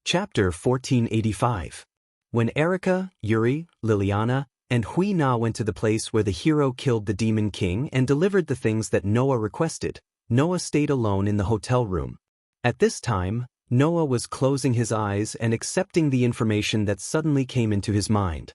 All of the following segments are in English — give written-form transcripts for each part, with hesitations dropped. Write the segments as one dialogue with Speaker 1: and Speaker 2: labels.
Speaker 1: Chapter 1485. When Erica, Yuri, Liliana, and Hui Na went to the place where the hero killed the Demon King and delivered the things that Noah requested, Noah stayed alone in the hotel room. At this time, Noah was closing his eyes and accepting the information that suddenly came into his mind.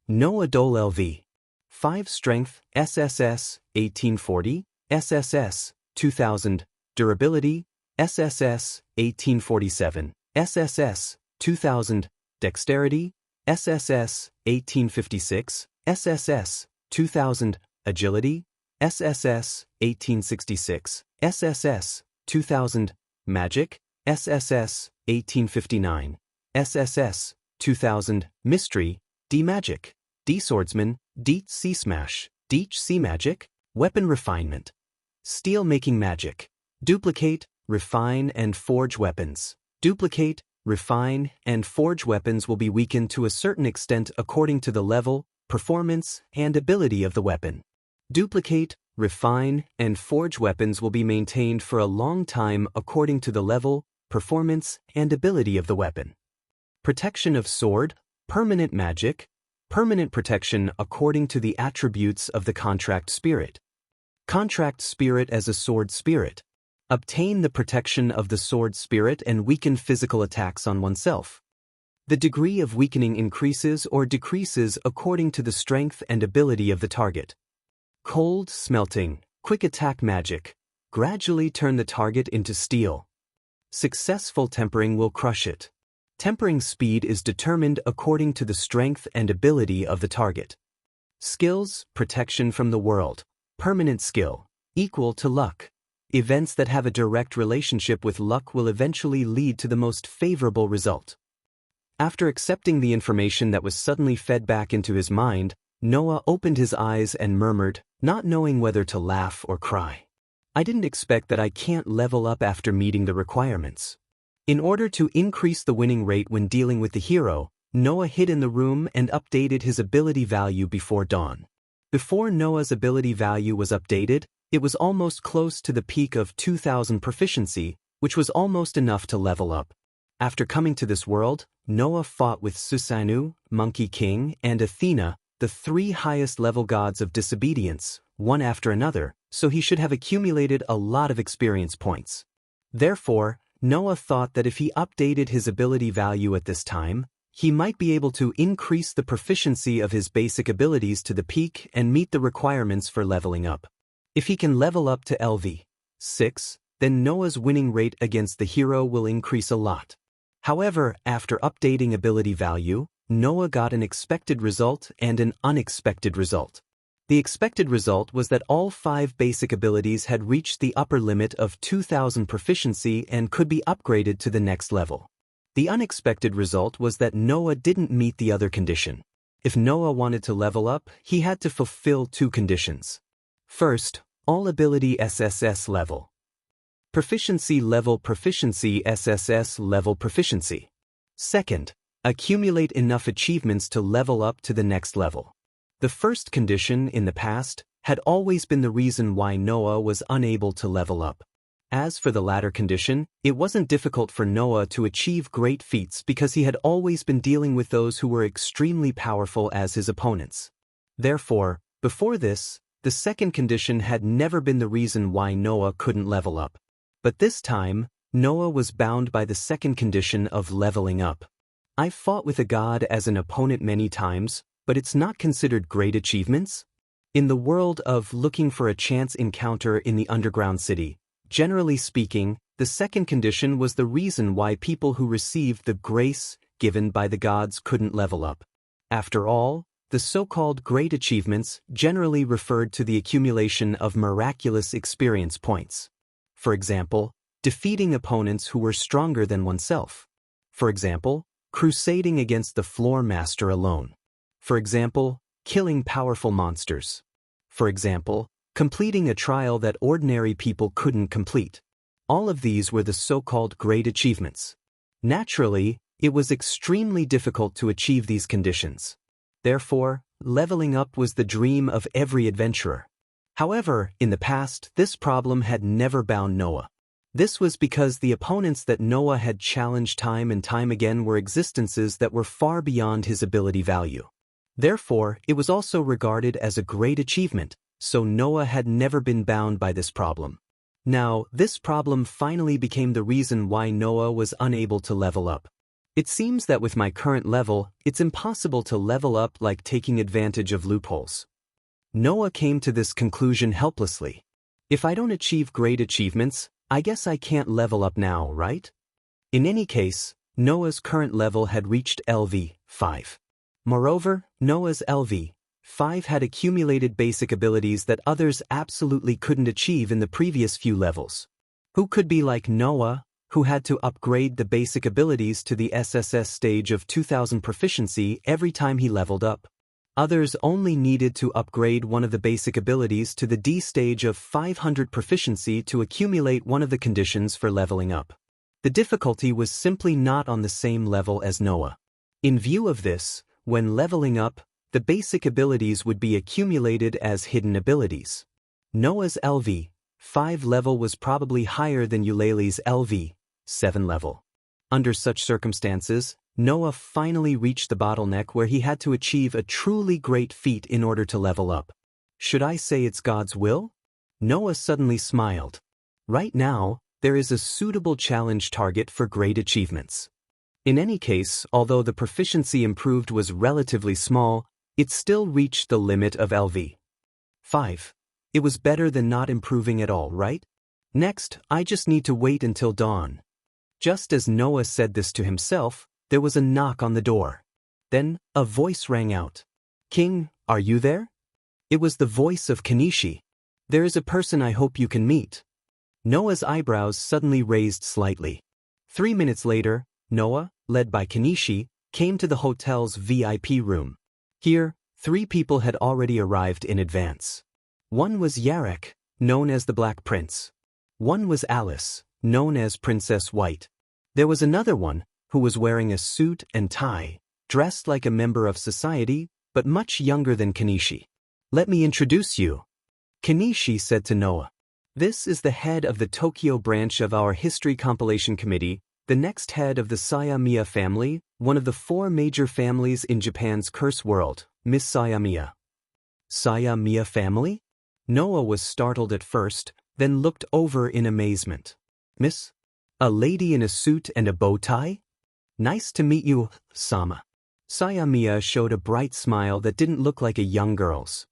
Speaker 1: Noah Dole LV. 5 Strength, SSS, 1840, SSS, 2000, Durability, SSS, 1847, SSS, 2000, Dexterity, SSS, 1856, SSS, 2000, Agility, SSS, 1866, SSS, 2000, Magic, SSS, 1859, SSS, 2000, Mystery, D-Magic, D-Swordsman, D-C Smash, D-C Magic, Weapon Refinement, Steel-Making Magic, Duplicate, Refine and Forge Weapons. Duplicate, refine, and forge weapons will be weakened to a certain extent according to the level, performance, and ability of the weapon. Duplicate, refine, and forge weapons will be maintained for a long time according to the level, performance, and ability of the weapon. Protection of sword, permanent magic, permanent protection according to the attributes of the contract spirit. Contract spirit as a sword spirit. Obtain the protection of the sword spirit and weaken physical attacks on oneself. The degree of weakening increases or decreases according to the strength and ability of the target. Cold smelting, quick attack magic. Gradually turn the target into steel. Successful tempering will crush it. Tempering speed is determined according to the strength and ability of the target. Skills, protection from the world. Permanent skill, equal to luck. Events that have a direct relationship with luck will eventually lead to the most favorable result. After accepting the information that was suddenly fed back into his mind, Noah opened his eyes and murmured, not knowing whether to laugh or cry. I didn't expect that I can't level up after meeting the requirements. In order to increase the winning rate when dealing with the hero, Noah hid in the room and updated his ability value before dawn. Before Noah's ability value was updated, it was almost close to the peak of 2000 proficiency, which was almost enough to level up. After coming to this world, Noah fought with Susanoo, Monkey King, and Athena, the 3 highest level gods of disobedience, one after another, so he should have accumulated a lot of experience points. Therefore, Noah thought that if he updated his ability value at this time, he might be able to increase the proficiency of his basic abilities to the peak and meet the requirements for leveling up. If he can level up to LV 6, then Noah's winning rate against the hero will increase a lot. However, after updating ability value, Noah got an expected result and an unexpected result. The expected result was that all 5 basic abilities had reached the upper limit of 2000 proficiency and could be upgraded to the next level. The unexpected result was that Noah didn't meet the other condition. If Noah wanted to level up, he had to fulfill 2 conditions. First, all ability SSS level. Proficiency level proficiency SSS level proficiency. Second, accumulate enough achievements to level up to the next level. The first condition in the past had always been the reason why Noah was unable to level up. As for the latter condition, it wasn't difficult for Noah to achieve great feats because he had always been dealing with those who were extremely powerful as his opponents. Therefore, before this, the second condition had never been the reason why Noah couldn't level up. But this time, Noah was bound by the second condition of leveling up. I've fought with a god as an opponent many times, but it's not considered great achievements? In the world of looking for a chance encounter in the underground city, generally speaking, the second condition was the reason why people who received the grace given by the gods couldn't level up. After all, the so-called great achievements generally referred to the accumulation of miraculous experience points. For example, defeating opponents who were stronger than oneself. For example, crusading against the floor master alone. For example, killing powerful monsters. For example, completing a trial that ordinary people couldn't complete. All of these were the so-called great achievements. Naturally, it was extremely difficult to achieve these conditions. Therefore, leveling up was the dream of every adventurer. However, in the past, this problem had never bound Noah. This was because the opponents that Noah had challenged time and time again were existences that were far beyond his ability value. Therefore, it was also regarded as a great achievement, so Noah had never been bound by this problem. Now, this problem finally became the reason why Noah was unable to level up. It seems that with my current level, it's impossible to level up like taking advantage of loopholes. Noah came to this conclusion helplessly. If I don't achieve great achievements, I guess I can't level up now, right? In any case, Noah's current level had reached LV 5. Moreover, Noah's LV 5 had accumulated basic abilities that others absolutely couldn't achieve in the previous few levels. Who could be like Noah, who had to upgrade the basic abilities to the SSS stage of 2000 proficiency every time he leveled up? Others only needed to upgrade one of the basic abilities to the D stage of 500 proficiency to accumulate one of the conditions for leveling up. The difficulty was simply not on the same level as Noah. In view of this, when leveling up, the basic abilities would be accumulated as hidden abilities. Noah's LV 5 level was probably higher than Eulalie's LV 7 level. Under such circumstances, Noah finally reached the bottleneck where he had to achieve a truly great feat in order to level up. Should I say it's God's will? Noah suddenly smiled. Right now, there is a suitable challenge target for great achievements. In any case, although the proficiency improved was relatively small, it still reached the limit of LV 5. It was better than not improving at all, right? Next, I just need to wait until dawn. Just as Noah said this to himself, there was a knock on the door. Then, a voice rang out. "King, are you there?" It was the voice of Kanishi. "There is a person I hope you can meet." Noah's eyebrows suddenly raised slightly. 3 minutes later, Noah, led by Kanishi, came to the hotel's VIP room. Here, 3 people had already arrived in advance. One was Yarek, known as the Black Prince. One was Alice, known as Princess White. There was another one, who was wearing a suit and tie, dressed like a member of society, but much younger than Kanishi. "Let me introduce you," Kanishi said to Noah. "This is the head of the Tokyo branch of our History Compilation Committee, the next head of the Sayamiya family, one of the 4 major families in Japan's curse world, Miss Sayamiya." Sayamiya family? Noah was startled at first, then looked over in amazement. "Miss? A lady in a suit and a bow tie? Nice to meet you, Sama." Sayamiya showed a bright smile that didn't look like a young girl's.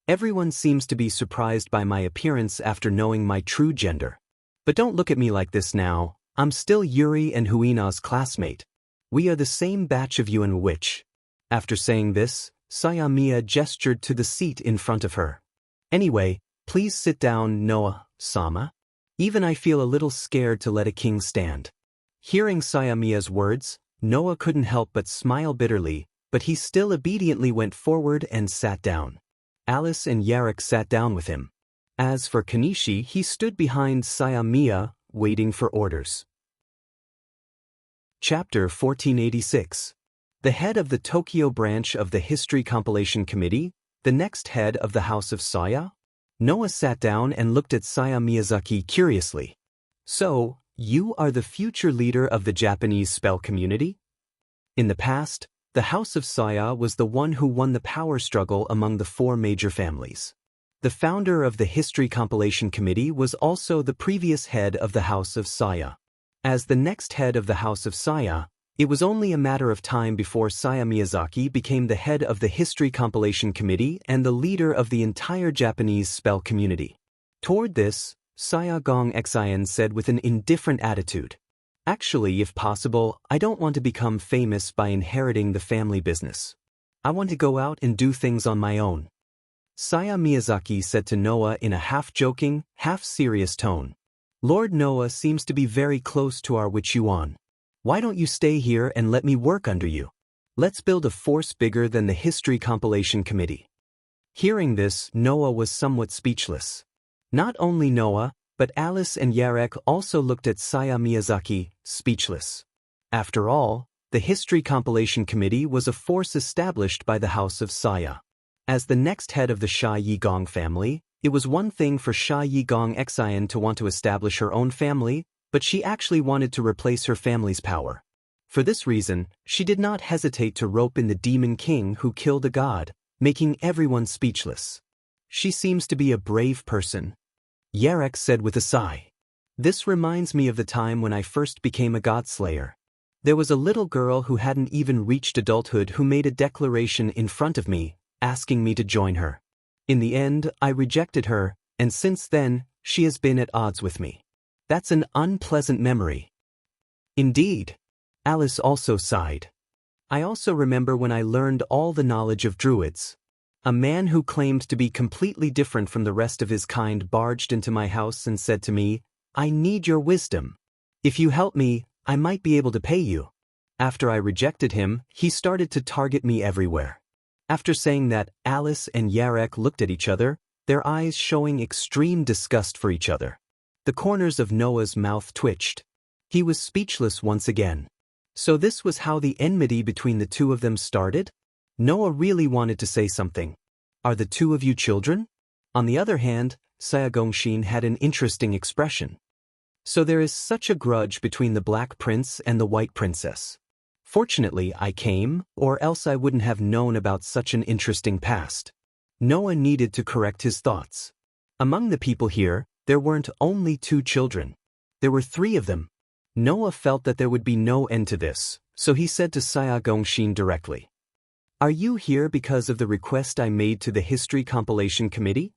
Speaker 1: "Everyone seems to be surprised by my appearance after knowing my true gender. But don't look at me like this now, I'm still Yuri and Huina's classmate. We are the same batch of you and witch." After saying this, Sayamiya gestured to the seat in front of her. "Anyway, please sit down, Noah, Sama. Even I feel a little scared to let a king stand." Hearing Sayamiya's words, Noah couldn't help but smile bitterly, but he still obediently went forward and sat down. Alice and Yarek sat down with him. As for Kanishi, he stood behind Sayamiya, waiting for orders. Chapter 1486. The head of the Tokyo branch of the History Compilation Committee, the next head of the House of Saya? Noah sat down and looked at Saya Miyazaki curiously. "So, you are the future leader of the Japanese spell community?" In the past, the House of Saya was the one who won the power struggle among the 4 major families. The founder of the History Compilation Committee was also the previous head of the House of Saya. As the next head of the House of Saya, it was only a matter of time before Saya Miyazaki became the head of the History Compilation Committee and the leader of the entire Japanese spell community. Toward this, Saya Gong Xian said with an indifferent attitude, "Actually, if possible, I don't want to become famous by inheriting the family business. I want to go out and do things on my own." Saya Miyazaki said to Noah in a half-joking, half-serious tone, "Lord Noah seems to be very close to our witch Yuan. Why don't you stay here and let me work under you? Let's build a force bigger than the History Compilation Committee." Hearing this, Noah was somewhat speechless. Not only Noah, but Alice and Yarek also looked at Saya Miyazaki, speechless. After all, the History Compilation Committee was a force established by the House of Saya. As the next head of the Sha Yi Gong family, it was one thing for Sha Yi Gong Xian to want to establish her own family, but she actually wanted to replace her family's power. For this reason, she did not hesitate to rope in the demon king who killed a god, making everyone speechless. She seems to be a brave person, Yarek said with a sigh. This reminds me of the time when I first became a godslayer. There was a little girl who hadn't even reached adulthood who made a declaration in front of me, asking me to join her. In the end, I rejected her, and since then, she has been at odds with me. That's an unpleasant memory. Indeed. Alice also sighed. I also remember when I learned all the knowledge of druids. A man who claimed to be completely different from the rest of his kind barged into my house and said to me, "I need your wisdom. If you help me, I might be able to pay you." After I rejected him, he started to target me everywhere. After saying that, Alice and Yarek looked at each other, their eyes showing extreme disgust for each other. The corners of Noah's mouth twitched. He was speechless once again. So this was how the enmity between the two of them started? Noah really wanted to say something. Are the two of you children? On the other hand, Sayagongshin had an interesting expression. So there is such a grudge between the Black Prince and the White Princess. Fortunately, I came, or else I wouldn't have known about such an interesting past. Noah needed to correct his thoughts. Among the people here, there weren't only 2 children. There were 3 of them. Noah felt that there would be no end to this, so he said to Sayagongshin directly, "Are you here because of the request I made to the History Compilation Committee?"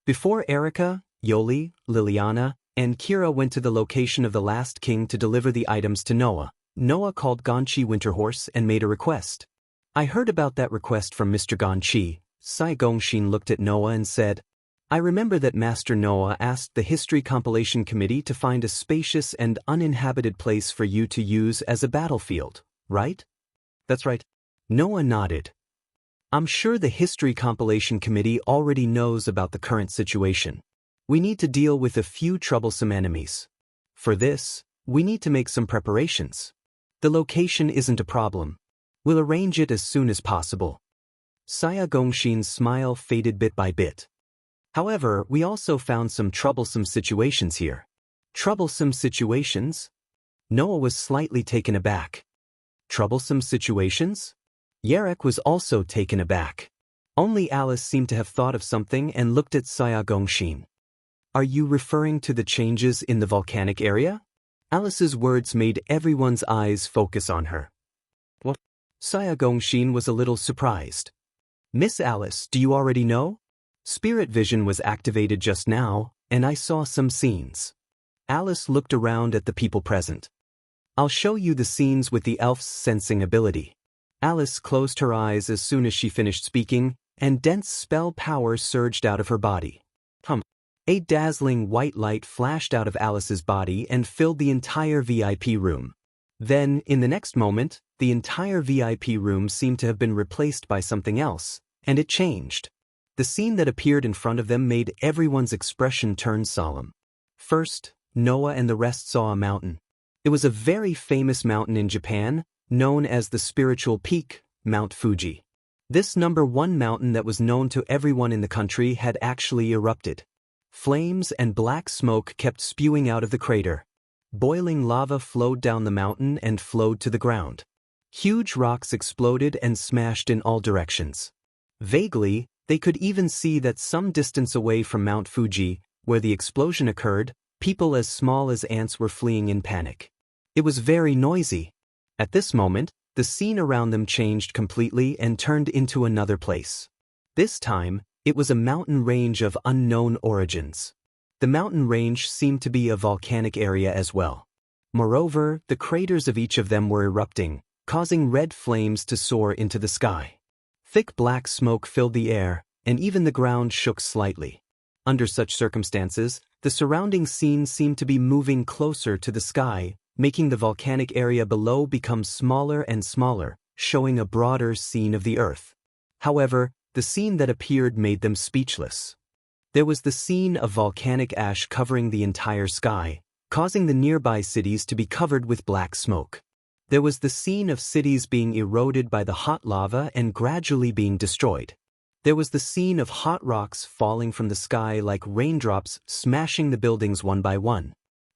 Speaker 1: Before Erica, Yoli, Liliana, and Kira went to the location of the last king to deliver the items to Noah, Noah called Gonchi Winterhorse and made a request. "I heard about that request from Mr. Gonchi." Sayagongshin looked at Noah and said, "I remember that Master Noah asked the History Compilation Committee to find a spacious and uninhabited place for you to use as a battlefield, right?" "That's right." Noah nodded. "I'm sure the History Compilation Committee already knows about the current situation. We need to deal with a few troublesome enemies. For this, we need to make some preparations. The location isn't a problem. We'll arrange it as soon as possible." Sayagongshin's smile faded bit by bit. "However, we also found some troublesome situations here." "Troublesome situations?" Noah was slightly taken aback. "Troublesome situations?" Yarek was also taken aback. Only Alice seemed to have thought of something and looked at Sayagongshin. "Are you referring to the changes in the volcanic area?" Alice's words made everyone's eyes focus on her. "What?" Sayagongshin was a little surprised. "Miss Alice, do you already know? Spirit vision was activated just now, and I saw some scenes." Alice looked around at the people present. "I'll show you the scenes with the elf's sensing ability." Alice closed her eyes as soon as she finished speaking, and dense spell power surged out of her body. A dazzling white light flashed out of Alice's body and filled the entire VIP room. Then, in the next moment, the entire VIP room seemed to have been replaced by something else, and it changed. The scene that appeared in front of them made everyone's expression turn solemn. First, Noah and the rest saw a mountain. It was a very famous mountain in Japan, known as the spiritual peak, Mount Fuji. This #1 mountain that was known to everyone in the country had actually erupted. Flames and black smoke kept spewing out of the crater. Boiling lava flowed down the mountain and flowed to the ground. Huge rocks exploded and smashed in all directions. Vaguely, they could even see that some distance away from Mount Fuji, where the explosion occurred, people as small as ants were fleeing in panic. It was very noisy. At this moment, the scene around them changed completely and turned into another place. This time, it was a mountain range of unknown origins. The mountain range seemed to be a volcanic area as well. Moreover, the craters of each of them were erupting, causing red flames to soar into the sky. Thick black smoke filled the air, and even the ground shook slightly. Under such circumstances, the surrounding scene seemed to be moving closer to the sky, making the volcanic area below become smaller and smaller, showing a broader scene of the earth. However, the scene that appeared made them speechless. There was the scene of volcanic ash covering the entire sky, causing the nearby cities to be covered with black smoke. There was the scene of cities being eroded by the hot lava and gradually being destroyed. There was the scene of hot rocks falling from the sky like raindrops smashing the buildings one by one.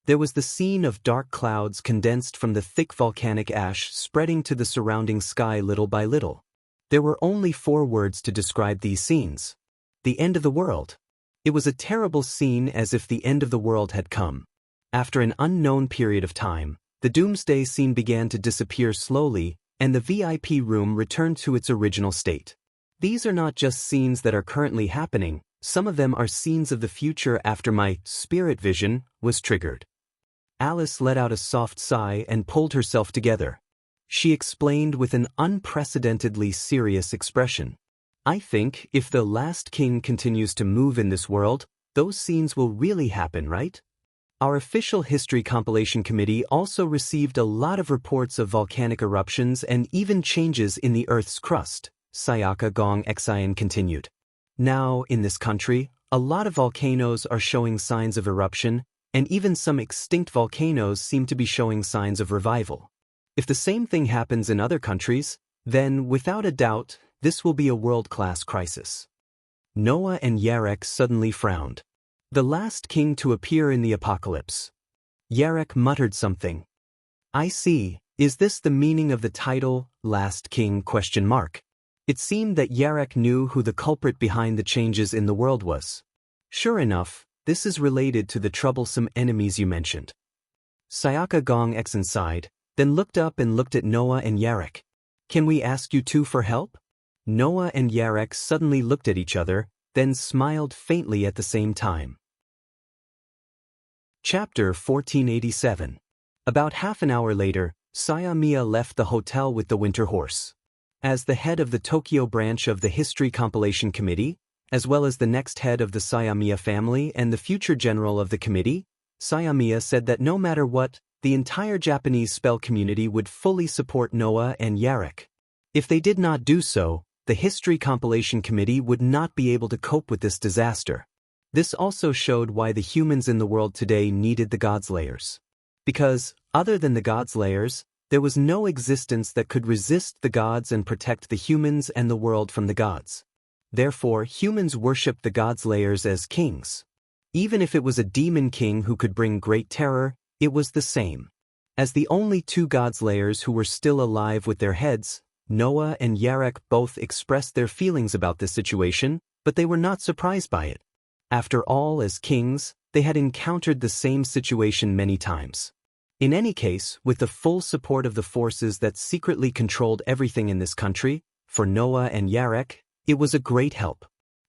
Speaker 1: There was the scene of dark clouds condensed from the thick volcanic ash spreading to the surrounding sky little by little. There were only 4 words to describe these scenes. The end of the world. It was a terrible scene, as if the end of the world had come. After an unknown period of time, the doomsday scene began to disappear slowly, and the VIP room returned to its original state. These are not just scenes that are currently happening, some of them are scenes of the future after my spirit vision was triggered. Alice let out a soft sigh and pulled herself together. She explained with an unprecedentedly serious expression. I think if the last king continues to move in this world, those scenes will really happen, right? Our official history compilation committee also received a lot of reports of volcanic eruptions and even changes in the Earth's crust, Sayaka Gong Xian continued. Now, in this country, a lot of volcanoes are showing signs of eruption, and even some extinct volcanoes seem to be showing signs of revival. If the same thing happens in other countries, then, without a doubt, this will be a world-class crisis. Noah and Yarek suddenly frowned. The last king to appear in the apocalypse. Yarek muttered something. I see, is this the meaning of the title, Last King? It seemed that Yarek knew who the culprit behind the changes in the world was. Sure enough, this is related to the troublesome enemies you mentioned. Sayaka Gong Xian sighed, then looked up and looked at Noah and Yarek. Can we ask you two for help? Noah and Yarek suddenly looked at each other, then smiled faintly at the same time. Chapter 1487. About half an hour later, Sayamiya left the hotel with the winter horse. As the head of the Tokyo branch of the History Compilation Committee, as well as the next head of the Sayamiya family and the future general of the committee, Sayamiya said that no matter what, the entire Japanese spell community would fully support Noah and Yarek. If they did not do so, the History Compilation Committee would not be able to cope with this disaster. This also showed why the humans in the world today needed the Godslayers. Because, other than the Godslayers, there was no existence that could resist the gods and protect the humans and the world from the gods. Therefore, humans worshipped the Godslayers as kings. Even if it was a demon king who could bring great terror, it was the same. As the only 2 Godslayers who were still alive with their heads, Noah and Yarek both expressed their feelings about this situation, but they were not surprised by it. After all, as kings, they had encountered the same situation many times. In any case, with the full support of the forces that secretly controlled everything in this country, for Noah and Yarek, it was a great help.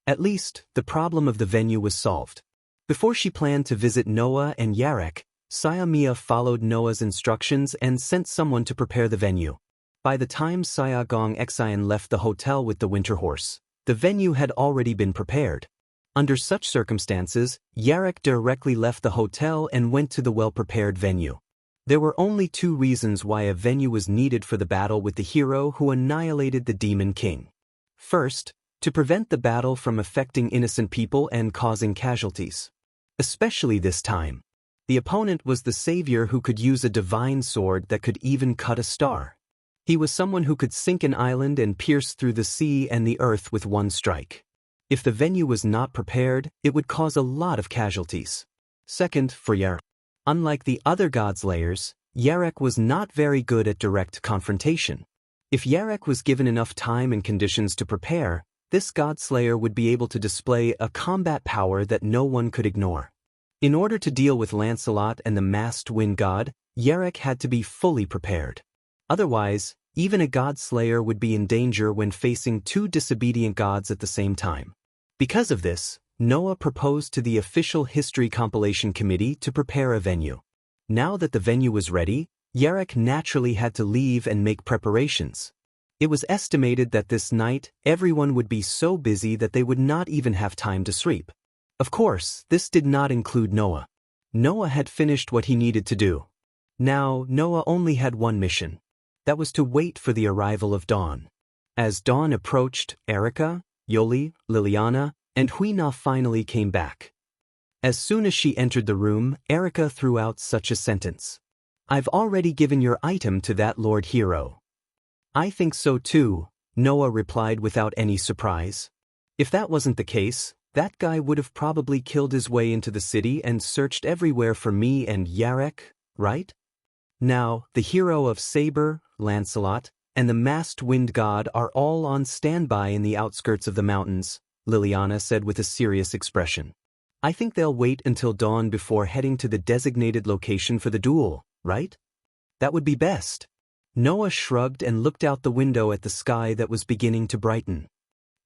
Speaker 1: At least, the problem of the venue was solved. Before she planned to visit Noah and Yarek, Sayamiya followed Noah's instructions and sent someone to prepare the venue. By the time Sayaka Gong Xian left the hotel with the winter horse, the venue had already been prepared. Under such circumstances, Yarek directly left the hotel and went to the well-prepared venue. There were only 2 reasons why a venue was needed for the battle with the hero who annihilated the Demon King. First, to prevent the battle from affecting innocent people and causing casualties. Especially this time. The opponent was the savior who could use a divine sword that could even cut a star. He was someone who could sink an island and pierce through the sea and the earth with one strike. If the venue was not prepared, it would cause a lot of casualties. Second, for Yarek. Unlike the other Godslayers, Yarek was not very good at direct confrontation. If Yarek was given enough time and conditions to prepare, this Godslayer would be able to display a combat power that no one could ignore. In order to deal with Lancelot and the masked wind god, Yarek had to be fully prepared. Otherwise, even a Godslayer would be in danger when facing 2 disobedient gods at the same time. Because of this, Noah proposed to the official History Compilation Committee to prepare a venue. Now that the venue was ready, Yarek naturally had to leave and make preparations. It was estimated that this night, everyone would be so busy that they would not even have time to sleep. Of course, this did not include Noah. Noah had finished what he needed to do. Now, Noah only had one mission. That was to wait for the arrival of dawn. As dawn approached, Erica, Yoli, Liliana, and Huina finally came back. As soon as she entered the room, Erica threw out such a sentence. I've already given your item to that Lord Hero. I think so too, Noah replied without any surprise. If that wasn't the case, That guy would have probably killed his way into the city and searched everywhere for me and Yarek, right? Now, the hero of Saber, Lancelot, and the masked wind god are all on standby in the outskirts of the mountains, Liliana said with a serious expression. I think they'll wait until dawn before heading to the designated location for the duel, right? That would be best. Noah shrugged and looked out the window at the sky that was beginning to brighten.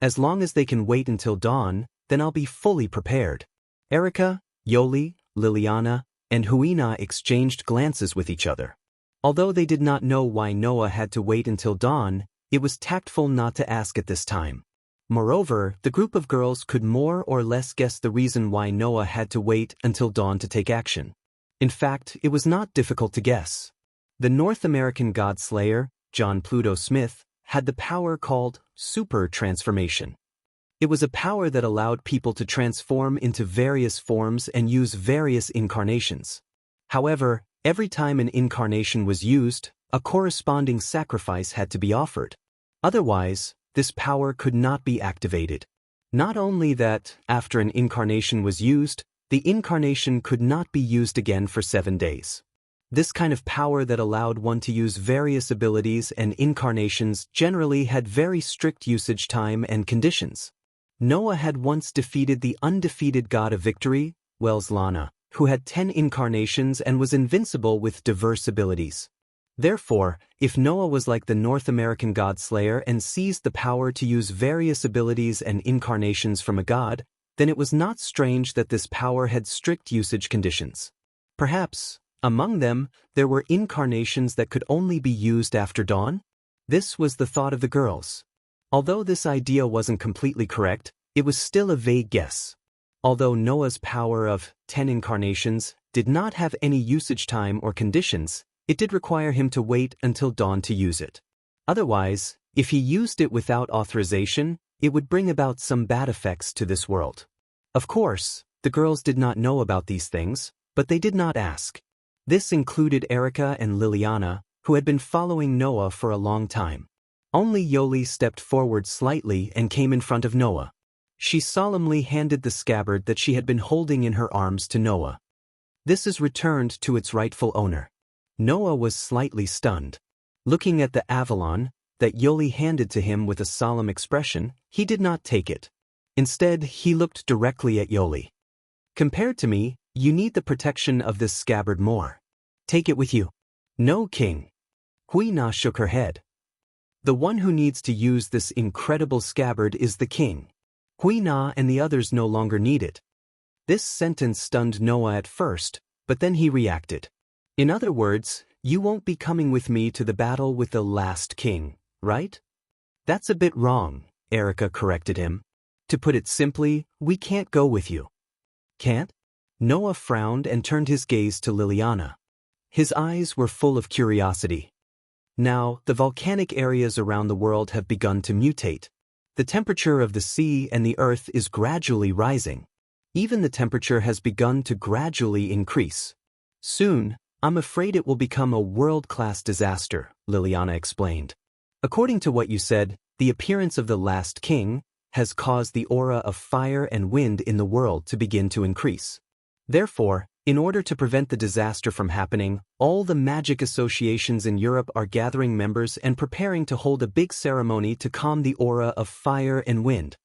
Speaker 1: As long as they can wait until dawn, then I'll be fully prepared. Erica, Yoli, Liliana, and Huina exchanged glances with each other. Although they did not know why Noah had to wait until dawn, it was tactful not to ask at this time. Moreover, the group of girls could more or less guess the reason why Noah had to wait until dawn to take action. In fact, it was not difficult to guess. The North American god slayer, John Pluto Smith, had the power called super transformation. It was a power that allowed people to transform into various forms and use various incarnations. However, every time an incarnation was used, a corresponding sacrifice had to be offered. Otherwise, this power could not be activated. Not only that, after an incarnation was used, the incarnation could not be used again for 7 days. This kind of power that allowed one to use various abilities and incarnations generally had very strict usage time and conditions. Noah had once defeated the undefeated god of victory, Welslana, who had 10 incarnations and was invincible with diverse abilities. Therefore, if Noah was like the North American god slayer and seized the power to use various abilities and incarnations from a god, then it was not strange that this power had strict usage conditions. Perhaps, among them, there were incarnations that could only be used after dawn? This was the thought of the girls. Although this idea wasn't completely correct, it was still a vague guess. Although Noah's power of 10 incarnations did not have any usage time or conditions, it did require him to wait until dawn to use it. Otherwise, if he used it without authorization, it would bring about some bad effects to this world. Of course, the girls did not know about these things, but they did not ask. This included Erica and Liliana, who had been following Noah for a long time. Only Yoli stepped forward slightly and came in front of Noah. She solemnly handed the scabbard that she had been holding in her arms to Noah. This is returned to its rightful owner. Noah was slightly stunned. Looking at the Avalon that Yoli handed to him with a solemn expression, he did not take it. Instead, he looked directly at Yoli. Compared to me, you need the protection of this scabbard more. Take it with you. No, king. Huina shook her head. The one who needs to use this incredible scabbard is the king. Huina and the others no longer need it. This sentence stunned Noah at first, but then he reacted. In other words, you won't be coming with me to the battle with the last king, right? That's a bit wrong, Erica corrected him. To put it simply, we can't go with you. Can't? Noah frowned and turned his gaze to Liliana. His eyes were full of curiosity. Now, the volcanic areas around the world have begun to mutate. The temperature of the sea and the earth is gradually rising. Even the temperature has begun to gradually increase. Soon, I'm afraid it will become a world-class disaster, Liliana explained. According to what you said, the appearance of the last king has caused the aura of fire and wind in the world to begin to increase. Therefore, in order to prevent the disaster from happening, all the magic associations in Europe are gathering members and preparing to hold a big ceremony to calm the aura of fire and wind.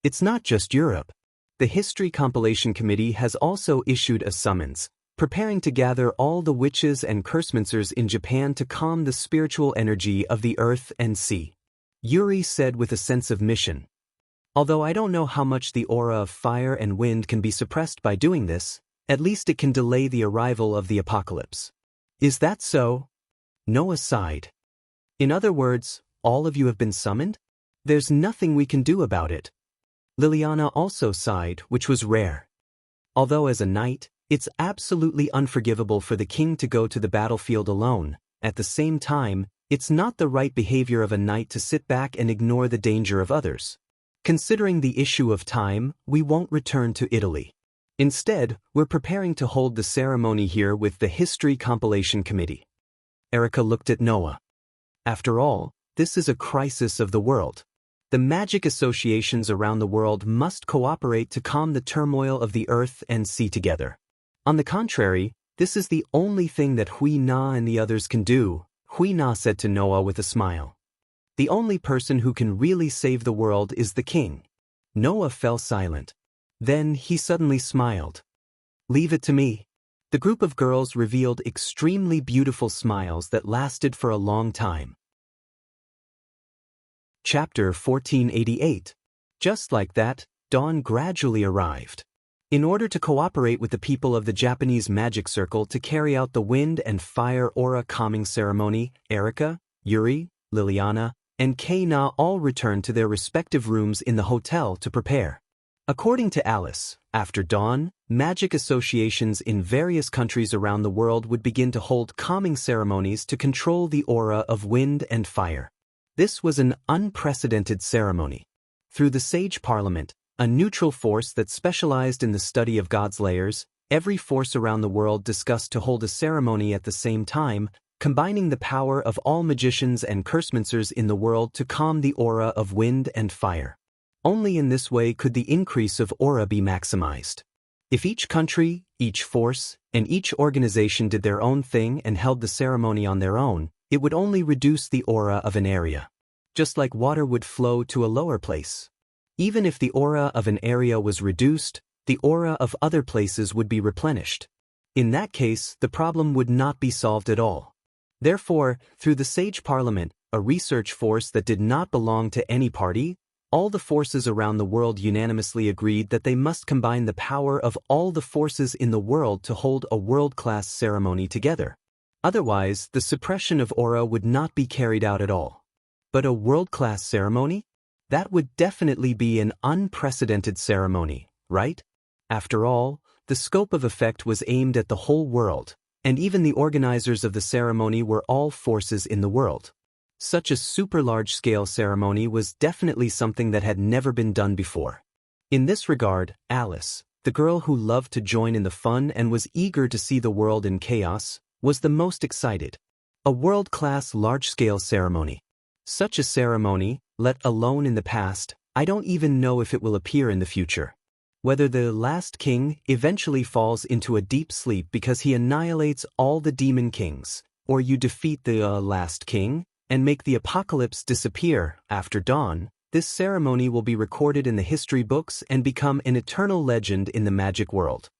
Speaker 1: It's not just Europe. The History Compilation Committee has also issued a summons, preparing to gather all the witches and cursemancers in Japan to calm the spiritual energy of the earth and sea. Yuri said with a sense of mission. Although I don't know how much the aura of fire and wind can be suppressed by doing this, at least it can delay the arrival of the apocalypse. Is that so? Noah sighed. In other words, all of you have been summoned? There's nothing we can do about it. Liliana also sighed, which was rare. Although as a knight, it's absolutely unforgivable for the king to go to the battlefield alone. At the same time, it's not the right behavior of a knight to sit back and ignore the danger of others. Considering the issue of time, we won't return to Italy. Instead, we're preparing to hold the ceremony here with the History Compilation Committee. Erica looked at Noah. After all, this is a crisis of the world. The magic associations around the world must cooperate to calm the turmoil of the earth and sea together. On the contrary, this is the only thing that Hui Na and the others can do, Hui Na said to Noah with a smile. The only person who can really save the world is the king. Noah fell silent. Then he suddenly smiled. Leave it to me. The group of girls revealed extremely beautiful smiles that lasted for a long time. Chapter 1488. Just like that, dawn gradually arrived. In order to cooperate with the people of the Japanese magic circle to carry out the wind and fire aura calming ceremony, Erika, Yuri, Liliana, and Kei-na all returned to their respective rooms in the hotel to prepare. According to Alice, after dawn, magic associations in various countries around the world would begin to hold calming ceremonies to control the aura of wind and fire. This was an unprecedented ceremony. Through the Sage Parliament, a neutral force that specialized in the study of God's layers, every force around the world discussed to hold a ceremony at the same time, combining the power of all magicians and cursemancers in the world to calm the aura of wind and fire. Only in this way could the increase of aura be maximized. If each country, each force, and each organization did their own thing and held the ceremony on their own, it would only reduce the aura of an area. Just like water would flow to a lower place. Even if the aura of an area was reduced, the aura of other places would be replenished. In that case, the problem would not be solved at all. Therefore, through the Sage Parliament, a research force that did not belong to any party, all the forces around the world unanimously agreed that they must combine the power of all the forces in the world to hold a world-class ceremony together. Otherwise, the suppression of aura would not be carried out at all. But a world-class ceremony? That would definitely be an unprecedented ceremony, right? After all, the scope of effect was aimed at the whole world, and even the organizers of the ceremony were all forces in the world. Such a super large-scale ceremony was definitely something that had never been done before. In this regard, Alice, the girl who loved to join in the fun and was eager to see the world in chaos, was the most excited. A world-class large-scale ceremony. Such a ceremony, let alone in the past, I don't even know if it will appear in the future. Whether the last king eventually falls into a deep sleep because he annihilates all the demon kings, or you defeat the last king, and make the apocalypse disappear after dawn, this ceremony will be recorded in the history books and become an eternal legend in the magic world.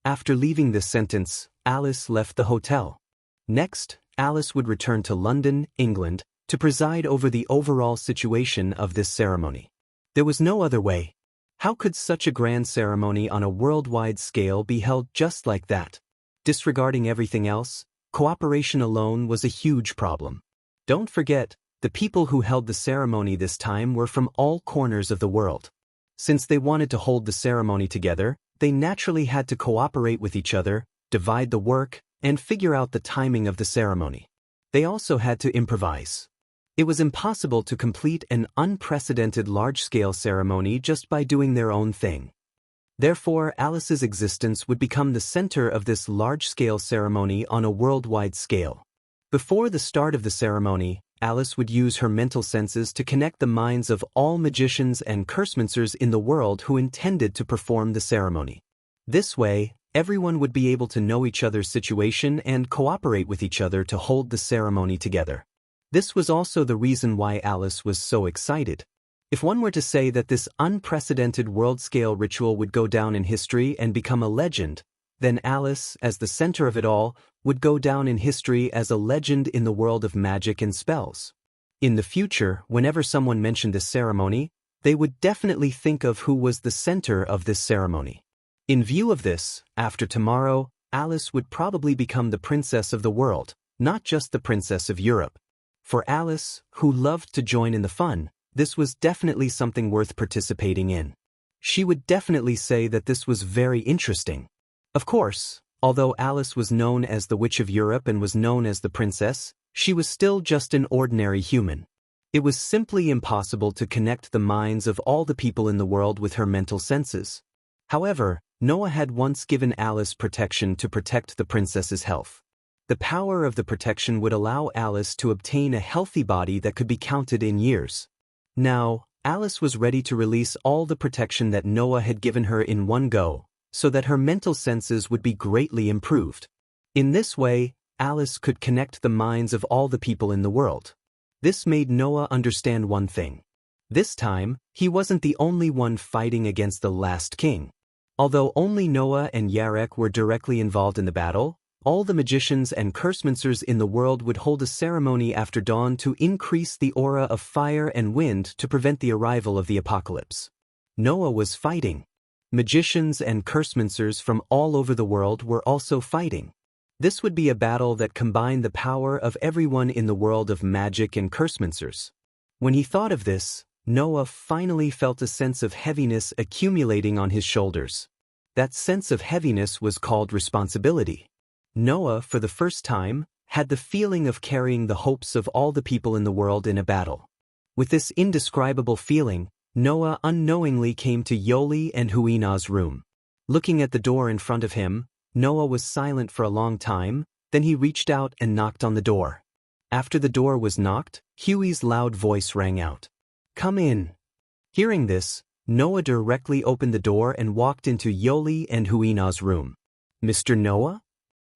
Speaker 1: After leaving this sentence, Alice left the hotel. Next, Alice would return to London, England, to preside over the overall situation of this ceremony. There was no other way. How could such a grand ceremony on a worldwide scale be held just like that? Disregarding everything else, cooperation alone was a huge problem. Don't forget, the people who held the ceremony this time were from all corners of the world. Since they wanted to hold the ceremony together, they naturally had to cooperate with each other, divide the work, and figure out the timing of the ceremony. They also had to improvise. It was impossible to complete an unprecedented large-scale ceremony just by doing their own thing. Therefore, Alice's existence would become the center of this large-scale ceremony on a worldwide scale. Before the start of the ceremony, Alice would use her mental senses to connect the minds of all magicians and cursemancers in the world who intended to perform the ceremony. This way, everyone would be able to know each other's situation and cooperate with each other to hold the ceremony together. This was also the reason why Alice was so excited. If one were to say that this unprecedented world-scale ritual would go down in history and become a legend, then Alice, as the center of it all, would go down in history as a legend in the world of magic and spells. In the future, whenever someone mentioned this ceremony, they would definitely think of who was the center of this ceremony. In view of this, after tomorrow, Alice would probably become the princess of the world, not just the princess of Europe. For Alice, who loved to join in the fun, this was definitely something worth participating in. She would definitely say that this was very interesting. Of course, although Alice was known as the Witch of Europe and was known as the princess, she was still just an ordinary human. It was simply impossible to connect the minds of all the people in the world with her mental senses. However, Noah had once given Alice protection to protect the princess's health. The power of the protection would allow Alice to obtain a healthy body that could be counted in years. Now, Alice was ready to release all the protection that Noah had given her in one go, so that her mental senses would be greatly improved. In this way, Alice could connect the minds of all the people in the world. This made Noah understand one thing. This time, he wasn't the only one fighting against the last king. Although only Noah and Yarek were directly involved in the battle, all the magicians and cursemoncers in the world would hold a ceremony after dawn to increase the aura of fire and wind to prevent the arrival of the apocalypse. Noah was fighting. Magicians and cursemoncers from all over the world were also fighting. This would be a battle that combined the power of everyone in the world of magic and cursemoncers. When he thought of this, Noah finally felt a sense of heaviness accumulating on his shoulders. That sense of heaviness was called responsibility. Noah, for the first time, had the feeling of carrying the hopes of all the people in the world in a battle. With this indescribable feeling, Noah unknowingly came to Yoli and Huina's room. Looking at the door in front of him, Noah was silent for a long time, then he reached out and knocked on the door. After the door was knocked, Huey's loud voice rang out. "Come in." Hearing this, Noah directly opened the door and walked into Yoli and Huina's room. "Mr. Noah?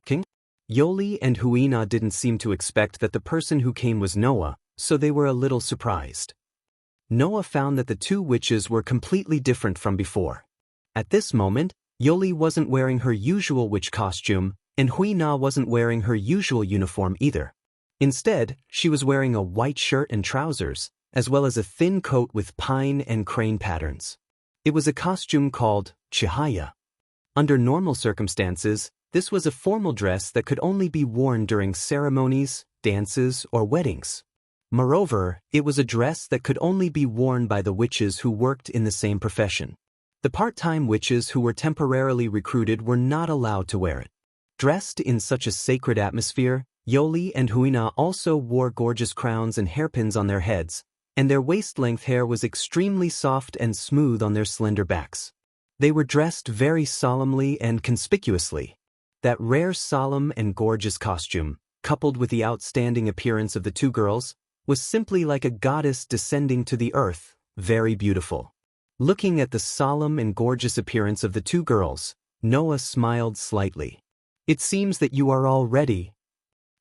Speaker 1: King?" Yoli and Huina didn't seem to expect that the person who came was Noah, so they were a little surprised. Noah found that the two witches were completely different from before. At this moment, Yoli wasn't wearing her usual witch costume, and Huina wasn't wearing her usual uniform either. Instead, she was wearing a white shirt and trousers, as well as a thin coat with pine and crane patterns. It was a costume called Chihaya. Under normal circumstances, this was a formal dress that could only be worn during ceremonies, dances, or weddings. Moreover, it was a dress that could only be worn by the witches who worked in the same profession. The part-time witches who were temporarily recruited were not allowed to wear it. Dressed in such a sacred atmosphere, Yoli and Huina also wore gorgeous crowns and hairpins on their heads, and their waist-length hair was extremely soft and smooth on their slender backs. They were dressed very solemnly and conspicuously. That rare solemn and gorgeous costume, coupled with the outstanding appearance of the two girls, was simply like a goddess descending to the earth, very beautiful. Looking at the solemn and gorgeous appearance of the two girls, Noah smiled slightly. "It seems that you are all ready."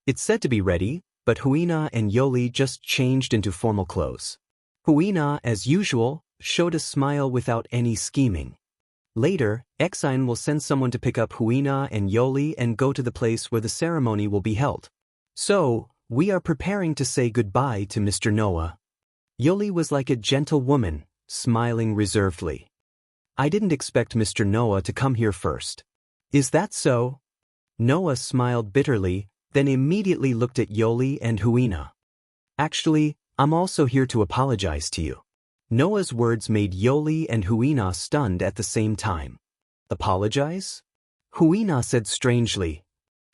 Speaker 1: It said to be ready, but Huina and Yoli just changed into formal clothes. Huina, as usual, showed a smile without any scheming. Later, Exine will send someone to pick up Huina and Yoli and go to the place where the ceremony will be held. So, we are preparing to say goodbye to Mr. Noah. Yoli was like a gentle woman, smiling reservedly. "I didn't expect Mr. Noah to come here first." "Is that so?" Noah smiled bitterly, then immediately looked at Yoli and Huina. "Actually, I'm also here to apologize to you." Noah's words made Yoli and Huina stunned at the same time. "Apologize?" Huina said strangely.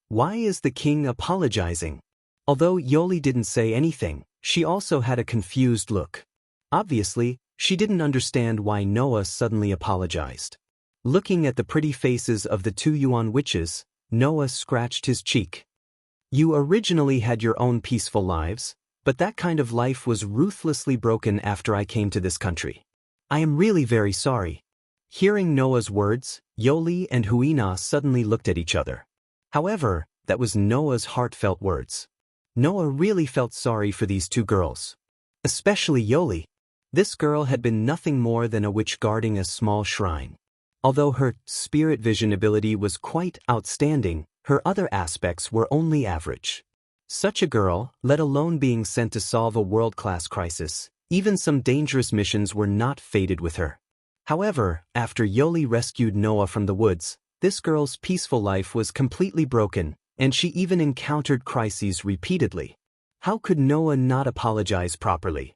Speaker 1: "Why is the king apologizing?" Although Yoli didn't say anything, she also had a confused look. Obviously, she didn't understand why Noah suddenly apologized. Looking at the pretty faces of the two Yuan witches, Noah scratched his cheek. "You originally had your own peaceful lives, but that kind of life was ruthlessly broken after I came to this country. I am really very sorry." Hearing Noah's words, Yoli and Huina suddenly looked at each other. However, that was Noah's heartfelt words. Noah really felt sorry for these two girls. Especially Yoli. This girl had been nothing more than a witch guarding a small shrine. Although her spirit vision ability was quite outstanding, her other aspects were only average. Such a girl, let alone being sent to solve a world-class crisis, even some dangerous missions were not fated with her. However, after Yoli rescued Noah from the woods, this girl's peaceful life was completely broken, and she even encountered crises repeatedly. How could Noah not apologize properly?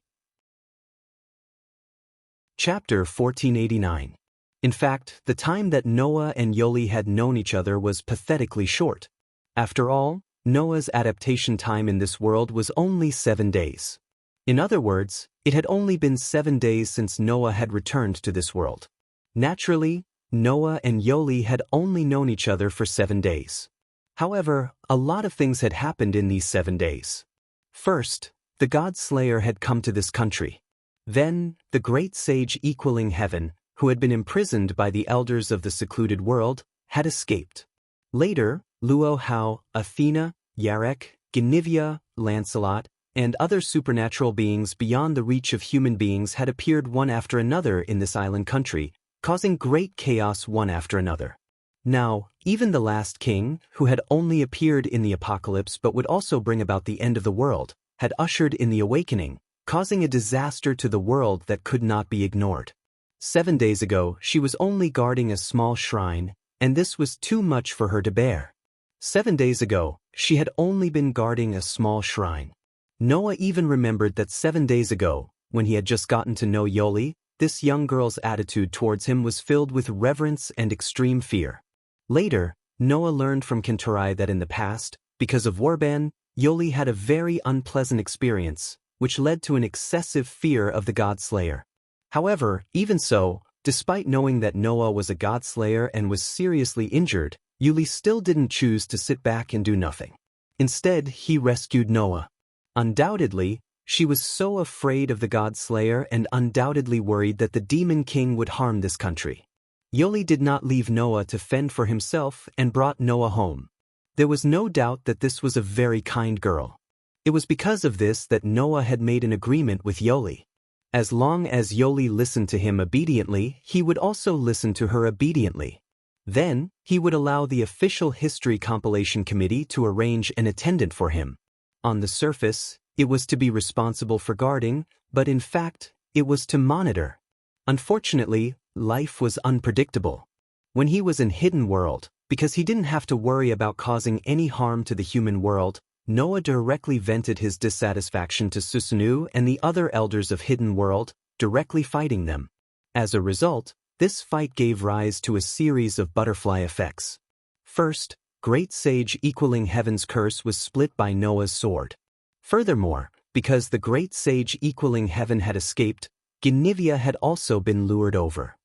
Speaker 1: Chapter 1489. In fact, the time that Noah and Yoli had known each other was pathetically short. After all, Noah's adaptation time in this world was only 7 days. In other words, it had only been 7 days since Noah had returned to this world. Naturally, Noah and Yoli had only known each other for 7 days. However, a lot of things had happened in these 7 days. First, the God Slayer had come to this country. Then, the great sage equaling heaven, who had been imprisoned by the elders of the secluded world, had escaped. Later, Luo Hao, Athena, Yarek, Guinevere, Lancelot, and other supernatural beings beyond the reach of human beings had appeared one after another in this island country, causing great chaos one after another. Now, even the last king, who had only appeared in the apocalypse but would also bring about the end of the world, had ushered in the awakening, causing a disaster to the world that could not be ignored. 7 days ago, she was only guarding a small shrine, and this was too much for her to bear. 7 days ago, she had only been guarding a small shrine. Noah even remembered that 7 days ago, when he had just gotten to know Yoli, this young girl's attitude towards him was filled with reverence and extreme fear. Later, Noah learned from Kinturai that in the past, because of Warban, Yoli had a very unpleasant experience, which led to an excessive fear of the God-Slayer. However, even so, despite knowing that Noah was a God-Slayer and was seriously injured, Yuli still didn't choose to sit back and do nothing. Instead, he rescued Noah. Undoubtedly, she was so afraid of the God-Slayer and undoubtedly worried that the Demon King would harm this country. Yoli did not leave Noah to fend for himself and brought Noah home. There was no doubt that this was a very kind girl. It was because of this that Noah had made an agreement with Yoli. As long as Yoli listened to him obediently, he would also listen to her obediently. Then, he would allow the official history compilation committee to arrange an attendant for him. On the surface, it was to be responsible for guarding, but in fact, it was to monitor. Unfortunately, life was unpredictable. When he was in Hidden World, because he didn't have to worry about causing any harm to the human world, Noah directly vented his dissatisfaction to Susanoo and the other elders of Hidden World, directly fighting them. As a result, this fight gave rise to a series of butterfly effects. First, Great Sage equaling Heaven's curse was split by Noah's sword. Furthermore, because the Great Sage equaling Heaven had escaped, Guinevere had also been lured over.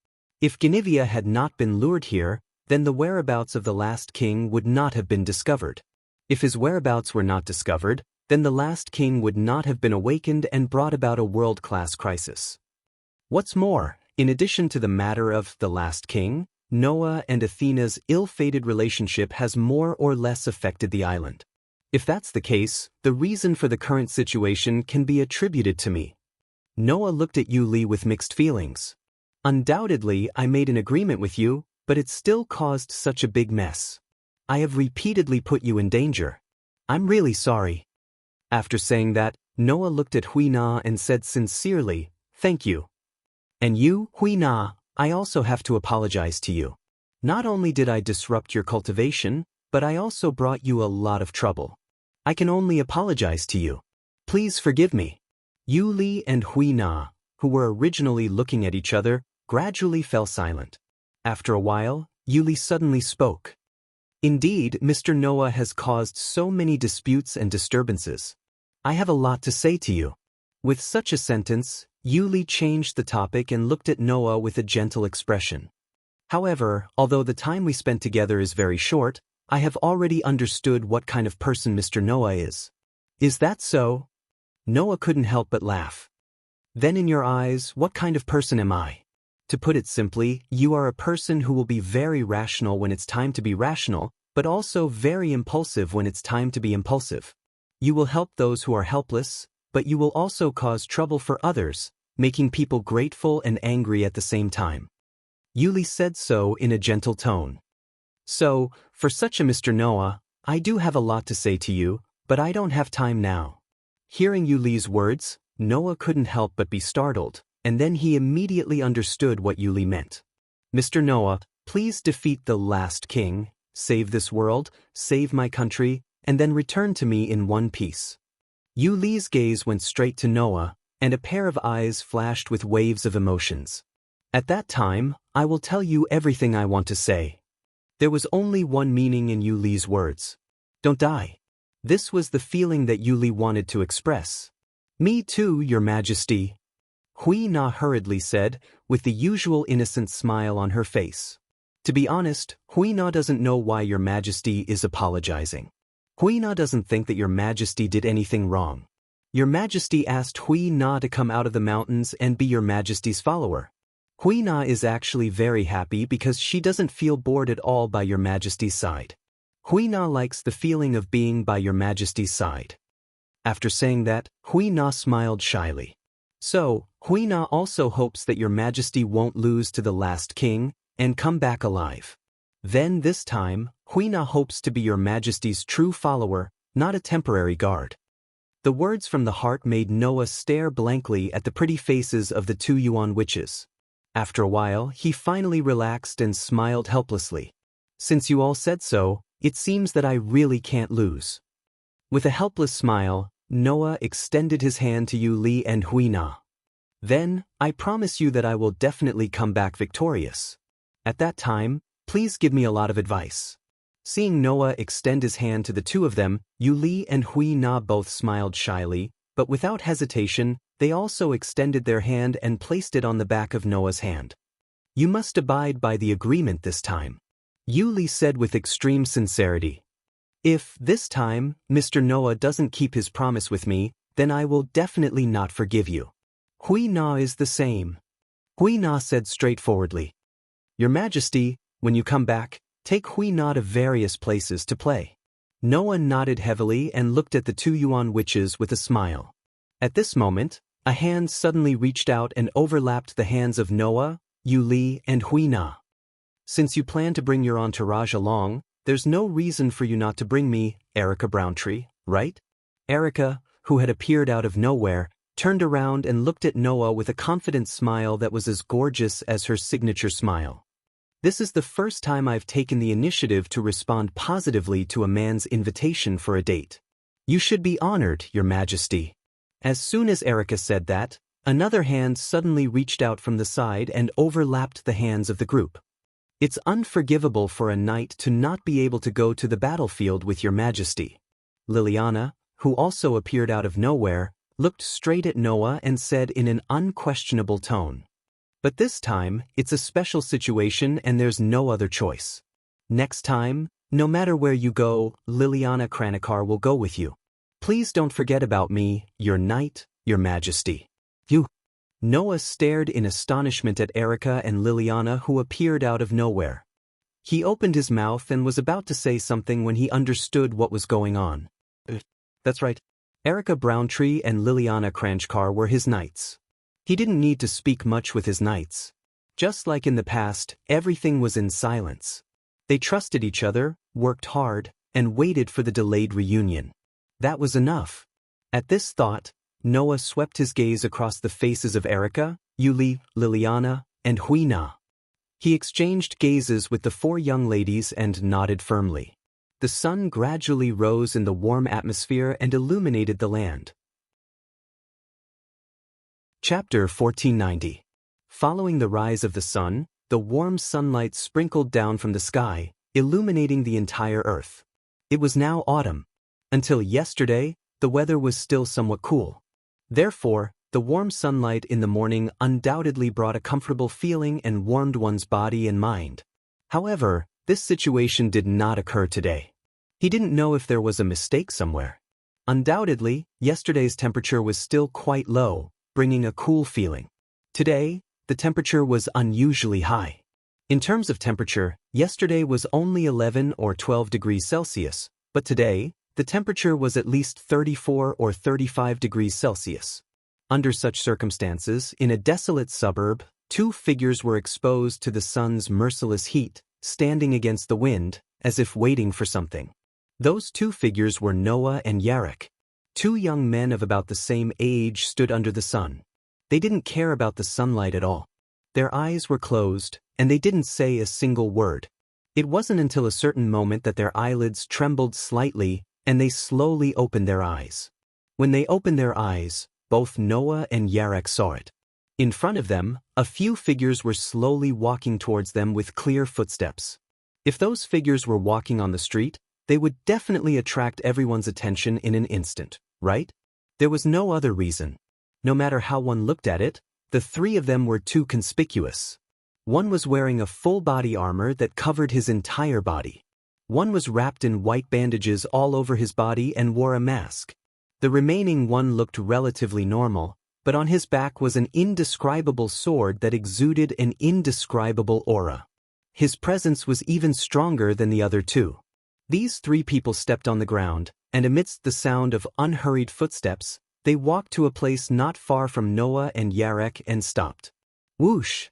Speaker 1: If Guinevere had not been lured here, then the whereabouts of the last king would not have been discovered. If his whereabouts were not discovered, then the last king would not have been awakened and brought about a world-class crisis. What's more, in addition to the matter of the last king, Noah and Athena's ill-fated relationship has more or less affected the island. If that's the case, the reason for the current situation can be attributed to me. Noah looked at Yuli with mixed feelings. Undoubtedly, I made an agreement with you, but it still caused such a big mess. I have repeatedly put you in danger. I'm really sorry. After saying that, Noah looked at Huina and said sincerely, "Thank you." And you, Huina, I also have to apologize to you. Not only did I disrupt your cultivation, but I also brought you a lot of trouble. I can only apologize to you. Please forgive me. Yuli and Huina, who were originally looking at each other, gradually fell silent. After a while, Yuli suddenly spoke. Indeed, Mr. Noah has caused so many disputes and disturbances. I have a lot to say to you. With such a sentence, Yuli changed the topic and looked at Noah with a gentle expression. However, although the time we spent together is very short, I have already understood what kind of person Mr. Noah is. Is that so? Noah couldn't help but laugh. Then in your eyes, what kind of person am I? To put it simply, you are a person who will be very rational when it's time to be rational, but also very impulsive when it's time to be impulsive. You will help those who are helpless, but you will also cause trouble for others, making people grateful and angry at the same time. Yuli said so in a gentle tone. So, for such a Mr. Noah, I do have a lot to say to you, but I don't have time now. Hearing Yuli's words, Noah couldn't help but be startled, and then he immediately understood what Yuli meant. Mr. Noah, please defeat the last king, save this world, save my country, and then return to me in one piece. Yuli's gaze went straight to Noah, and a pair of eyes flashed with waves of emotions. At that time, I will tell you everything I want to say. There was only one meaning in Yuli's words. Don't die. This was the feeling that Yuli wanted to express. Me too, Your Majesty. Huina hurriedly said, with the usual innocent smile on her face. To be honest, Huina doesn't know why Your Majesty is apologizing. Huina doesn't think that Your Majesty did anything wrong. Your Majesty asked Hui Na to come out of the mountains and be your Majesty's follower. Hui Na is actually very happy because she doesn't feel bored at all by your Majesty's side. Hui Na likes the feeling of being by your Majesty's side. After saying that, Hui Na smiled shyly. So, Hui Na also hopes that your Majesty won't lose to the last king and come back alive. Then this time, Hui Na hopes to be your Majesty's true follower, not a temporary guard. The words from the heart made Noah stare blankly at the pretty faces of the two Yuan witches. After a while, he finally relaxed and smiled helplessly. Since you all said so, it seems that I really can't lose. With a helpless smile, Noah extended his hand to Yu Li and Hui Na. Then, I promise you that I will definitely come back victorious. At that time, please give me a lot of advice. Seeing Noah extend his hand to the two of them, Yu Li and Hui Na both smiled shyly, but without hesitation, they also extended their hand and placed it on the back of Noah's hand. You must abide by the agreement this time, Yu Li said with extreme sincerity. If, this time, Mr. Noah doesn't keep his promise with me, then I will definitely not forgive you. Hui Na is the same. Hui Na said straightforwardly. Your Majesty, when you come back, take Hui Na to various places to play. Noah nodded heavily and looked at the two Yuan witches with a smile. At this moment, a hand suddenly reached out and overlapped the hands of Noah, Yu Li, and Hui Na. Since you plan to bring your entourage along, there's no reason for you not to bring me, Erica Browntree, right? Erica, who had appeared out of nowhere, turned around and looked at Noah with a confident smile that was as gorgeous as her signature smile. This is the first time I've taken the initiative to respond positively to a man's invitation for a date. You should be honored, Your Majesty. As soon as Erica said that, another hand suddenly reached out from the side and overlapped the hands of the group. It's unforgivable for a knight to not be able to go to the battlefield with Your Majesty. Liliana, who also appeared out of nowhere, looked straight at Noah and said in an unquestionable tone. But this time, it's a special situation and there's no other choice. Next time, no matter where you go, Liliana Kranikar will go with you. Please don't forget about me, your knight, Your Majesty. You. Noah stared in astonishment at Erica and Liliana, who appeared out of nowhere. He opened his mouth and was about to say something when he understood what was going on. That's right. Erica Browntree and Liliana Kranjkar were his knights. He didn't need to speak much with his knights. Just like in the past, everything was in silence. They trusted each other, worked hard, and waited for the delayed reunion. That was enough. At this thought, Noah swept his gaze across the faces of Erica, Yu Li, Liliana, and Hui Na. He exchanged gazes with the four young ladies and nodded firmly. The sun gradually rose in the warm atmosphere and illuminated the land. Chapter 1490. Following the rise of the sun, the warm sunlight sprinkled down from the sky, illuminating the entire earth. It was now autumn. Until yesterday, the weather was still somewhat cool. Therefore, the warm sunlight in the morning undoubtedly brought a comfortable feeling and warmed one's body and mind. However, this situation did not occur today. He didn't know if there was a mistake somewhere. Undoubtedly, yesterday's temperature was still quite low, bringing a cool feeling. Today, the temperature was unusually high. In terms of temperature, yesterday was only 11 or 12 degrees Celsius, but today, the temperature was at least 34 or 35 degrees Celsius. Under such circumstances, in a desolate suburb, two figures were exposed to the sun's merciless heat, standing against the wind, as if waiting for something. Those two figures were Noah and Yarek. Two young men of about the same age stood under the sun. They didn't care about the sunlight at all. Their eyes were closed, and they didn't say a single word. It wasn't until a certain moment that their eyelids trembled slightly, and they slowly opened their eyes. When they opened their eyes, both Noah and Yarek saw it. In front of them, a few figures were slowly walking towards them with clear footsteps. If those figures were walking on the street, they would definitely attract everyone's attention in an instant, right? There was no other reason. No matter how one looked at it, the three of them were too conspicuous. One was wearing a full body armor that covered his entire body. One was wrapped in white bandages all over his body and wore a mask. The remaining one looked relatively normal, but on his back was an indescribable sword that exuded an indescribable aura. His presence was even stronger than the other two. These three people stepped on the ground, and amidst the sound of unhurried footsteps, they walked to a place not far from Noah and Yarek and stopped. Whoosh!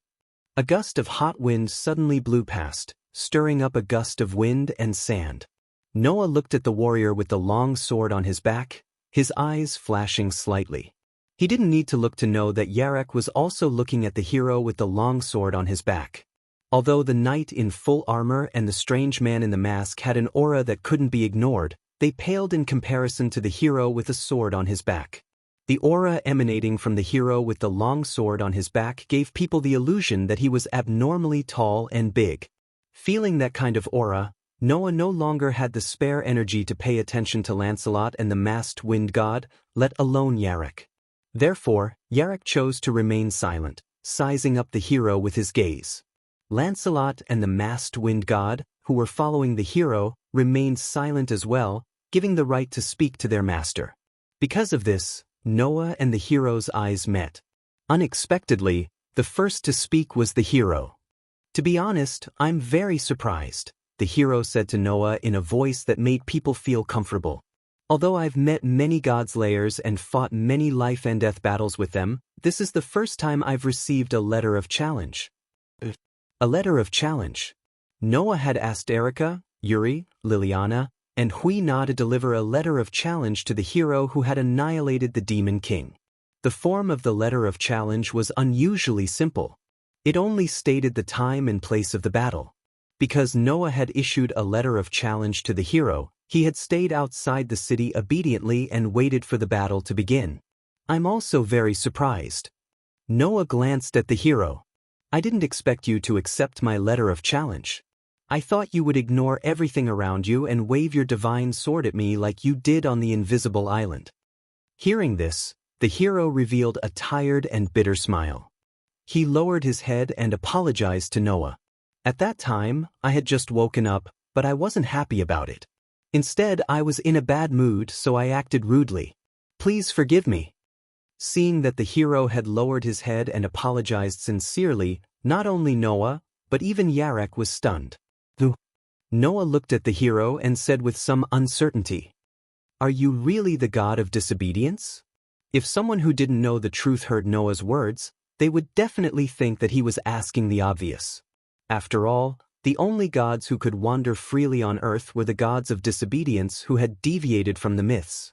Speaker 1: A gust of hot wind suddenly blew past, stirring up a gust of wind and sand. Noah looked at the warrior with the long sword on his back, his eyes flashing slightly. He didn't need to look to know that Yarek was also looking at the hero with the long sword on his back. Although the knight in full armor and the strange man in the mask had an aura that couldn't be ignored, they paled in comparison to the hero with a sword on his back. The aura emanating from the hero with the long sword on his back gave people the illusion that he was abnormally tall and big. Feeling that kind of aura, Noah no longer had the spare energy to pay attention to Lancelot and the masked wind god, let alone Yarek. Therefore, Yarek chose to remain silent, sizing up the hero with his gaze. Lancelot and the masked wind god, who were following the hero, remained silent as well, giving the right to speak to their master. Because of this, Noah and the hero's eyes met. Unexpectedly, the first to speak was the hero. "To be honest, I'm very surprised," the hero said to Noah in a voice that made people feel comfortable. "Although I've met many gods' layers and fought many life and death battles with them, this is the first time I've received a letter of challenge." A letter of challenge. Noah had asked Erica, Yuri, Liliana, and Hui Na to deliver a letter of challenge to the hero who had annihilated the Demon King. The form of the letter of challenge was unusually simple. It only stated the time and place of the battle. Because Noah had issued a letter of challenge to the hero, he had stayed outside the city obediently and waited for the battle to begin. "I'm also very surprised." Noah glanced at the hero. "I didn't expect you to accept my letter of challenge. I thought you would ignore everything around you and wave your divine sword at me like you did on the invisible island." Hearing this, the hero revealed a tired and bitter smile. He lowered his head and apologized to Noah. "At that time, I had just woken up, but I wasn't happy about it. Instead, I was in a bad mood, so I acted rudely. Please forgive me." Seeing that the hero had lowered his head and apologized sincerely, not only Noah, but even Yarek was stunned. Noah looked at the hero and said with some uncertainty, "Are you really the god of disobedience?" If someone who didn't know the truth heard Noah's words, they would definitely think that he was asking the obvious. After all, the only gods who could wander freely on earth were the gods of disobedience who had deviated from the myths.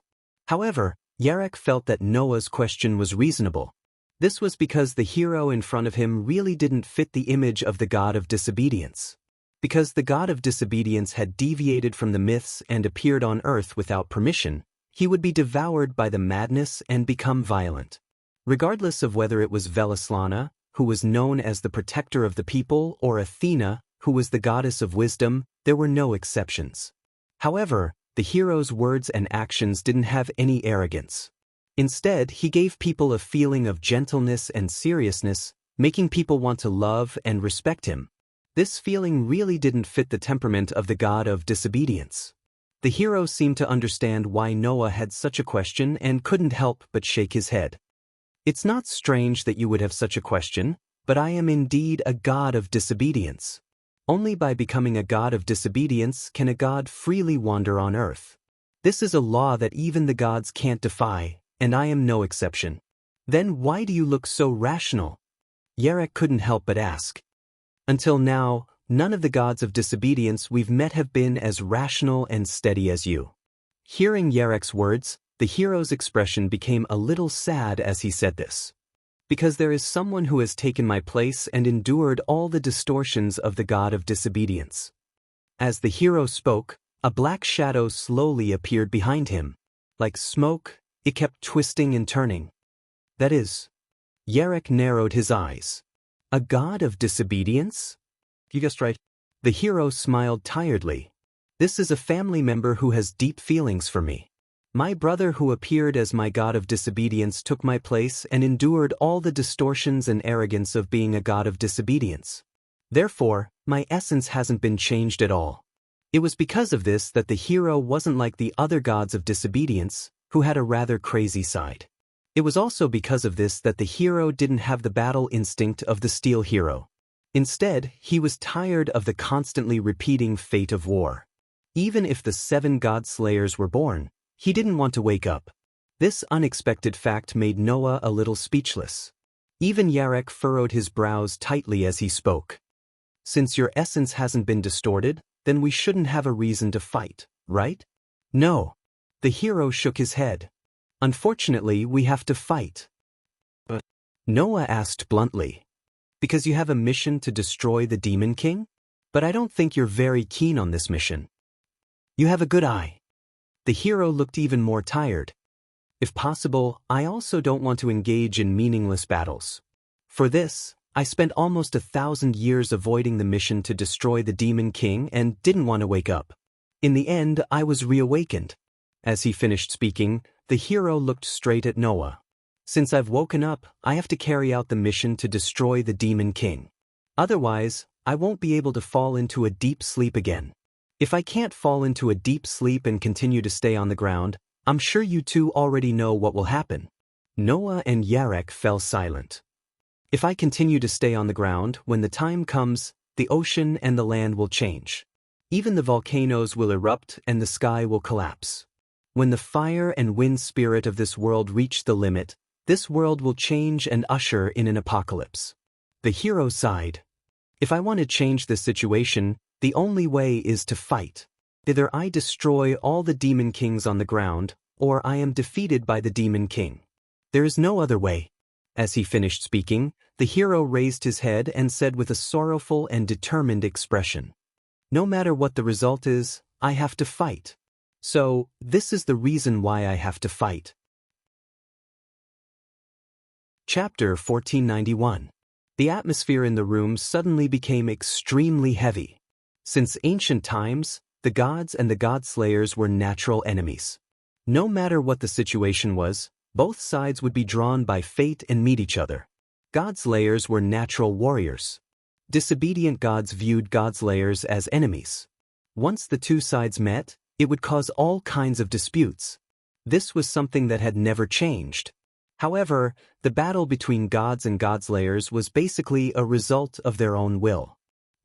Speaker 1: However, Yarek felt that Noah's question was reasonable. This was because the hero in front of him really didn't fit the image of the god of disobedience. Because the god of disobedience had deviated from the myths and appeared on earth without permission, he would be devoured by the madness and become violent. Regardless of whether it was Velislana, who was known as the protector of the people, or Athena, who was the goddess of wisdom, there were no exceptions. However, the hero's words and actions didn't have any arrogance. Instead, he gave people a feeling of gentleness and seriousness, making people want to love and respect him. This feeling really didn't fit the temperament of the god of disobedience. The hero seemed to understand why Noah had such a question and couldn't help but shake his head. "It's not strange that you would have such a question, but I am indeed a god of disobedience. Only by becoming a god of disobedience can a god freely wander on earth. This is a law that even the gods can't defy, and I am no exception." "Then why do you look so rational?" Yarek couldn't help but ask. "Until now, none of the gods of disobedience we've met have been as rational and steady as you." Hearing Yarek's words, the hero's expression became a little sad as he said this. "Because there is someone who has taken my place and endured all the distortions of the god of disobedience." As the hero spoke, a black shadow slowly appeared behind him. Like smoke, it kept twisting and turning. "That is..." Yarek narrowed his eyes. "A god of disobedience?" "You guessed right." The hero smiled tiredly. "This is a family member who has deep feelings for me. My brother who appeared as my god of disobedience took my place and endured all the distortions and arrogance of being a god of disobedience. Therefore, my essence hasn't been changed at all. It was because of this that the hero wasn't like the other gods of disobedience, who had a rather crazy side. It was also because of this that the hero didn't have the battle instinct of the steel hero. Instead, he was tired of the constantly repeating fate of war. Even if the 7 god slayers were born, he didn't want to wake up. This unexpected fact made Noah a little speechless. Even Yarek furrowed his brows tightly as he spoke. Since your essence hasn't been distorted, then we shouldn't have a reason to fight, right? No. The hero shook his head. Unfortunately, we have to fight. But Noah asked bluntly. Because you have a mission to destroy the Demon King? But I don't think you're very keen on this mission. You have a good eye. The hero looked even more tired. If possible, I also don't want to engage in meaningless battles. For this, I spent almost 1,000 years avoiding the mission to destroy the Demon King and didn't want to wake up. In the end, I was reawakened. As he finished speaking, the hero looked straight at Noah. Since I've woken up, I have to carry out the mission to destroy the Demon King. Otherwise, I won't be able to fall into a deep sleep again. If I can't fall into a deep sleep and continue to stay on the ground, I'm sure you two already know what will happen. Noah and Yarek fell silent. If I continue to stay on the ground, when the time comes, the ocean and the land will change. Even the volcanoes will erupt and the sky will collapse. When the fire and wind spirit of this world reach the limit, this world will change and usher in an apocalypse. The hero sighed. If I want to change this situation, the only way is to fight. Either I destroy all the Demon Kings on the ground, or I am defeated by the Demon King. There is no other way. As he finished speaking, the hero raised his head and said with a sorrowful and determined expression, "No matter what the result is, I have to fight. So, this is the reason why I have to fight." Chapter 1491. The atmosphere in the room suddenly became extremely heavy. Since ancient times, the gods and the god-slayers were natural enemies. No matter what the situation was, both sides would be drawn by fate and meet each other. God-slayers were natural warriors. Disobedient gods viewed god-slayers as enemies. Once the two sides met, it would cause all kinds of disputes. This was something that had never changed. However, the battle between gods and god-slayers was basically a result of their own will.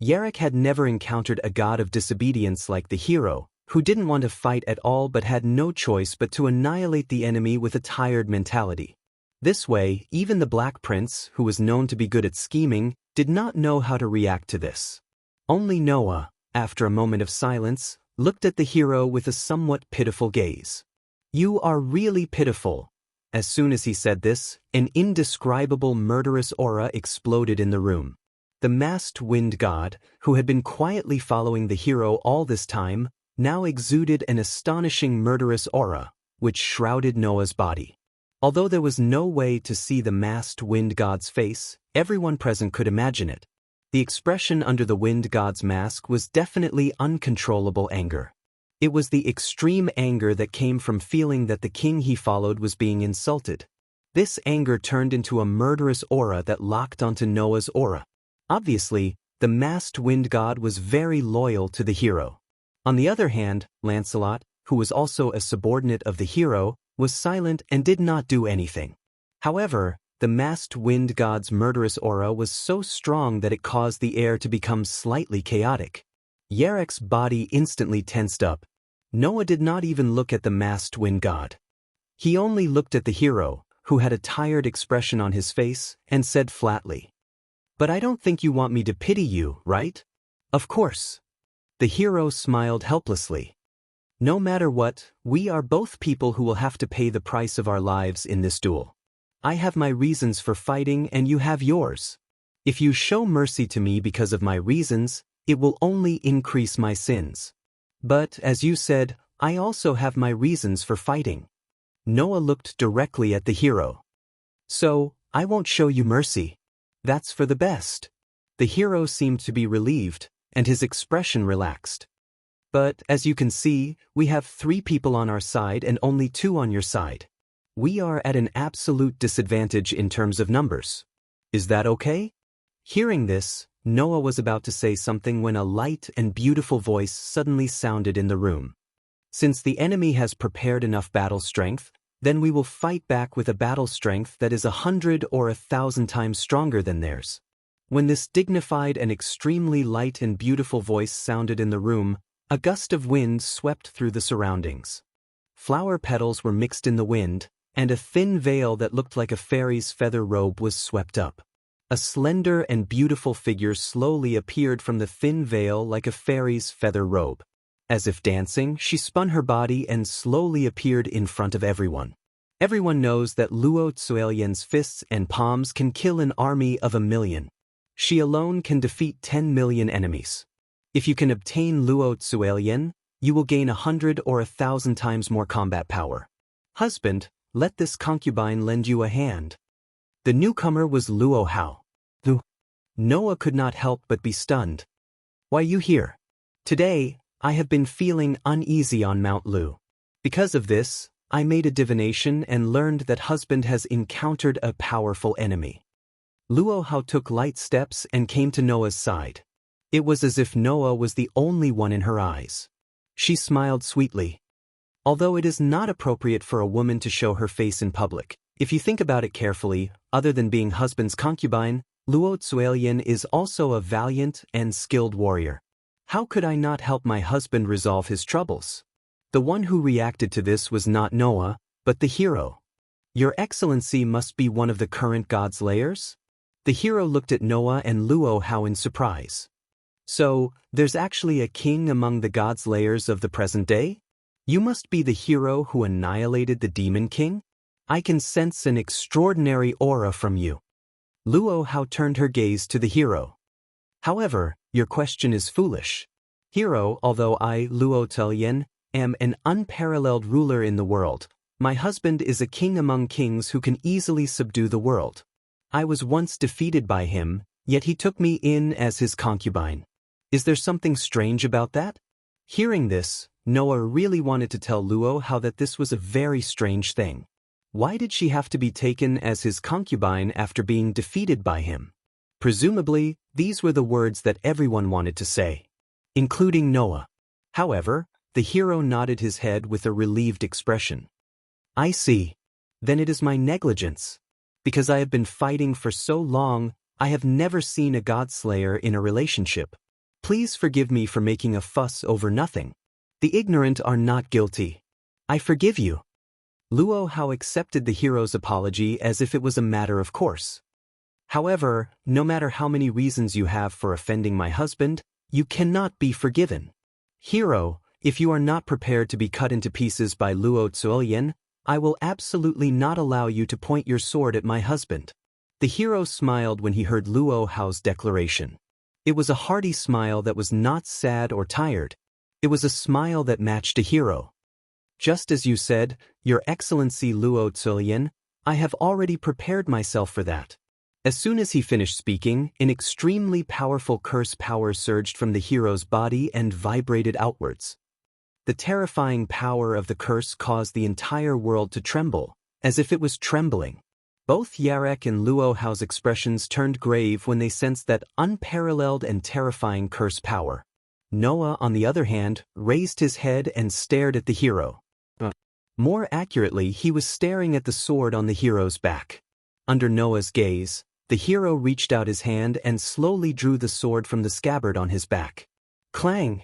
Speaker 1: Yarek had never encountered a god of disobedience like the hero, who didn't want to fight at all but had no choice but to annihilate the enemy with a tired mentality. This way, even the Black Prince, who was known to be good at scheming, did not know how to react to this. Only Noah, after a moment of silence, looked at the hero with a somewhat pitiful gaze. "You are really pitiful." As soon as he said this, an indescribable murderous aura exploded in the room. The masked wind god, who had been quietly following the hero all this time, now exuded an astonishing murderous aura, which shrouded Noah's body. Although there was no way to see the masked wind god's face, everyone present could imagine it. The expression under the wind god's mask was definitely uncontrollable anger. It was the extreme anger that came from feeling that the king he followed was being insulted. This anger turned into a murderous aura that locked onto Noah's aura. Obviously, the masked wind god was very loyal to the hero. On the other hand, Lancelot, who was also a subordinate of the hero, was silent and did not do anything. However, the masked wind god's murderous aura was so strong that it caused the air to become slightly chaotic. Yarek's body instantly tensed up. Noah did not even look at the masked wind god. He only looked at the hero, who had a tired expression on his face, and said flatly, "But I don't think you want me to pity you, right?" "Of course." The hero smiled helplessly. "No matter what, we are both people who will have to pay the price of our lives in this duel. I have my reasons for fighting and you have yours. If you show mercy to me because of my reasons, it will only increase my sins. But, as you said, I also have my reasons for fighting." Noah looked directly at the hero. "So, I won't show you mercy. That's for the best." The hero seemed to be relieved, and his expression relaxed. "But, as you can see, we have 3 people on our side and only 2 on your side. We are at an absolute disadvantage in terms of numbers. Is that okay?" Hearing this, Noah was about to say something when a light and beautiful voice suddenly sounded in the room. Since the enemy has prepared enough battle strength, then we will fight back with a battle strength that is 100 or 1,000 times stronger than theirs. When this dignified and extremely light and beautiful voice sounded in the room, a gust of wind swept through the surroundings. Flower petals were mixed in the wind, and a thin veil that looked like a fairy's feather robe was swept up. A slender and beautiful figure slowly appeared from the thin veil like a fairy's feather robe. As if dancing, she spun her body and slowly appeared in front of everyone. Everyone knows that Luo Tsuelien's fists and palms can kill an army of 1,000,000. She alone can defeat 10 million enemies. If you can obtain Luo Tsuelien, you will gain 100 or 1,000 times more combat power. Husband, let this concubine lend you a hand. The newcomer was Luo Hao. Noah could not help but be stunned. Why you here? Today, I have been feeling uneasy on Mount Lu. Because of this, I made a divination and learned that husband has encountered a powerful enemy. Luo Hao took light steps and came to Noah's side. It was as if Noah was the only one in her eyes. She smiled sweetly. Although it is not appropriate for a woman to show her face in public, if you think about it carefully, other than being husband's concubine, Luo Tsuelien is also a valiant and skilled warrior. How could I not help my husband resolve his troubles? The one who reacted to this was not Noah, but the hero. Your Excellency must be one of the current God's layers? The hero looked at Noah and Luo Hao in surprise. So, there's actually a king among the God's layers of the present day? You must be the hero who annihilated the demon king? I can sense an extraordinary aura from you. Luo Hao turned her gaze to the hero. However, your question is foolish. Hero, although I, Luo Tsuelien, am an unparalleled ruler in the world, my husband is a king among kings who can easily subdue the world. I was once defeated by him, yet he took me in as his concubine. Is there something strange about that? Hearing this, Noah really wanted to tell Luo Hao that this was a very strange thing. Why did she have to be taken as his concubine after being defeated by him? Presumably, these were the words that everyone wanted to say, including Noah. However, the hero nodded his head with a relieved expression. I see. Then it is my negligence. Because I have been fighting for so long, I have never seen a godslayer in a relationship. Please forgive me for making a fuss over nothing. The ignorant are not guilty. I forgive you. Luo Hao accepted the hero's apology as if it was a matter of course. However, no matter how many reasons you have for offending my husband, you cannot be forgiven. Hero, if you are not prepared to be cut into pieces by Luo Tsuelien, I will absolutely not allow you to point your sword at my husband. The hero smiled when he heard Luo Hao's declaration. It was a hearty smile that was not sad or tired. It was a smile that matched a hero. Just as you said, Your Excellency Luo Tsuelien, I have already prepared myself for that. As soon as he finished speaking, an extremely powerful curse power surged from the hero's body and vibrated outwards. The terrifying power of the curse caused the entire world to tremble, as if it was trembling. Both Yarek and Luo Hao's expressions turned grave when they sensed that unparalleled and terrifying curse power. Noah, on the other hand, raised his head and stared at the hero. More accurately, he was staring at the sword on the hero's back. Under Noah's gaze, the hero reached out his hand and slowly drew the sword from the scabbard on his back. Clang!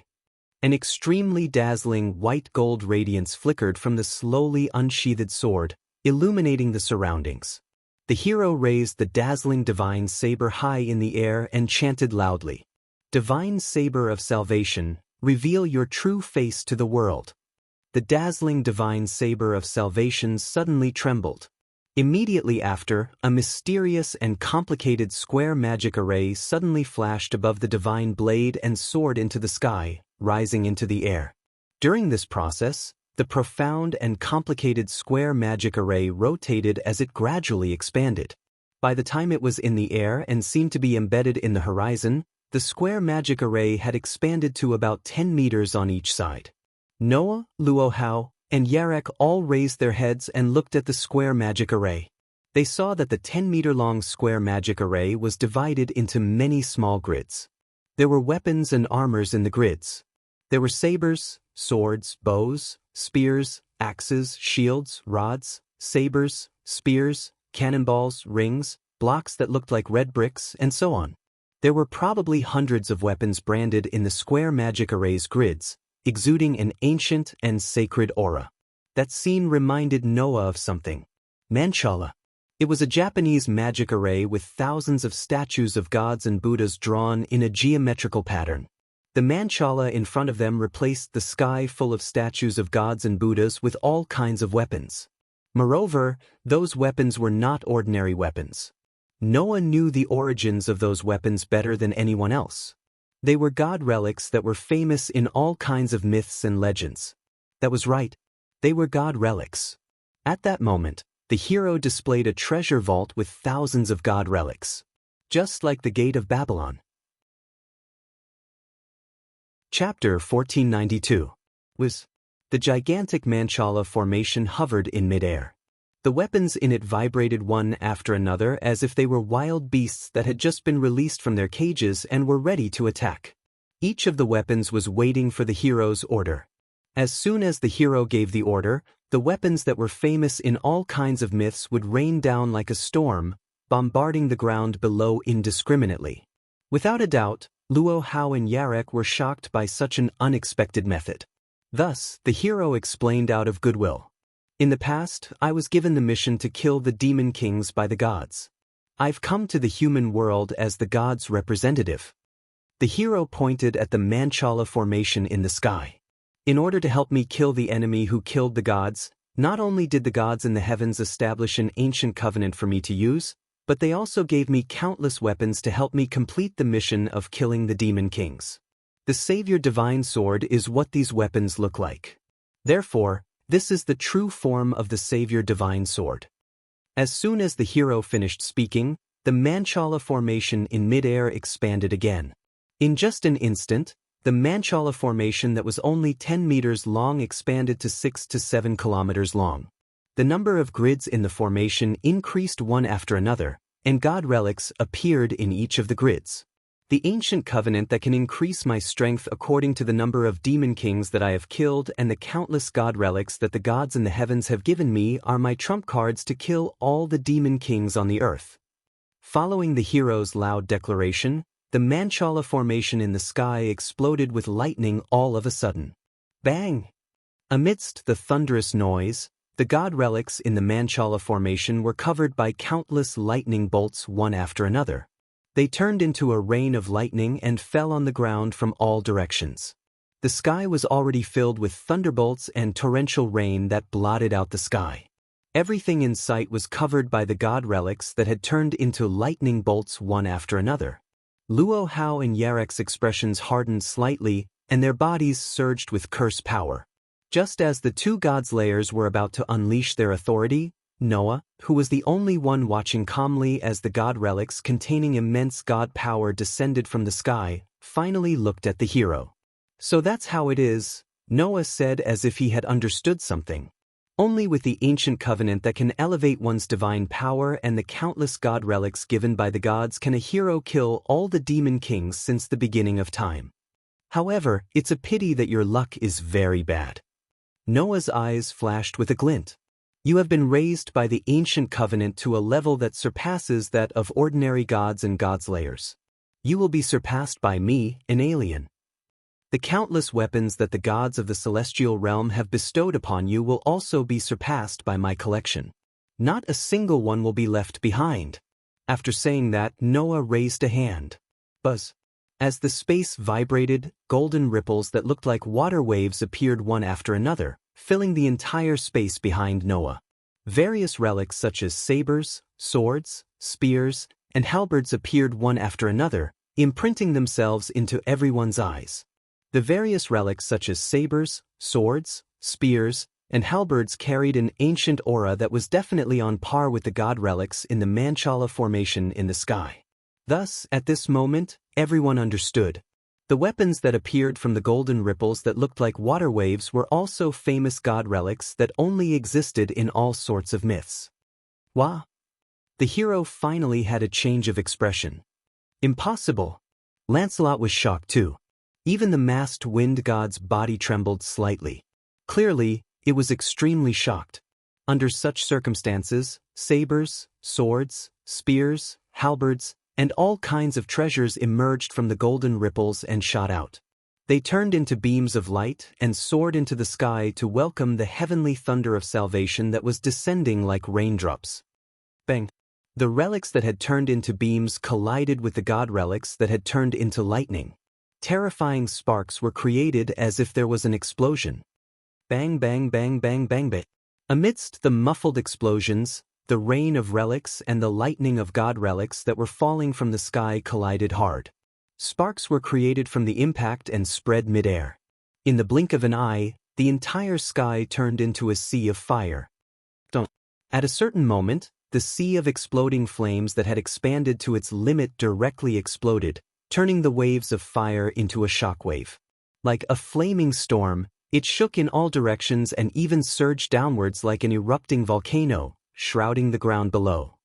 Speaker 1: An extremely dazzling white gold radiance flickered from the slowly unsheathed sword, illuminating the surroundings. The hero raised the dazzling divine saber high in the air and chanted loudly, "Divine saber of salvation, reveal your true face to the world." The dazzling divine saber of salvation suddenly trembled. Immediately after, a mysterious and complicated square magic array suddenly flashed above the divine blade and soared into the sky, rising into the air. During this process, the profound and complicated square magic array rotated as it gradually expanded. By the time it was in the air and seemed to be embedded in the horizon, the square magic array had expanded to about 10 meters on each side. Noah, Luo Hao, and Yarek all raised their heads and looked at the square magic array. They saw that the 10-meter-long square magic array was divided into many small grids. There were weapons and armors in the grids. There were sabers, swords, bows, spears, axes, shields, rods, sabers, spears, cannonballs, rings, blocks that looked like red bricks, and so on. There were probably hundreds of weapons branded in the square magic array's grids, exuding an ancient and sacred aura. That scene reminded Noah of something. Manchala. It was a Japanese magic array with thousands of statues of gods and Buddhas drawn in a geometrical pattern. The Manchala in front of them replaced the sky full of statues of gods and Buddhas with all kinds of weapons. Moreover, those weapons were not ordinary weapons. Noah knew the origins of those weapons better than anyone else. They were god relics that were famous in all kinds of myths and legends. That was right. They were god relics. At that moment, the hero displayed a treasure vault with thousands of god relics. Just like the Gate of Babylon. Chapter 1492 was. The gigantic Manchala formation hovered in midair. The weapons in it vibrated one after another as if they were wild beasts that had just been released from their cages and were ready to attack. Each of the weapons was waiting for the hero's order. As soon as the hero gave the order, the weapons that were famous in all kinds of myths would rain down like a storm, bombarding the ground below indiscriminately. Without a doubt, Luo Hao and Yarek were shocked by such an unexpected method. Thus, the hero explained out of goodwill. In the past, I was given the mission to kill the demon kings by the gods. I've come to the human world as the gods' representative. The hero pointed at the Manchala formation in the sky. In order to help me kill the enemy who killed the gods, not only did the gods in the heavens establish an ancient covenant for me to use, but they also gave me countless weapons to help me complete the mission of killing the demon kings. The Savior Divine Sword is what these weapons look like. Therefore, this is the true form of the Savior Divine Sword. As soon as the hero finished speaking, the Manchala formation in midair expanded again. In just an instant, the Manchala formation that was only 10 meters long expanded to 6 to 7 kilometers long. The number of grids in the formation increased one after another, and god relics appeared in each of the grids. The ancient covenant that can increase my strength according to the number of demon kings that I have killed and the countless god relics that the gods in the heavens have given me are my trump cards to kill all the demon kings on the earth. Following the hero's loud declaration, the Manchala formation in the sky exploded with lightning all of a sudden. Bang! Amidst the thunderous noise, the god relics in the Manchala formation were covered by countless lightning bolts one after another. They turned into a rain of lightning and fell on the ground from all directions. The sky was already filled with thunderbolts and torrential rain that blotted out the sky. Everything in sight was covered by the god relics that had turned into lightning bolts one after another. Luo Hao and Yarek's expressions hardened slightly, and their bodies surged with curse power. Just as the two gods' layers were about to unleash their authority, Noah, who was the only one watching calmly as the god relics containing immense god power descended from the sky, finally looked at the hero. So that's how it is, Noah said as if he had understood something. Only with the ancient covenant that can elevate one's divine power and the countless god relics given by the gods can a hero kill all the demon kings since the beginning of time. However, it's a pity that your luck is very bad. Noah's eyes flashed with a glint. You have been raised by the ancient covenant to a level that surpasses that of ordinary gods and godslayers. You will be surpassed by me, an alien. The countless weapons that the gods of the celestial realm have bestowed upon you will also be surpassed by my collection. Not a single one will be left behind. After saying that, Noah raised a hand. Buzz. As the space vibrated, golden ripples that looked like water waves appeared one after another, filling the entire space behind Noah. Various relics such as sabers, swords, spears, and halberds appeared one after another, imprinting themselves into everyone's eyes. The various relics such as sabers, swords, spears, and halberds carried an ancient aura that was definitely on par with the god relics in the Manchala formation in the sky. Thus, at this moment, everyone understood. The weapons that appeared from the golden ripples that looked like water waves were also famous god relics that only existed in all sorts of myths. Wah! The hero finally had a change of expression. Impossible! Lancelot was shocked too. Even the masked wind god's body trembled slightly. Clearly, it was extremely shocked. Under such circumstances, sabers, swords, spears, halberds, and all kinds of treasures emerged from the golden ripples and shot out. They turned into beams of light and soared into the sky to welcome the heavenly thunder of salvation that was descending like raindrops. Bang! The relics that had turned into beams collided with the god relics that had turned into lightning. Terrifying sparks were created as if there was an explosion. Bang bang bang bang bang bang. Amidst the muffled explosions, the rain of relics and the lightning of god relics that were falling from the sky collided hard. Sparks were created from the impact and spread mid-air. In the blink of an eye, the entire sky turned into a sea of fire. At a certain moment, the sea of exploding flames that had expanded to its limit directly exploded, turning the waves of fire into a shockwave. Like a flaming storm, it shook in all directions and even surged downwards like an erupting volcano, shrouding the ground below.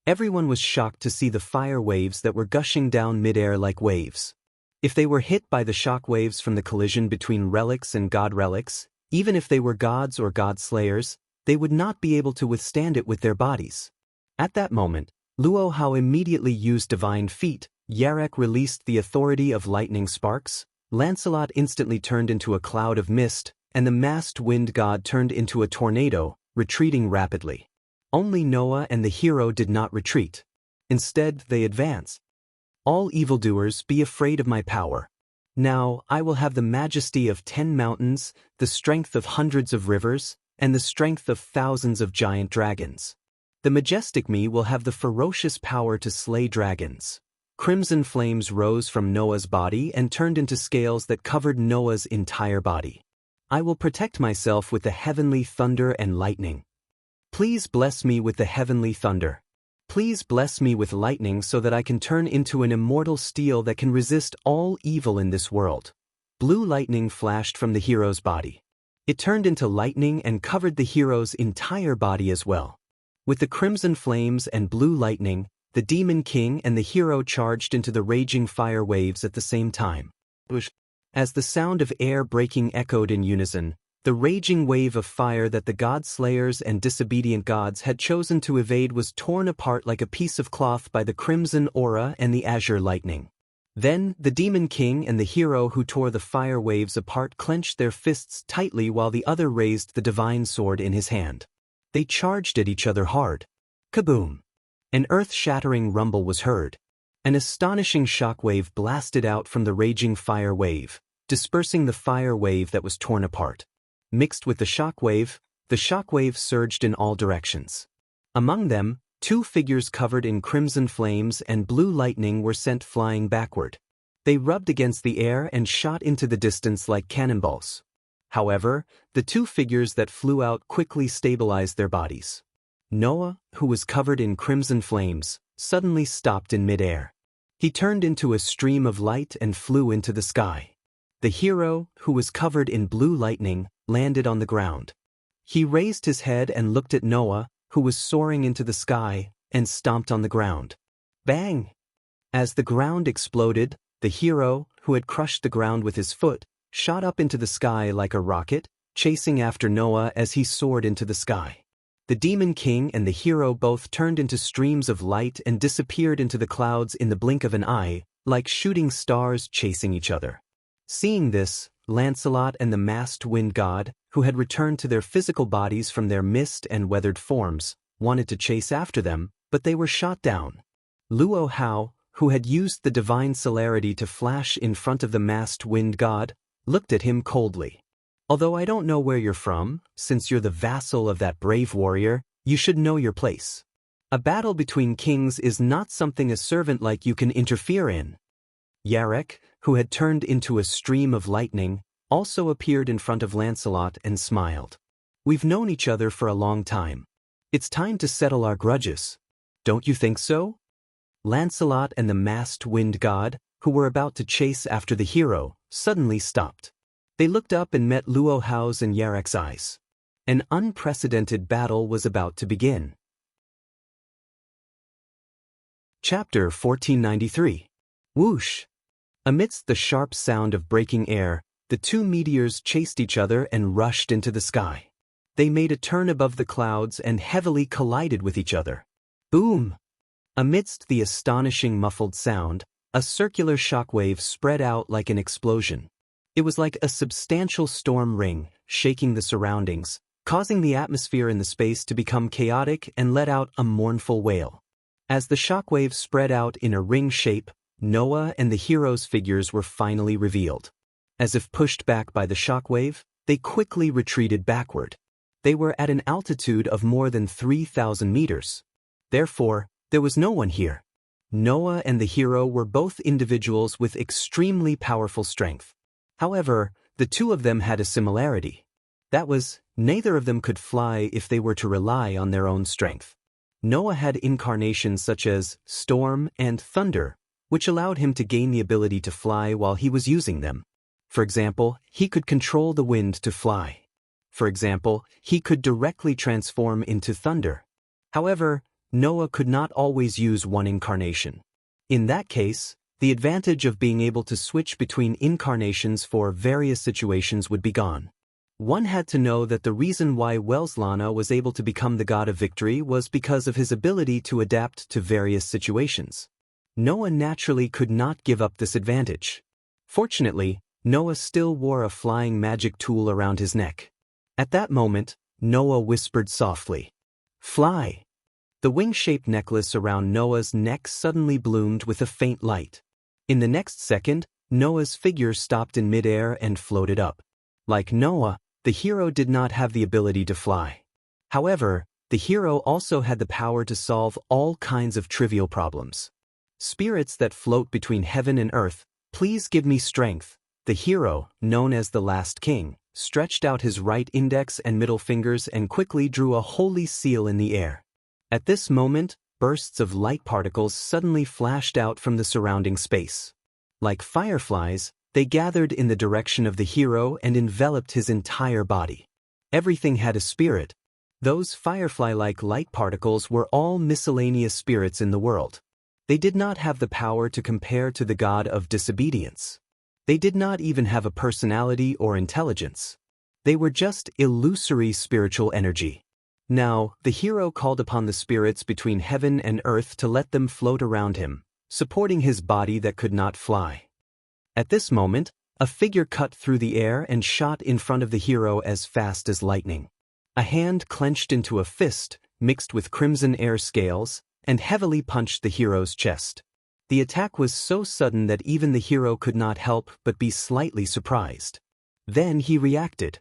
Speaker 1: Everyone was shocked to see the fire waves that were gushing down mid-air like waves. If they were hit by the shock waves from the collision between relics and god relics, even if they were gods or god slayers, they would not be able to withstand it with their bodies. At that moment, Luo Hao immediately used divine feat. Yarek released the authority of lightning sparks, Lancelot instantly turned into a cloud of mist, and the masked wind god turned into a tornado, retreating rapidly. Only Noah and the hero did not retreat. Instead, they advanced. All evildoers, be afraid of my power. Now, I will have the majesty of 10 mountains, the strength of hundreds of rivers, and the strength of thousands of giant dragons. The majestic me will have the ferocious power to slay dragons. Crimson flames rose from Noah's body and turned into scales that covered Noah's entire body. I will protect myself with the heavenly thunder and lightning. Please bless me with the heavenly thunder. Please bless me with lightning so that I can turn into an immortal steel that can resist all evil in this world. Blue lightning flashed from the hero's body. It turned into lightning and covered the hero's entire body as well. With the crimson flames and blue lightning, the demon king and the hero charged into the raging fire waves at the same time. As the sound of air breaking echoed in unison, the raging wave of fire that the god slayers and disobedient gods had chosen to evade was torn apart like a piece of cloth by the crimson aura and the azure lightning. Then, the demon king and the hero who tore the fire waves apart clenched their fists tightly while the other raised the divine sword in his hand. They charged at each other hard. Kaboom! An earth-shattering rumble was heard. An astonishing shockwave blasted out from the raging fire wave, dispersing the fire wave that was torn apart. Mixed with the shockwave surged in all directions. Among them, 2 figures covered in crimson flames and blue lightning were sent flying backward. They rubbed against the air and shot into the distance like cannonballs. However, the 2 figures that flew out quickly stabilized their bodies. Noah, who was covered in crimson flames, suddenly stopped in mid-air. He turned into a stream of light and flew into the sky. The hero, who was covered in blue lightning, landed on the ground. He raised his head and looked at Noah, who was soaring into the sky, and stomped on the ground. Bang! As the ground exploded, the hero, who had crushed the ground with his foot, shot up into the sky like a rocket, chasing after Noah as he soared into the sky. The demon king and the hero both turned into streams of light and disappeared into the clouds in the blink of an eye, like shooting stars chasing each other. Seeing this, Lancelot and the masked wind god, who had returned to their physical bodies from their mist and weathered forms, wanted to chase after them, but they were shot down. Luo Hao, who had used the divine celerity to flash in front of the masked wind god, looked at him coldly. Although I don't know where you're from, since you're the vassal of that brave warrior, you should know your place. A battle between kings is not something a servant like you can interfere in. Yarek, who had turned into a stream of lightning, also appeared in front of Lancelot and smiled. We've known each other for a long time. It's time to settle our grudges. Don't you think so? Lancelot and the masked wind god, who were about to chase after the hero, suddenly stopped. They looked up and met Luo Hao's and Yarek's eyes. An unprecedented battle was about to begin. Chapter 1493. Whoosh! Amidst the sharp sound of breaking air, the two meteors chased each other and rushed into the sky. They made a turn above the clouds and heavily collided with each other. Boom! Amidst the astonishing muffled sound, a circular shockwave spread out like an explosion. It was like a substantial storm ring, shaking the surroundings, causing the atmosphere in the space to become chaotic and let out a mournful wail. As the shockwave spread out in a ring shape, Noah and the hero's figures were finally revealed. As if pushed back by the shockwave, they quickly retreated backward. They were at an altitude of more than 3,000 meters. Therefore, there was no one here. Noah and the hero were both individuals with extremely powerful strength. However, the two of them had a similarity. That was, neither of them could fly if they were to rely on their own strength. Noah had incarnations such as storm and thunder, which allowed him to gain the ability to fly while he was using them. For example, he could control the wind to fly. For example, he could directly transform into thunder. However, Noah could not always use one incarnation. In that case, the advantage of being able to switch between incarnations for various situations would be gone. One had to know that the reason why Welslana was able to become the god of victory was because of his ability to adapt to various situations. Noah naturally could not give up this advantage. Fortunately, Noah still wore a flying magic tool around his neck. At that moment, Noah whispered softly, "Fly!" The wing-shaped necklace around Noah's neck suddenly bloomed with a faint light. In the next second, Noah's figure stopped in midair and floated up. Like Noah, the hero did not have the ability to fly. However, the hero also had the power to solve all kinds of trivial problems. Spirits that float between heaven and earth, please give me strength. The hero, known as the Last King, stretched out his right index and middle fingers and quickly drew a holy seal in the air. At this moment, bursts of light particles suddenly flashed out from the surrounding space. Like fireflies, they gathered in the direction of the hero and enveloped his entire body. Everything had a spirit. Those firefly-like light particles were all miscellaneous spirits in the world. They did not have the power to compare to the god of disobedience. They did not even have a personality or intelligence. They were just illusory spiritual energy. Now, the hero called upon the spirits between heaven and earth to let them float around him, supporting his body that could not fly. At this moment, a figure cut through the air and shot in front of the hero as fast as lightning. A hand clenched into a fist, mixed with crimson air scales, and heavily punched the hero's chest. The attack was so sudden that even the hero could not help but be slightly surprised. Then he reacted.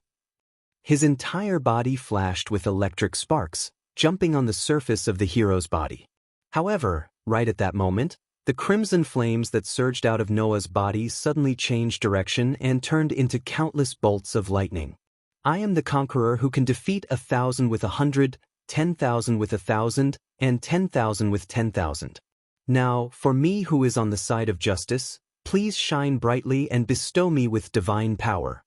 Speaker 1: His entire body flashed with electric sparks, jumping on the surface of the hero's body. However, right at that moment, the crimson flames that surged out of Noah's body suddenly changed direction and turned into countless bolts of lightning. I am the conqueror who can defeat 1,000 with 100, 10,000 with 1,000, and 10,000 with 10,000. Now, for me who is on the side of justice, please shine brightly and bestow me with divine power.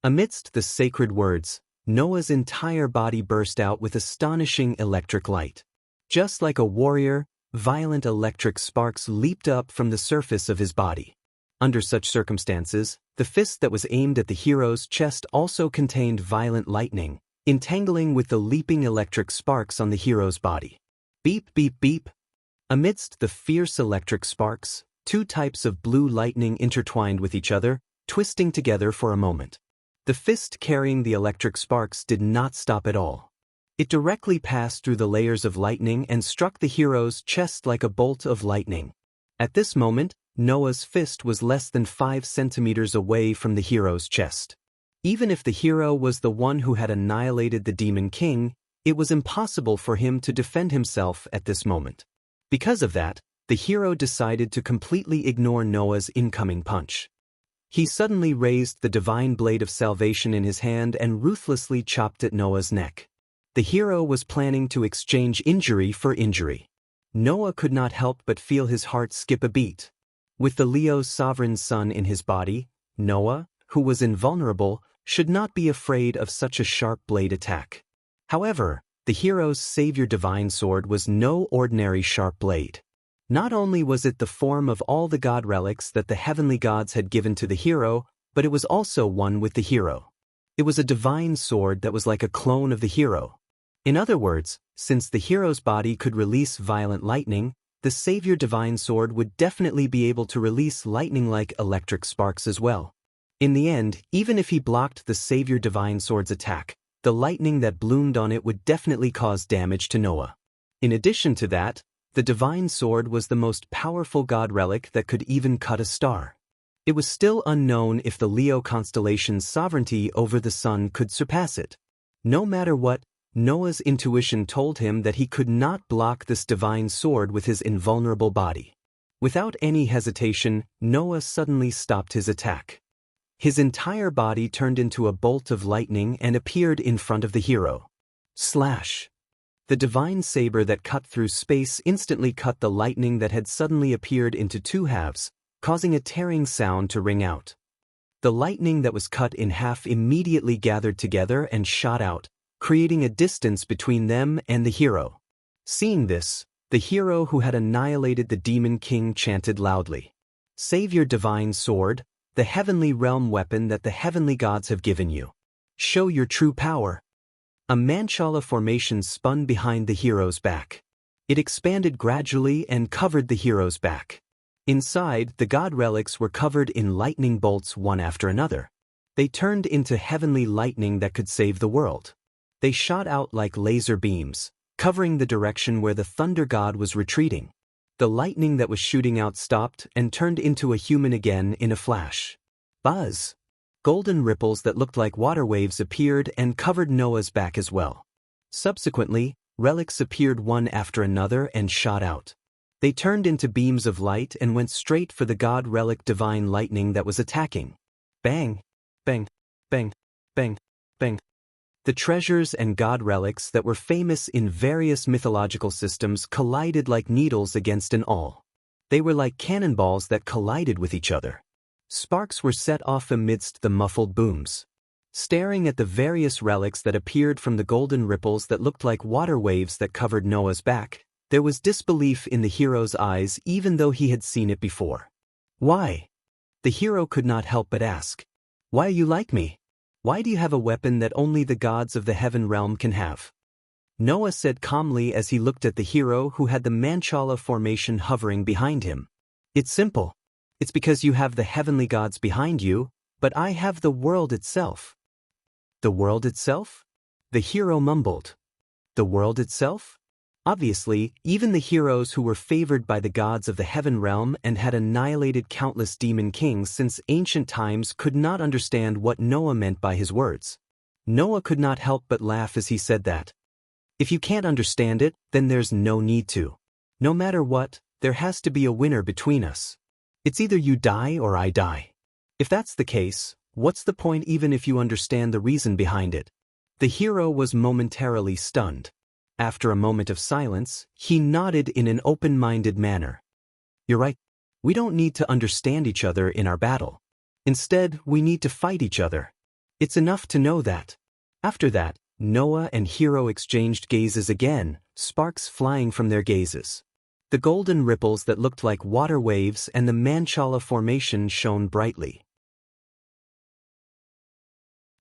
Speaker 1: Amidst the sacred words, Noah's entire body burst out with astonishing electric light. Just like a warrior, violent electric sparks leaped up from the surface of his body. Under such circumstances, the fist that was aimed at the hero's chest also contained violent lightning, entangling with the leaping electric sparks on the hero's body. Beep, beep, beep. Amidst the fierce electric sparks, two types of blue lightning intertwined with each other, twisting together for a moment. The fist carrying the electric sparks did not stop at all. It directly passed through the layers of lightning and struck the hero's chest like a bolt of lightning. At this moment, Noah's fist was less than 5 centimeters away from the hero's chest. Even if the hero was the one who had annihilated the Demon King, it was impossible for him to defend himself at this moment. Because of that, the hero decided to completely ignore Noah's incoming punch. He suddenly raised the divine blade of salvation in his hand and ruthlessly chopped at Noah's neck. The hero was planning to exchange injury for injury. Noah could not help but feel his heart skip a beat. With the Leo's sovereign son in his body, Noah, who was invulnerable, should not be afraid of such a sharp blade attack. However, the hero's savior divine sword was no ordinary sharp blade. Not only was it the form of all the god relics that the heavenly gods had given to the hero, but it was also one with the hero. It was a divine sword that was like a clone of the hero. In other words, since the hero's body could release violent lightning, the savior divine sword would definitely be able to release lightning-like electric sparks as well. In the end, even if he blocked the savior divine sword's attack, the lightning that bloomed on it would definitely cause damage to Noah. In addition to that, the divine sword was the most powerful god relic that could even cut a star. It was still unknown if the Leo constellation's sovereignty over the sun could surpass it. No matter what, Noah's intuition told him that he could not block this divine sword with his invulnerable body. Without any hesitation, Noah suddenly stopped his attack. His entire body turned into a bolt of lightning and appeared in front of the hero. Slash! The divine saber that cut through space instantly cut the lightning that had suddenly appeared into two halves, causing a tearing sound to ring out. The lightning that was cut in half immediately gathered together and shot out, creating a distance between them and the hero. Seeing this, the hero who had annihilated the demon king chanted loudly, "Save your divine sword, the heavenly realm weapon that the heavenly gods have given you. Show your true power." A Manchala formation spun behind the hero's back. It expanded gradually and covered the hero's back. Inside, the god relics were covered in lightning bolts one after another. They turned into heavenly lightning that could save the world. They shot out like laser beams, covering the direction where the thunder god was retreating. The lightning that was shooting out stopped and turned into a human again in a flash. Buzz! Golden ripples that looked like water waves appeared and covered Noah's back as well. Subsequently, relics appeared one after another and shot out. They turned into beams of light and went straight for the god relic divine lightning that was attacking. Bang! Bang! Bang! Bang! Bang! The treasures and god relics that were famous in various mythological systems collided like needles against an awl. They were like cannonballs that collided with each other. Sparks were set off amidst the muffled booms. Staring at the various relics that appeared from the golden ripples that looked like water waves that covered Noah's back, there was disbelief in the hero's eyes even though he had seen it before. Why? The hero could not help but ask. Why are you like me? Why do you have a weapon that only the gods of the heaven realm can have? Noah said calmly as he looked at the hero who had the Manchala formation hovering behind him. It's simple. It's because you have the heavenly gods behind you, but I have the world itself. The world itself? The hero mumbled. The world itself? Obviously, even the heroes who were favored by the gods of the heaven realm and had annihilated countless demon kings since ancient times could not understand what Noah meant by his words. Noah could not help but laugh as he said that. If you can't understand it, then there's no need to. No matter what, there has to be a winner between us. It's either you die or I die. If that's the case, what's the point even if you understand the reason behind it? The hero was momentarily stunned. After a moment of silence, he nodded in an open-minded manner. You're right. We don't need to understand each other in our battle. Instead, we need to fight each other. It's enough to know that. After that, Noah and hero exchanged gazes again, sparks flying from their gazes. The golden ripples that looked like water waves and the Manchala formation shone brightly.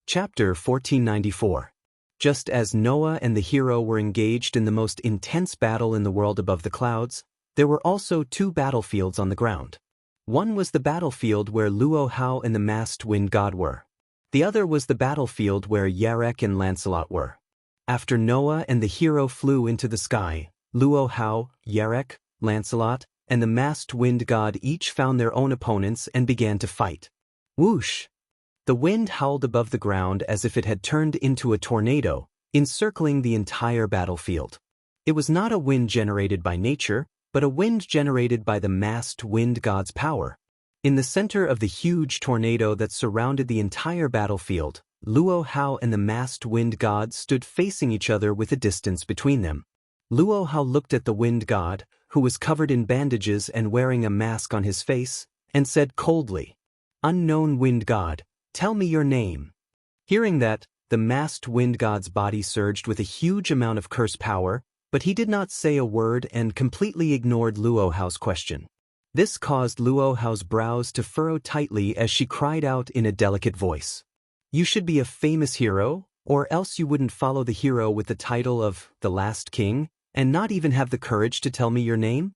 Speaker 1: Chapter 1494. Just as Noah and the hero were engaged in the most intense battle in the world above the clouds, there were also two battlefields on the ground. One was the battlefield where Luohao and the masked wind god were. The other was the battlefield where Yarek and Lancelot were. After Noah and the hero flew into the sky, Luohao, Yarek, Lancelot, and the masked wind god each found their own opponents and began to fight. Whoosh! The wind howled above the ground as if it had turned into a tornado, encircling the entire battlefield. It was not a wind generated by nature, but a wind generated by the masked wind god's power. In the center of the huge tornado that surrounded the entire battlefield, Luohao and the masked wind god stood facing each other with a distance between them. Luohao looked at the wind god, who was covered in bandages and wearing a mask on his face, and said coldly, "Unknown wind god, tell me your name." Hearing that, the masked wind god's body surged with a huge amount of curse power, But he did not say a word and completely ignored Luo Hao's question. This caused Luo Hao's brows to furrow tightly as she cried out in a delicate voice. You should be a famous hero, or else you wouldn't follow the hero with the title of the last king, and not even have the courage to tell me your name?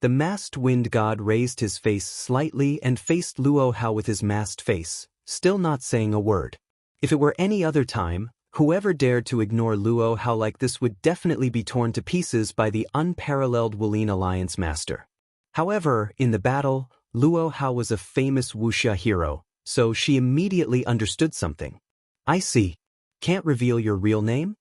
Speaker 1: The masked wind god raised his face slightly and faced Luo Hao with his masked face, still not saying a word. If it were any other time, whoever dared to ignore Luo Hao like this would definitely be torn to pieces by the unparalleled Wulian Alliance master. However, in the battle, Luo Hao was a famous wuxia hero, so she immediately understood something. I see. Can't reveal your real name?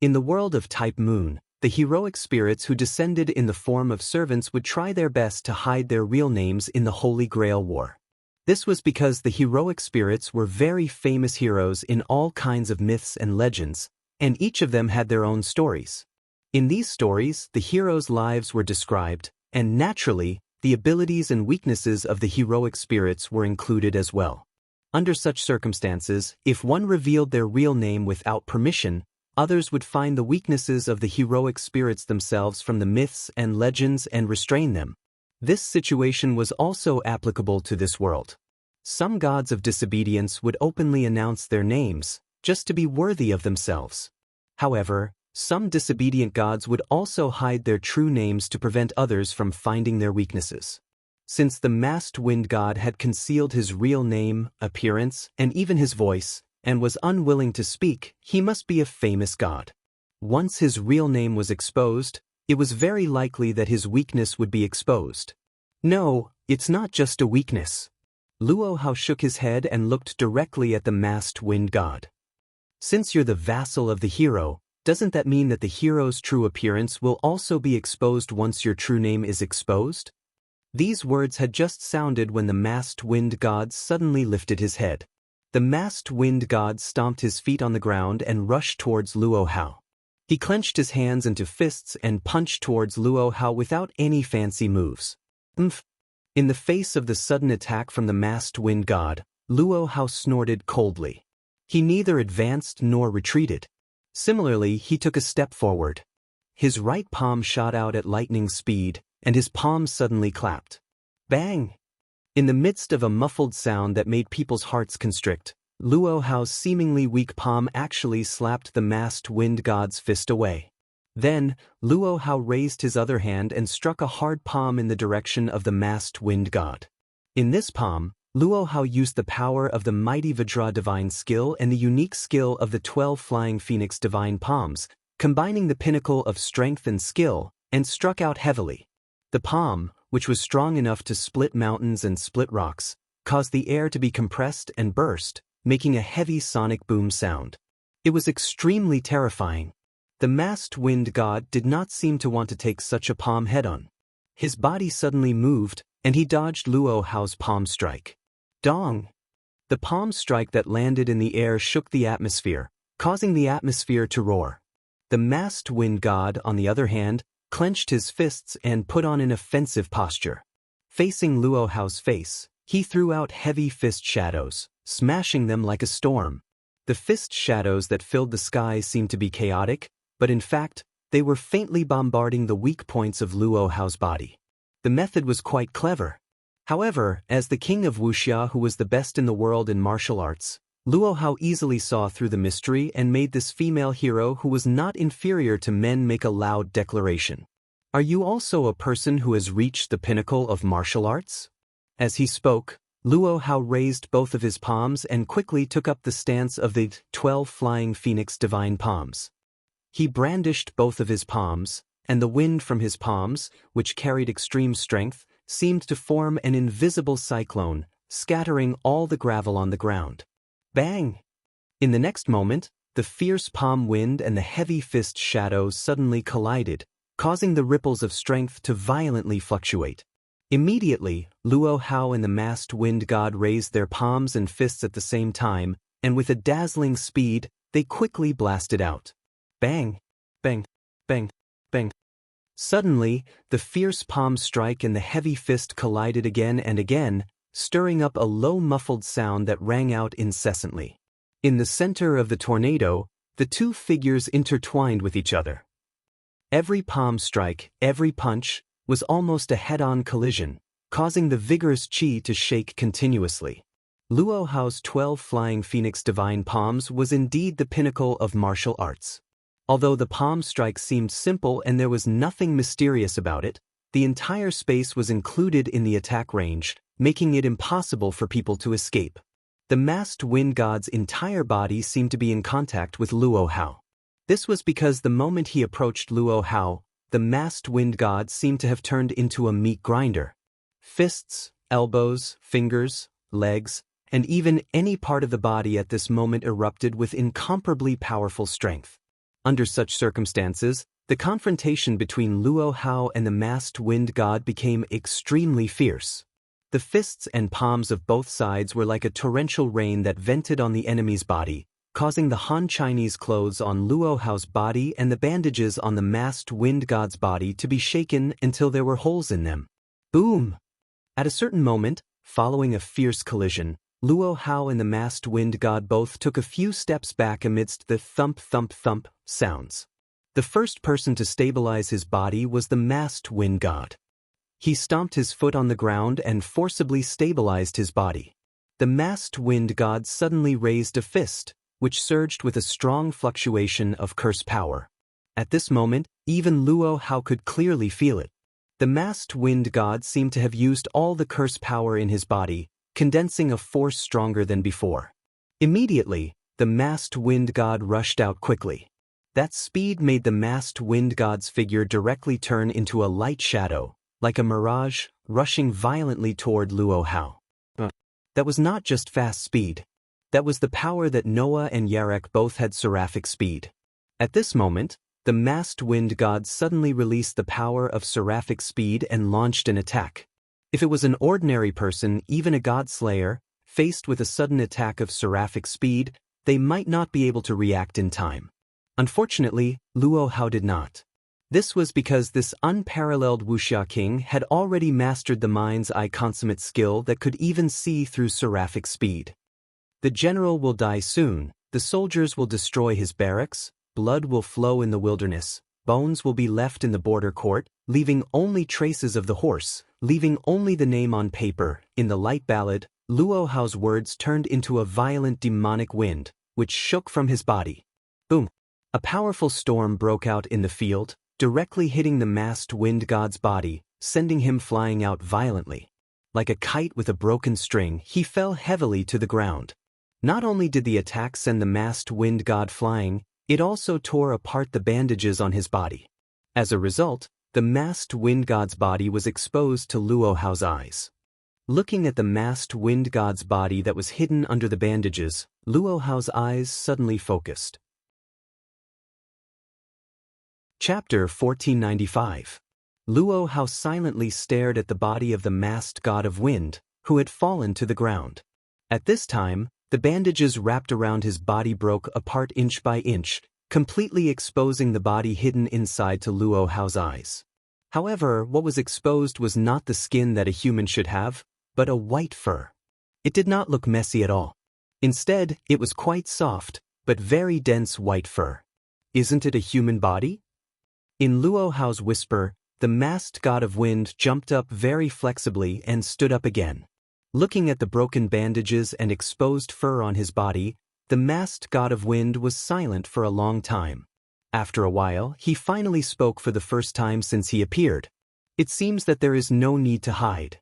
Speaker 1: In the world of Type Moon, the heroic spirits who descended in the form of servants would try their best to hide their real names in the Holy Grail War. This was because the heroic spirits were very famous heroes in all kinds of myths and legends, and each of them had their own stories. In these stories, the heroes' lives were described, and naturally, the abilities and weaknesses of the heroic spirits were included as well. Under such circumstances, if one revealed their real name without permission, others would find the weaknesses of the heroic spirits themselves from the myths and legends and restrain them. This situation was also applicable to this world. Some gods of disobedience would openly announce their names, just to be worthy of themselves. However, some disobedient gods would also hide their true names to prevent others from finding their weaknesses. Since the masked wind god had concealed his real name, appearance, and even his voice, and was unwilling to speak, he must be a famous god. Once his real name was exposed, it was very likely that his weakness would be exposed. No, it's not just a weakness. Luo Hao shook his head and looked directly at the masked wind god. Since you're the vassal of the hero, doesn't that mean that the hero's true appearance will also be exposed once your true name is exposed? These words had just sounded when the masked wind god suddenly lifted his head. The masked wind god stomped his feet on the ground and rushed towards Luo Hao. He clenched his hands into fists and punched towards Luo Hao without any fancy moves. In the face of the sudden attack from the masked wind god, Luo Hao snorted coldly. He neither advanced nor retreated. Similarly, he took a step forward. His right palm shot out at lightning speed, and his palm suddenly clapped. Bang! In the midst of a muffled sound that made people's hearts constrict, Luo Hao's seemingly weak palm actually slapped the masked wind god's fist away. Then, Luo Hao raised his other hand and struck a hard palm in the direction of the masked wind god. In this palm, Luo Hao used the power of the mighty Vajra divine skill and the unique skill of the 12 flying phoenix divine palms, combining the pinnacle of strength and skill, and struck out heavily. The palm, which was strong enough to split mountains and split rocks, caused the air to be compressed and burst, making a heavy sonic boom sound. It was extremely terrifying. The masked wind god did not seem to want to take such a palm head-on. His body suddenly moved, and he dodged Luo Hao's palm strike. Dong! The palm strike that landed in the air shook the atmosphere, causing the atmosphere to roar. The masked wind god, on the other hand, clenched his fists and put on an offensive posture. Facing Luo Hao's face, he threw out heavy fist shadows, smashing them like a storm. The fist shadows that filled the sky seemed to be chaotic, but in fact, they were faintly bombarding the weak points of Luo Hao's body. The method was quite clever. However, as the king of wuxia who was the best in the world in martial arts, Luo Hao easily saw through the mystery and made this female hero who was not inferior to men make a loud declaration. Are you also a person who has reached the pinnacle of martial arts? As he spoke, Luo Hao raised both of his palms and quickly took up the stance of the 12 flying phoenix divine palms. He brandished both of his palms, and the wind from his palms, which carried extreme strength, seemed to form an invisible cyclone, scattering all the gravel on the ground. Bang! In the next moment, the fierce palm wind and the heavy fist shadows suddenly collided, causing the ripples of strength to violently fluctuate. Immediately, Luo Hao and the masked wind god raised their palms and fists at the same time, and with a dazzling speed, they quickly blasted out. Bang! Bang! Bang! Bang! Suddenly, the fierce palm strike and the heavy fist collided again and again, stirring up a low muffled sound that rang out incessantly. In the center of the tornado, the two figures intertwined with each other. Every palm strike, every punch, was almost a head-on collision, causing the vigorous chi to shake continuously. Luo Hao's 12 flying phoenix divine palms was indeed the pinnacle of martial arts. Although the palm strike seemed simple and there was nothing mysterious about it, the entire space was included in the attack range, making it impossible for people to escape. The masked wind god's entire body seemed to be in contact with Luo Hao. This was because the moment he approached Luo Hao, the masked wind god seemed to have turned into a meat grinder. Fists, elbows, fingers, legs, and even any part of the body at this moment erupted with incomparably powerful strength. Under such circumstances, the confrontation between Luo Hao and the masked wind god became extremely fierce. The fists and palms of both sides were like a torrential rain that vented on the enemy's body, causing the Han Chinese clothes on Luo Hao's body and the bandages on the masked wind god's body to be shaken until there were holes in them. Boom! At a certain moment, following a fierce collision, Luo Hao and the masked wind god both took a few steps back amidst the thump-thump-thump sounds. The first person to stabilize his body was the masked wind god. He stomped his foot on the ground and forcibly stabilized his body. The masked wind god suddenly raised a fist, which surged with a strong fluctuation of curse power. At this moment, even Luo Hao could clearly feel it. The masked wind god seemed to have used all the curse power in his body, condensing a force stronger than before. Immediately, the masked wind god rushed out quickly. That speed made the masked wind god's figure directly turn into a light shadow, like a mirage, rushing violently toward Luo Hao. That was not just fast speed. That was the power that Noah and Yarek both had seraphic speed. At this moment, the masked wind god suddenly released the power of seraphic speed and launched an attack. If it was an ordinary person, even a god slayer, faced with a sudden attack of seraphic speed, they might not be able to react in time. Unfortunately, Luo Hao did not. This was because this unparalleled wuxia king had already mastered the mind's eye consummate skill that could even see through seraphic speed. The general will die soon, the soldiers will destroy his barracks, blood will flow in the wilderness, bones will be left in the border court, leaving only traces of the horse, leaving only the name on paper. In the light ballad, Luo Hao's words turned into a violent demonic wind, which shook from his body. Boom! A powerful storm broke out in the field, directly hitting the masked wind god's body, sending him flying out violently. Like a kite with a broken string, he fell heavily to the ground. Not only did the attack send the masked wind god flying, it also tore apart the bandages on his body. As a result, the masked wind god's body was exposed to Luo Hao's eyes. Looking at the masked wind god's body that was hidden under the bandages, Luo Hao's eyes suddenly focused. Chapter 1495. Luo Hao silently stared at the body of the masked god of wind, who had fallen to the ground. At this time, the bandages wrapped around his body broke apart inch by inch, completely exposing the body hidden inside to Luo Hao's eyes. However, what was exposed was not the skin that a human should have, but a white fur. It did not look messy at all. Instead, it was quite soft, but very dense white fur. Isn't it a human body? In Luo Hao's whisper, the masked god of wind jumped up very flexibly and stood up again. Looking at the broken bandages and exposed fur on his body, the masked god of wind was silent for a long time. After a while, he finally spoke for the first time since he appeared. It seems that there is no need to hide.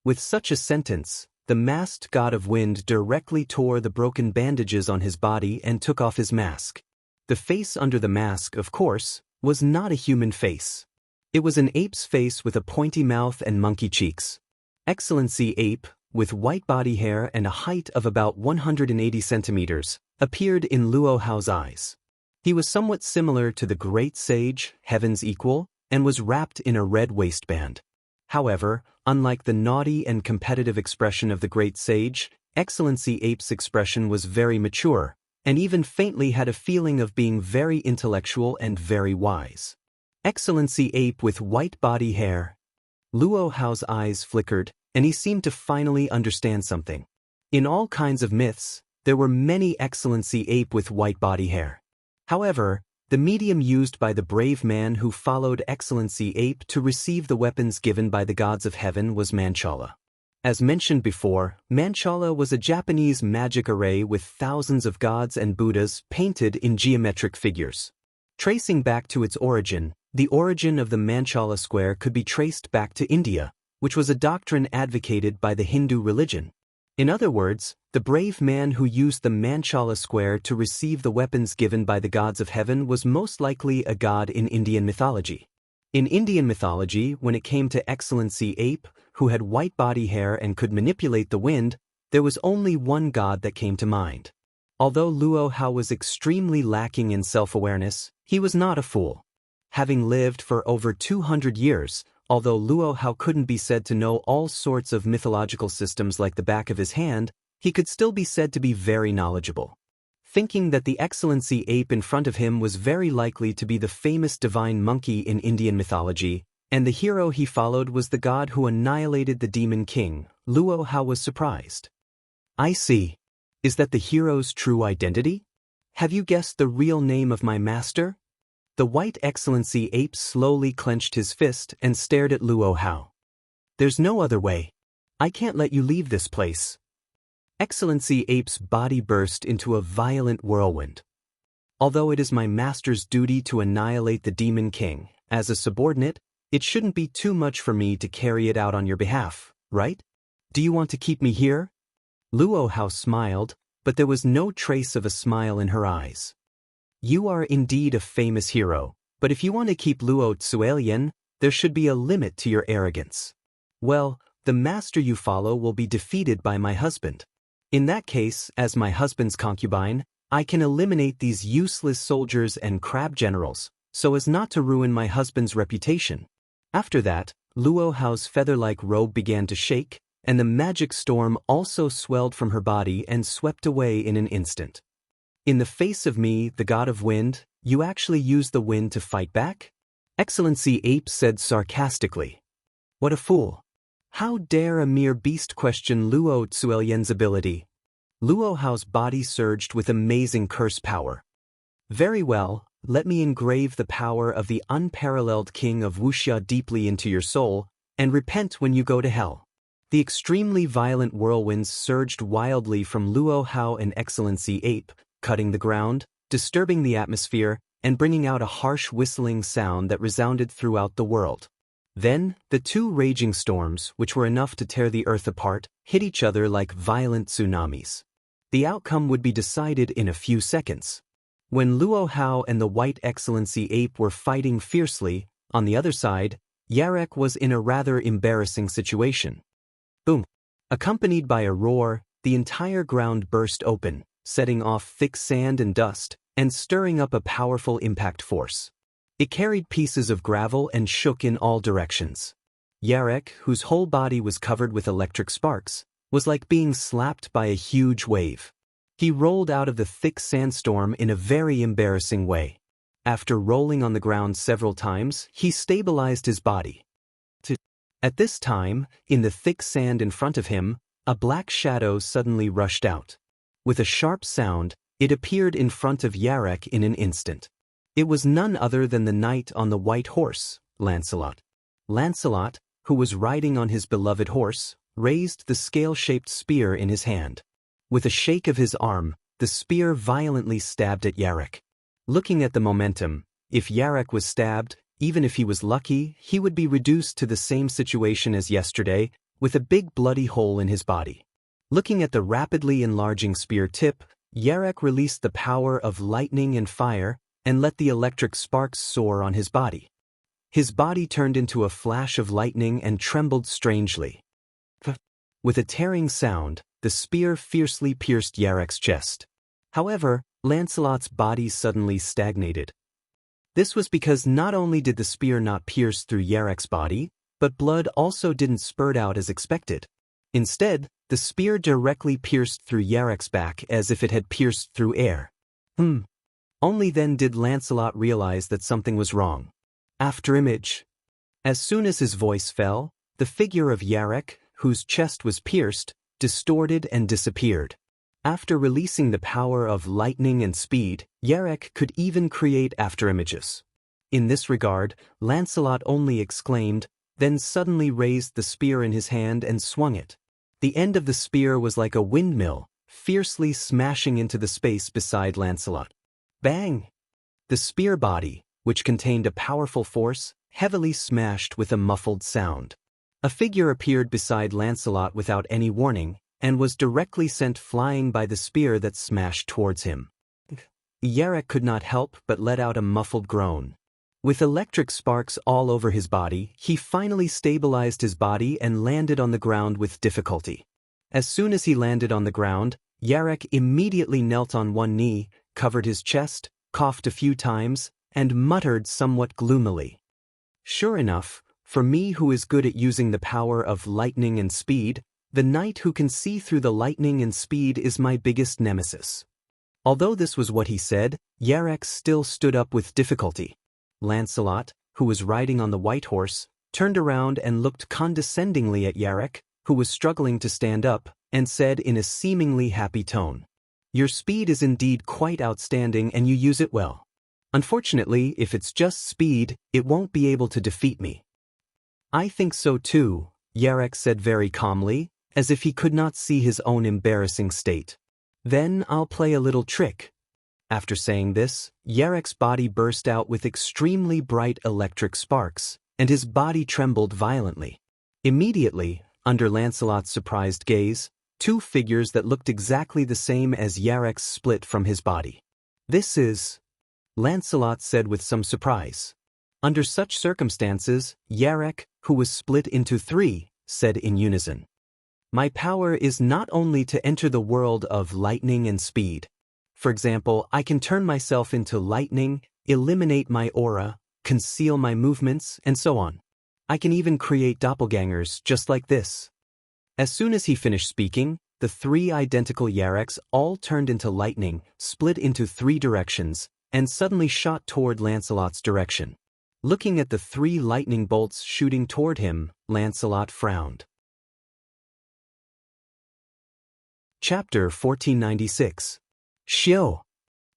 Speaker 1: With such a sentence, the masked god of wind directly tore the broken bandages on his body and took off his mask. The face under the mask, of course, was not a human face. It was an ape's face with a pointy mouth and monkey cheeks. Excellency Ape, with white body hair and a height of about 180 centimeters, appeared in Luo Hao's eyes. He was somewhat similar to the great sage, Heaven's equal, and was wrapped in a red waistband. However, unlike the naughty and competitive expression of the great sage, Excellency Ape's expression was very mature, and even faintly had a feeling of being very intellectual and very wise. Excellency Ape with white body hair. Luo Hao's eyes flickered, and he seemed to finally understand something. In all kinds of myths, there were many Excellency Ape with white body hair. However, The medium used by the brave man who followed Excellency Ape to receive the weapons given by the gods of heaven was Manchala. As mentioned before, Manchala was a Japanese magic array with thousands of gods and Buddhas painted in geometric figures. Tracing back to its origin, the origin of the Manchala square could be traced back to India, which was a doctrine advocated by the Hindu religion. In other words, the brave man who used the Manchala square to receive the weapons given by the gods of heaven was most likely a god in Indian mythology. In Indian mythology, when it came to Excellency Ape, who had white body hair and could manipulate the wind, there was only one god that came to mind. Although Luo Hao was extremely lacking in self-awareness, he was not a fool. Having lived for over 200 years, although Luo Hao couldn't be said to know all sorts of mythological systems like the back of his hand, he could still be said to be very knowledgeable. Thinking that the Excellency Ape in front of him was very likely to be the famous divine monkey in Indian mythology, and the hero he followed was the god who annihilated the demon king, Luo Hao was surprised. I see. Is that the hero's true identity? Have you guessed the real name of my master? The white Excellency Ape slowly clenched his fist and stared at Luo Hao. There's no other way. I can't let you leave this place. Excellency Ape's body burst into a violent whirlwind. Although it is my master's duty to annihilate the demon king, as a subordinate, it shouldn't be too much for me to carry it out on your behalf, right? Do you want to keep me here? Luo Hao smiled, but there was no trace of a smile in her eyes. You are indeed a famous hero, but if you want to keep Luo Tsuelian, there should be a limit to your arrogance. Well, the master you follow will be defeated by my husband. In that case, as my husband's concubine, I can eliminate these useless soldiers and crab generals, so as not to ruin my husband's reputation. After that, Luo Hao's feather-like robe began to shake, and the magic storm also swelled from her body and swept away in an instant. In the face of me, the god of wind, you actually used the wind to fight back? Excellency Ape said sarcastically. What a fool. How dare a mere beast question Luo Tsuelian's ability? Luo Hao's body surged with amazing curse power. Very well, let me engrave the power of the unparalleled king of Wuxia deeply into your soul, and repent when you go to hell. The extremely violent whirlwinds surged wildly from Luo Hao and Excellency Ape, cutting the ground, disturbing the atmosphere, and bringing out a harsh whistling sound that resounded throughout the world. Then, the two raging storms, which were enough to tear the earth apart, hit each other like violent tsunamis. The outcome would be decided in a few seconds. When Luo Hao and the white Excellency Ape were fighting fiercely, on the other side, Yarek was in a rather embarrassing situation. Boom! Accompanied by a roar, the entire ground burst open, setting off thick sand and dust, and stirring up a powerful impact force. It carried pieces of gravel and shook in all directions. Yarek, whose whole body was covered with electric sparks, was like being slapped by a huge wave. He rolled out of the thick sandstorm in a very embarrassing way. After rolling on the ground several times, he stabilized his body. At this time, in the thick sand in front of him, a black shadow suddenly rushed out. With a sharp sound, it appeared in front of Yarek in an instant. It was none other than the knight on the white horse, Lancelot. Lancelot, who was riding on his beloved horse, raised the scale-shaped spear in his hand. With a shake of his arm, the spear violently stabbed at Yarek. Looking at the momentum, if Yarek was stabbed, even if he was lucky, he would be reduced to the same situation as yesterday, with a big bloody hole in his body. Looking at the rapidly enlarging spear tip, Yarek released the power of lightning and fire and let the electric sparks soar on his body. His body turned into a flash of lightning and trembled strangely. With a tearing sound, the spear fiercely pierced Yarek's chest. However, Lancelot's body suddenly stagnated. This was because not only did the spear not pierce through Yarek's body, but blood also didn't spurt out as expected. Instead, the spear directly pierced through Yarek's back as if it had pierced through air. Only then did Lancelot realize that something was wrong. After image. As soon as his voice fell, the figure of Yarek, whose chest was pierced, distorted and disappeared. After releasing the power of lightning and speed, Yarek could even create afterimages. In this regard, Lancelot only exclaimed, then suddenly raised the spear in his hand and swung it. The end of the spear was like a windmill, fiercely smashing into the space beside Lancelot. Bang! The spear body, which contained a powerful force, heavily smashed with a muffled sound. A figure appeared beside Lancelot without any warning, and was directly sent flying by the spear that smashed towards him. Yarek could not help but let out a muffled groan. With electric sparks all over his body, he finally stabilized his body and landed on the ground with difficulty. As soon as he landed on the ground, Yarek immediately knelt on one knee, covered his chest, coughed a few times, and muttered somewhat gloomily. Sure enough, for me who is good at using the power of lightning and speed, the knight who can see through the lightning and speed is my biggest nemesis. Although this was what he said, Yarek still stood up with difficulty. Lancelot, who was riding on the white horse, turned around and looked condescendingly at Yarek, who was struggling to stand up, and said in a seemingly happy tone, "Your speed is indeed quite outstanding and you use it well. Unfortunately, if it's just speed, it won't be able to defeat me." "I think so too," Yarek said very calmly, as if he could not see his own embarrassing state. "Then I'll play a little trick." After saying this, Yarek's body burst out with extremely bright electric sparks, and his body trembled violently. Immediately, under Lancelot's surprised gaze, two figures that looked exactly the same as Yarek's split from his body. "This is..." Lancelot said with some surprise. Under such circumstances, Yarek, who was split into three, said in unison, "My power is not only to enter the world of lightning and speed. For example, I can turn myself into lightning, eliminate my aura, conceal my movements, and so on. I can even create doppelgangers just like this." As soon as he finished speaking, the three identical Yareks all turned into lightning, split into three directions, and suddenly shot toward Lancelot's direction. Looking at the three lightning bolts shooting toward him, Lancelot frowned. Chapter 1496. Shio!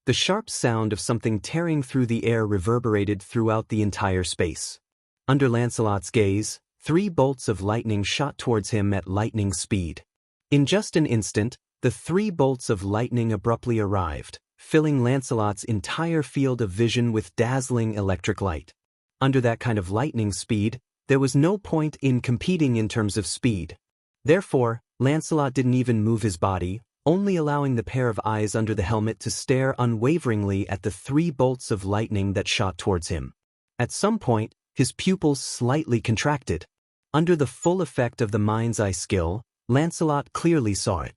Speaker 1: The sharp sound of something tearing through the air reverberated throughout the entire space. Under Lancelot's gaze, three bolts of lightning shot towards him at lightning speed. In just an instant, the three bolts of lightning abruptly arrived, filling Lancelot's entire field of vision with dazzling electric light. Under that kind of lightning speed, there was no point in competing in terms of speed. Therefore, Lancelot didn't even move his body, only allowing the pair of eyes under the helmet to stare unwaveringly at the three bolts of lightning that shot towards him. At some point, his pupils slightly contracted. Under the full effect of the mind's eye skill, Lancelot clearly saw it.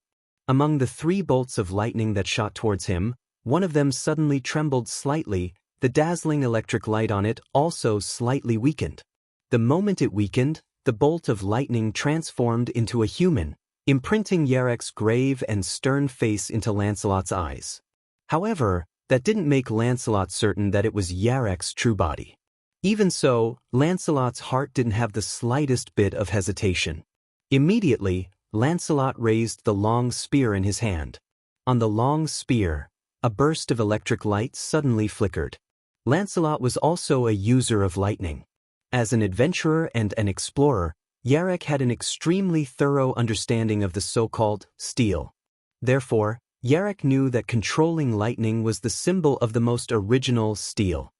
Speaker 1: Among the three bolts of lightning that shot towards him, one of them suddenly trembled slightly, the dazzling electric light on it also slightly weakened. The moment it weakened, the bolt of lightning transformed into a human, imprinting Yarek's grave and stern face into Lancelot's eyes. However, that didn't make Lancelot certain that it was Yarek's true body. Even so, Lancelot's heart didn't have the slightest bit of hesitation. Immediately, Lancelot raised the long spear in his hand. On the long spear, a burst of electric light suddenly flickered. Lancelot was also a user of lightning. As an adventurer and an explorer, Yarek had an extremely thorough understanding of the so-called steel. Therefore, Yarek knew that controlling lightning was the symbol of the most original steel.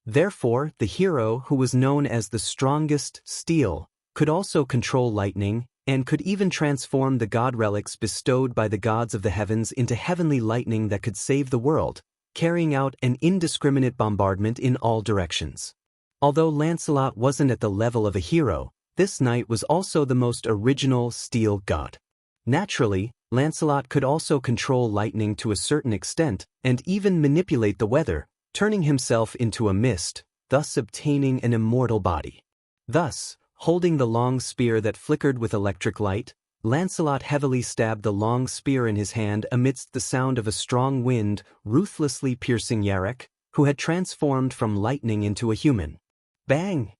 Speaker 1: Therefore, the hero, who was known as the strongest steel, could also control lightning and could even transform the god relics bestowed by the gods of the heavens into heavenly lightning that could save the world, carrying out an indiscriminate bombardment in all directions. Although Lancelot wasn't at the level of a hero, this knight was also the most original steel god. Naturally, Lancelot could also control lightning to a certain extent and even manipulate the weather, turning himself into a mist, thus obtaining an immortal body. Thus, holding the long spear that flickered with electric light, Lancelot heavily stabbed the long spear in his hand amidst the sound of a strong wind ruthlessly piercing Yarek, who had transformed from lightning into a human. Bang!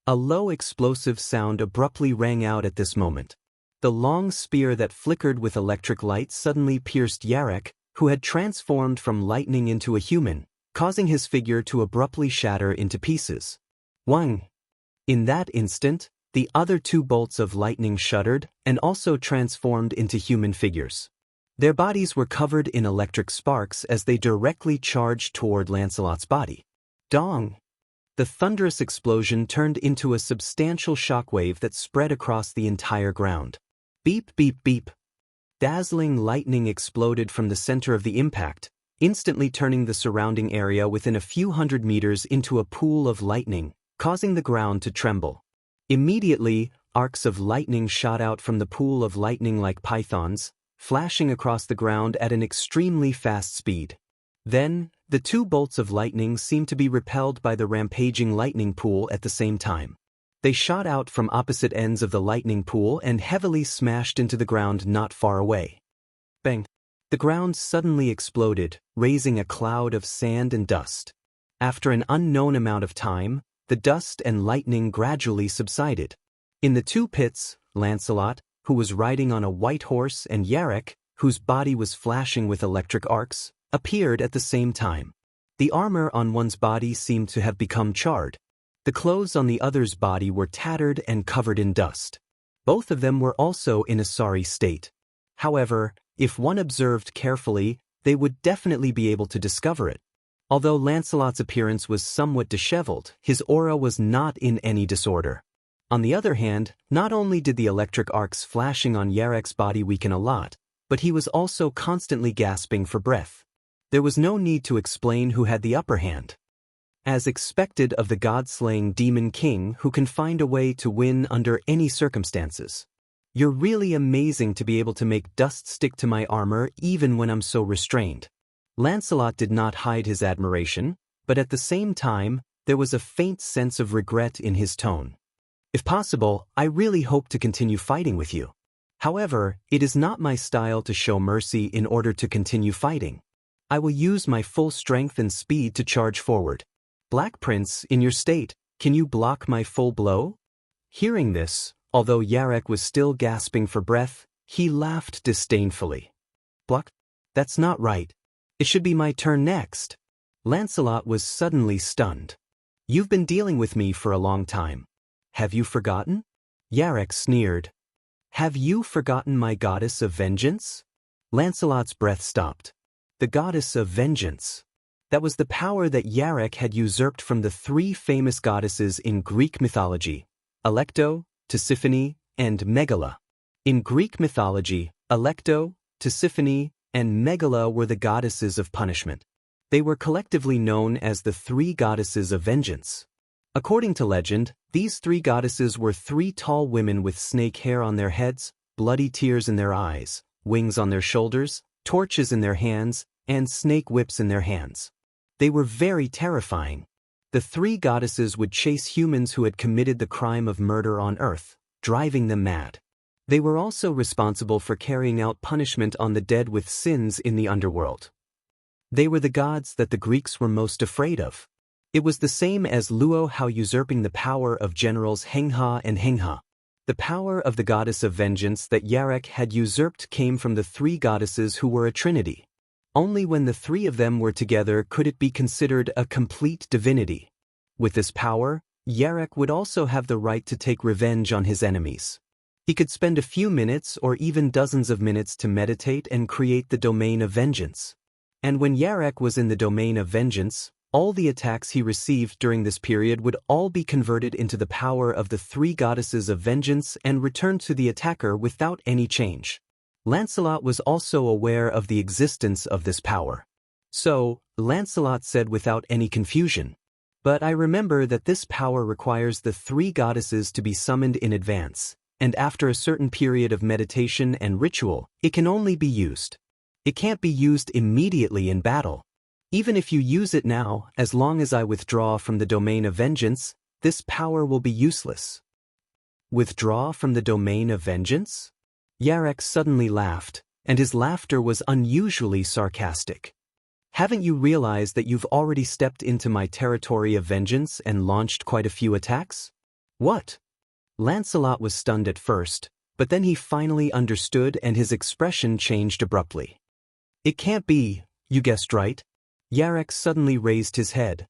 Speaker 1: A low explosive sound abruptly rang out at this moment. The long spear that flickered with electric light suddenly pierced Yarek, who had transformed from lightning into a human, causing his figure to abruptly shatter into pieces. Wang! In that instant, the other two bolts of lightning shuddered and also transformed into human figures. Their bodies were covered in electric sparks as they directly charged toward Lancelot's body. Dong! The thunderous explosion turned into a substantial shockwave that spread across the entire ground. Beep, beep, beep. Dazzling lightning exploded from the center of the impact, instantly turning the surrounding area within a few hundred meters into a pool of lightning, causing the ground to tremble. Immediately, arcs of lightning shot out from the pool of lightning like pythons, flashing across the ground at an extremely fast speed. Then, the two bolts of lightning seemed to be repelled by the rampaging lightning pool at the same time. They shot out from opposite ends of the lightning pool and heavily smashed into the ground not far away. Bang! The ground suddenly exploded, raising a cloud of sand and dust. After an unknown amount of time, the dust and lightning gradually subsided. In the two pits, Lancelot, who was riding on a white horse, and Yarek, whose body was flashing with electric arcs, appeared at the same time. The armor on one's body seemed to have become charred. The clothes on the other's body were tattered and covered in dust. Both of them were also in a sorry state. However, if one observed carefully, they would definitely be able to discover it. Although Lancelot's appearance was somewhat disheveled, his aura was not in any disorder. On the other hand, not only did the electric arcs flashing on Yarek's body weaken a lot, but he was also constantly gasping for breath. There was no need to explain who had the upper hand. As expected of the god-slaying demon king who can find a way to win under any circumstances. You're really amazing to be able to make dust stick to my armor even when I'm so restrained. Lancelot did not hide his admiration, but at the same time, there was a faint sense of regret in his tone. If possible, I really hope to continue fighting with you. However, it is not my style to show mercy in order to continue fighting. I will use my full strength and speed to charge forward. Black Prince, in your state, can you block my full blow? Hearing this, although Yarek was still gasping for breath, he laughed disdainfully. Block? That's not right. It should be my turn next. Lancelot was suddenly stunned. You've been dealing with me for a long time. Have you forgotten? Yarek sneered. Have you forgotten my goddess of vengeance? Lancelot's breath stopped. The goddess of vengeance. That was the power that Yarek had usurped from the three famous goddesses in Greek mythology, Alecto, Tisiphone, and Megala. In Greek mythology, Alecto, Tisiphone, and Megala were the goddesses of punishment. They were collectively known as the three goddesses of vengeance. According to legend, these three goddesses were three tall women with snake hair on their heads, bloody tears in their eyes, wings on their shoulders, torches in their hands, and snake whips in their hands. They were very terrifying. The three goddesses would chase humans who had committed the crime of murder on Earth, driving them mad. They were also responsible for carrying out punishment on the dead with sins in the underworld. They were the gods that the Greeks were most afraid of. It was the same as Luo Hao usurping the power of generals Hengha and Hengha. The power of the goddess of vengeance that Yarek had usurped came from the three goddesses who were a trinity. Only when the three of them were together could it be considered a complete divinity. With this power, Yarek would also have the right to take revenge on his enemies. He could spend a few minutes or even dozens of minutes to meditate and create the domain of vengeance. And when Yarek was in the domain of vengeance, all the attacks he received during this period would all be converted into the power of the three goddesses of vengeance and returned to the attacker without any change. Lancelot was also aware of the existence of this power. So, Lancelot said without any confusion, "But I remember that this power requires the three goddesses to be summoned in advance, and after a certain period of meditation and ritual, it can only be used. It can't be used immediately in battle. Even if you use it now, as long as I withdraw from the domain of vengeance, this power will be useless." Withdraw from the domain of vengeance? Yarek suddenly laughed, and his laughter was unusually sarcastic. Haven't you realized that you've already stepped into my territory of vengeance and launched quite a few attacks? What? Lancelot was stunned at first, But then he finally understood and his expression changed abruptly. It can't be, you guessed right. Yarek suddenly raised his head.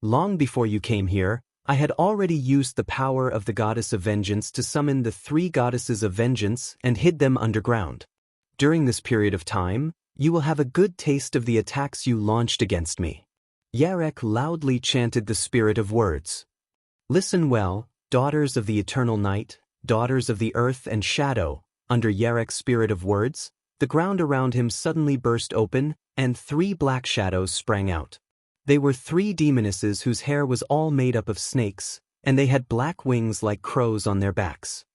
Speaker 1: Long before you came here, I had already used the power of the goddess of vengeance to summon the 3 goddesses of vengeance and hid them underground. During this period of time, you will have a good taste of the attacks you launched against me. Yarek loudly chanted the spirit of words. Listen well, daughters of the eternal night, daughters of the earth and shadow. Under Yarek's spirit of words, the ground around him suddenly burst open, and 3 black shadows sprang out. They were 3 demonesses whose hair was all made up of snakes, and they had black wings like crows on their backs.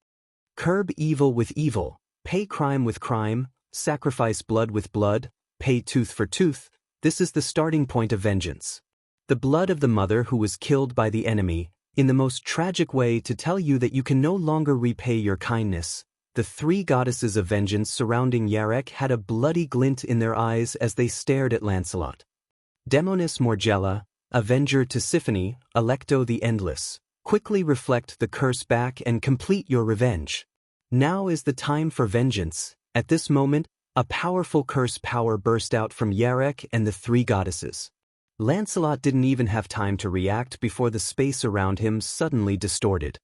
Speaker 1: Curb evil with evil, pay crime with crime, sacrifice blood with blood, pay tooth for tooth. This is the starting point of vengeance. The blood of the mother who was killed by the enemy, in the most tragic way to tell you that you can no longer repay your kindness. The 3 goddesses of vengeance surrounding Yarek had a bloody glint in their eyes as they stared at Lancelot. Demonis Morgella, Avenger Tisiphone, Alecto the Endless, quickly reflect the curse back and complete your revenge. Now is the time for vengeance. At this moment, a powerful curse power burst out from Yarek and the 3 goddesses. Lancelot didn't even have time to react before the space around him suddenly distorted.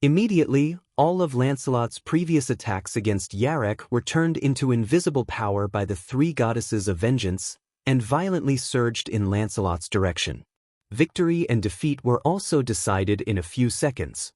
Speaker 1: Immediately, all of Lancelot's previous attacks against Yarek were turned into invisible power by the 3 goddesses of vengeance, and violently surged in Lancelot's direction. Victory and defeat were also decided in a few seconds.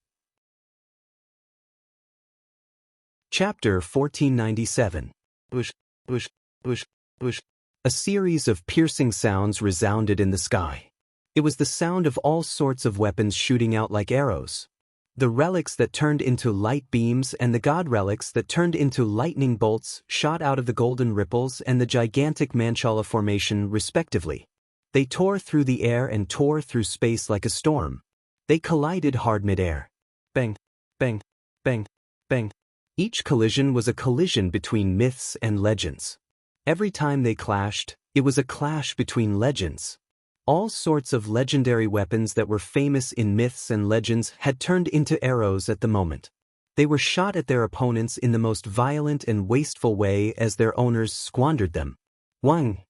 Speaker 1: Chapter 1497. Bush, bush, bush, bush. A series of piercing sounds resounded in the sky. It was the sound of all sorts of weapons shooting out like arrows. The relics that turned into light beams and the god relics that turned into lightning bolts shot out of the golden ripples and the gigantic Manchala formation respectively. They tore through the air and tore through space like a storm. They collided hard mid-air. Bang, bang, bang, bang. Each collision was a collision between myths and legends. Every time they clashed, it was a clash between legends. All sorts of legendary weapons that were famous in myths and legends had turned into arrows at the moment. They were shot at their opponents in the most violent and wasteful way as their owners squandered them. Wang!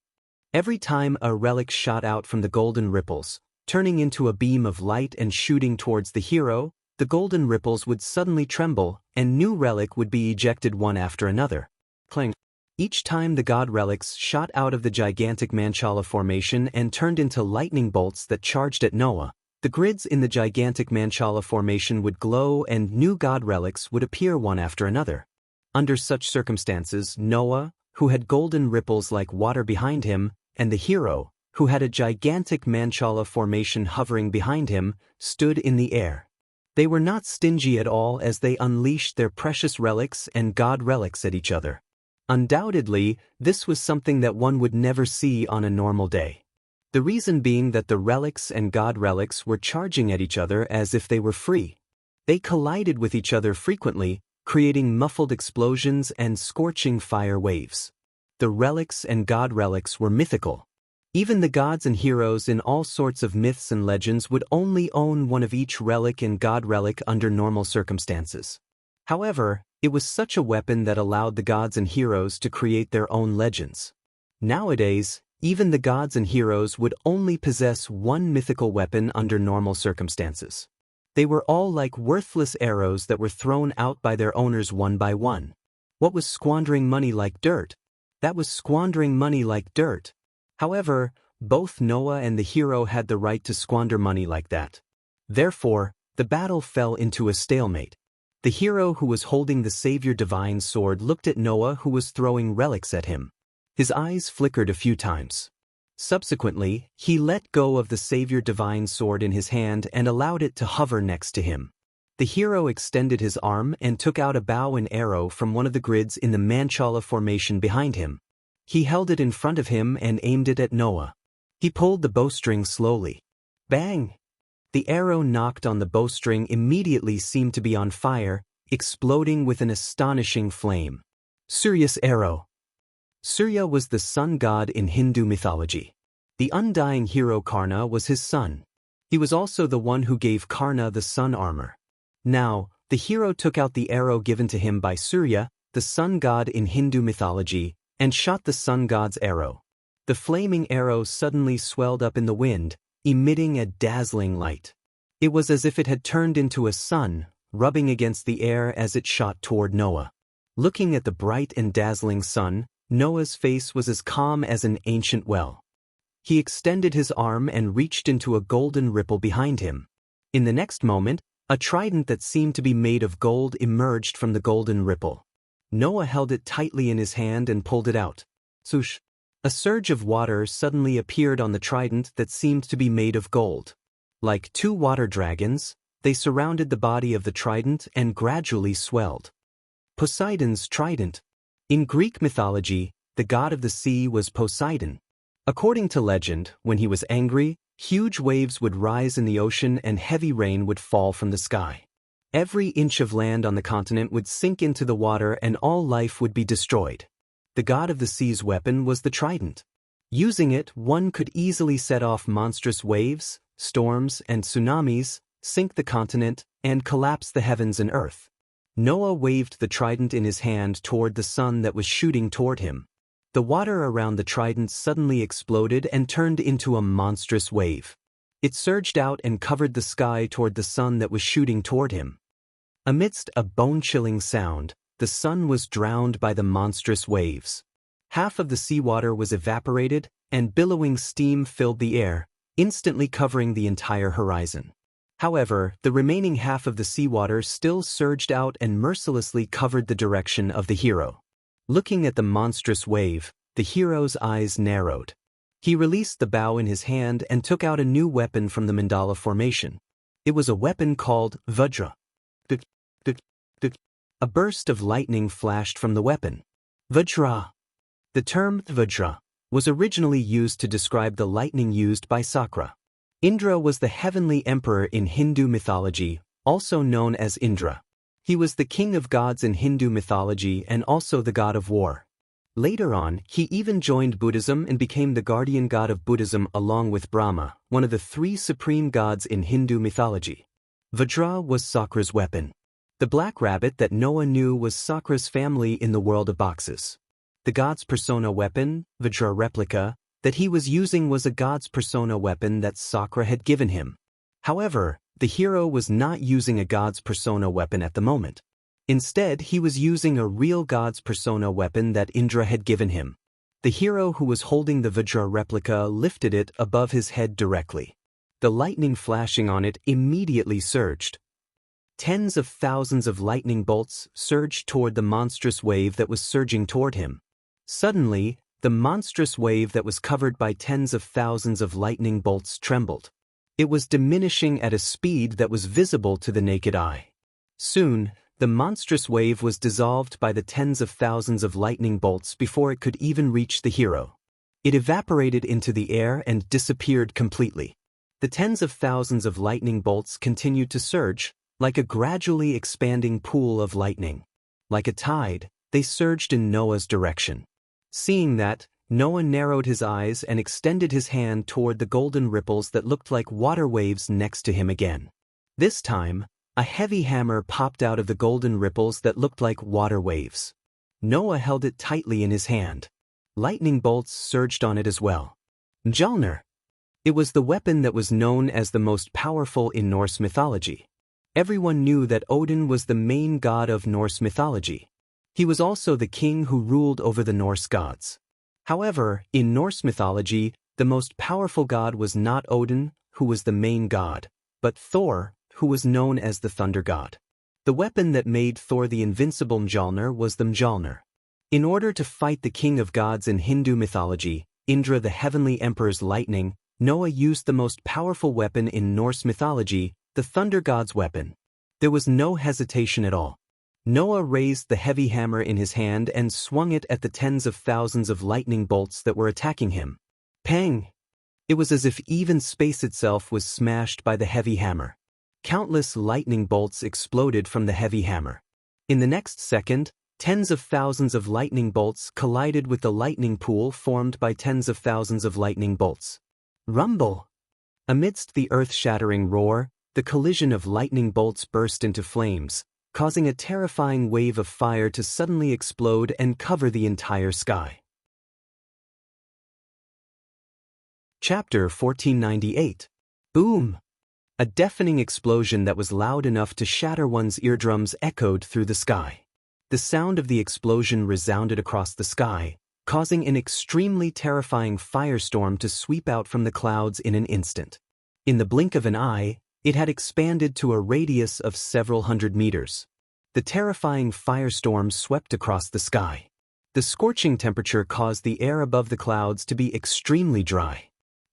Speaker 1: Every time a relic shot out from the golden ripples, turning into a beam of light and shooting towards the hero, the golden ripples would suddenly tremble, and new relic would be ejected one after another. Clang! Each time the god relics shot out of the gigantic Manchala formation and turned into lightning bolts that charged at Noah, the grids in the gigantic Manchala formation would glow and new god relics would appear one after another. Under such circumstances, Noah, who had golden ripples like water behind him, and the hero, who had a gigantic Manchala formation hovering behind him, stood in the air. They were not stingy at all as they unleashed their precious relics and god relics at each other. Undoubtedly, this was something that one would never see on a normal day. The reason being that the relics and god relics were charging at each other as if they were free. They collided with each other frequently, creating muffled explosions and scorching fire waves. The relics and god relics were mythical. Even the gods and heroes in all sorts of myths and legends would only own one of each relic and god relic under normal circumstances. However, it was such a weapon that allowed the gods and heroes to create their own legends. Nowadays, even the gods and heroes would only possess one mythical weapon under normal circumstances. They were all like worthless arrows that were thrown out by their owners one by one. What was squandering money like dirt? That was squandering money like dirt. However, both Noah and the hero had the right to squander money like that. Therefore, the battle fell into a stalemate. The hero who was holding the Savior Divine Sword looked at Noah who was throwing relics at him. His eyes flickered a few times. Subsequently, he let go of the Savior Divine Sword in his hand and allowed it to hover next to him. The hero extended his arm and took out a bow and arrow from one of the grids in the Manchala formation behind him. He held it in front of him and aimed it at Noah. He pulled the bowstring slowly. Bang! The arrow knocked on the bowstring immediately seemed to be on fire, exploding with an astonishing flame. Surya's arrow. Surya was the sun god in Hindu mythology. The undying hero Karna was his son. He was also the one who gave Karna the sun armor. Now, The hero took out the arrow given to him by Surya, the sun god in Hindu mythology, and shot the sun god's arrow. The flaming arrow suddenly swelled up in the wind, emitting a dazzling light. It was as if it had turned into a sun, rubbing against the air as it shot toward Noah. Looking at the bright and dazzling sun, Noah's face was as calm as an ancient well. He extended his arm and reached into a golden ripple behind him. In the next moment, a trident that seemed to be made of gold emerged from the golden ripple. Noah held it tightly in his hand and pulled it out. Swoosh! A surge of water suddenly appeared on the trident that seemed to be made of gold. Like two water dragons, they surrounded the body of the trident and gradually swelled. Poseidon's trident. In Greek mythology, the god of the sea was Poseidon. According to legend, when he was angry, huge waves would rise in the ocean and heavy rain would fall from the sky. Every inch of land on the continent would sink into the water and all life would be destroyed. The god of the sea's weapon was the trident. Using it, one could easily set off monstrous waves, storms, and tsunamis, sink the continent, and collapse the heavens and earth. Noah waved the trident in his hand toward the sun that was shooting toward him. The water around the trident suddenly exploded and turned into a monstrous wave. It surged out and covered the sky toward the sun that was shooting toward him. Amidst a bone-chilling sound, the sun was drowned by the monstrous waves. Half of the seawater was evaporated, and billowing steam filled the air, instantly covering the entire horizon. However, the remaining half of the seawater still surged out and mercilessly covered the direction of the hero. Looking at the monstrous wave, the hero's eyes narrowed. He released the bow in his hand and took out a new weapon from the mandala formation. It was a weapon called Vajra. A burst of lightning flashed from the weapon. Vajra. The term Vajra was originally used to describe the lightning used by Sakra. Indra was the heavenly emperor in Hindu mythology, also known as Indra. He was the king of gods in Hindu mythology and also the god of war. Later on, he even joined Buddhism and became the guardian god of Buddhism along with Brahma, one of the three supreme gods in Hindu mythology. Vajra was Sakra's weapon. The black rabbit that Noah knew was Sakra's family in the world of boxes. The god's persona weapon, Vajra replica, that he was using was a god's persona weapon that Sakra had given him. However, the hero was not using a god's persona weapon at the moment. Instead, he was using a real god's persona weapon that Indra had given him. The hero who was holding the Vajra replica lifted it above his head directly. The lightning flashing on it immediately surged. Tens of thousands of lightning bolts surged toward the monstrous wave that was surging toward him. Suddenly, the monstrous wave that was covered by tens of thousands of lightning bolts trembled. It was diminishing at a speed that was visible to the naked eye. Soon, the monstrous wave was dissolved by the tens of thousands of lightning bolts before it could even reach the hero. It evaporated into the air and disappeared completely. The tens of thousands of lightning bolts continued to surge, like a gradually expanding pool of lightning. Like a tide, they surged in Noah's direction. Seeing that, Noah narrowed his eyes and extended his hand toward the golden ripples that looked like water waves next to him again. This time, a heavy hammer popped out of the golden ripples that looked like water waves. Noah held it tightly in his hand. Lightning bolts surged on it as well. Mjolnir. It was the weapon that was known as the most powerful in Norse mythology. Everyone knew that Odin was the main god of Norse mythology. He was also the king who ruled over the Norse gods. However, in Norse mythology, the most powerful god was not Odin, who was the main god, but Thor, who was known as the thunder god. The weapon that made Thor the invincible Mjolnir was the Mjolnir. In order to fight the king of gods in Hindu mythology, Indra the heavenly emperor's lightning, Noah used the most powerful weapon in Norse mythology, the thunder god's weapon. There was no hesitation at all. Noah raised the heavy hammer in his hand and swung it at the tens of thousands of lightning bolts that were attacking him. Pang! It was as if even space itself was smashed by the heavy hammer. Countless lightning bolts exploded from the heavy hammer. In the next second, tens of thousands of lightning bolts collided with the lightning pool formed by tens of thousands of lightning bolts. Rumble! Amidst the earth-shattering roar, the collision of lightning bolts burst into flames, causing a terrifying wave of fire to suddenly explode and cover the entire sky. Chapter 1498. Boom! A deafening explosion that was loud enough to shatter one's eardrums echoed through the sky. The sound of the explosion resounded across the sky, causing an extremely terrifying firestorm to sweep out from the clouds in an instant. In the blink of an eye, it had expanded to a radius of several hundred meters. The terrifying firestorm swept across the sky. The scorching temperature caused the air above the clouds to be extremely dry.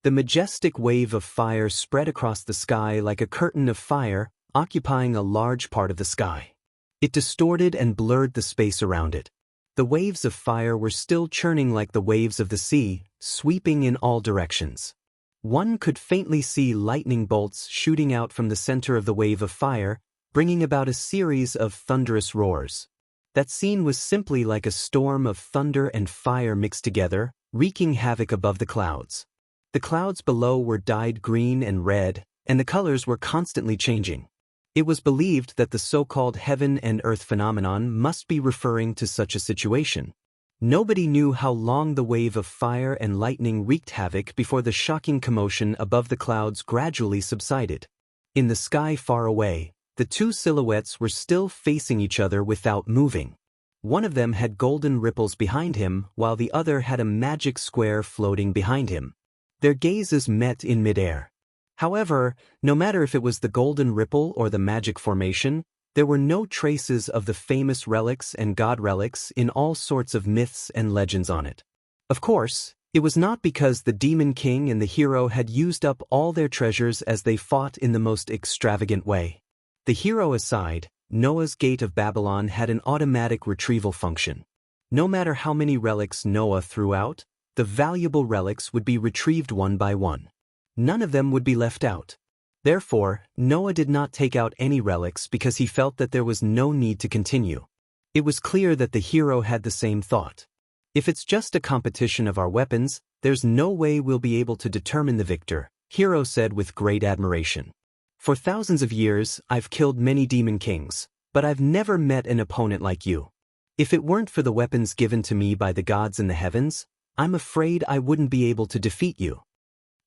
Speaker 1: The majestic wave of fire spread across the sky like a curtain of fire, occupying a large part of the sky. It distorted and blurred the space around it. The waves of fire were still churning like the waves of the sea, sweeping in all directions. One could faintly see lightning bolts shooting out from the center of the wave of fire, bringing about a series of thunderous roars. That scene was simply like a storm of thunder and fire mixed together, wreaking havoc above the clouds. The clouds below were dyed green and red, and the colors were constantly changing. It was believed that the so-called heaven and earth phenomenon must be referring to such a situation. Nobody knew how long the wave of fire and lightning wreaked havoc before the shocking commotion above the clouds gradually subsided. In the sky far away, the two silhouettes were still facing each other without moving. One of them had golden ripples behind him, while the other had a magic square floating behind him. Their gazes met in midair. However, no matter if it was the golden ripple or the magic formation, there were no traces of the famous relics and god relics in all sorts of myths and legends on it. Of course, it was not because the demon king and the hero had used up all their treasures as they fought in the most extravagant way. The hero aside, Noah's Gate of Babylon had an automatic retrieval function. No matter how many relics Noah threw out, the valuable relics would be retrieved one by one. None of them would be left out. Therefore, Noah did not take out any relics because he felt that there was no need to continue. It was clear that the hero had the same thought. If it's just a competition of our weapons, there's no way we'll be able to determine the victor, Hero said with great admiration. For thousands of years, I've killed many demon kings, but I've never met an opponent like you. If it weren't for the weapons given to me by the gods in the heavens, I'm afraid I wouldn't be able to defeat you.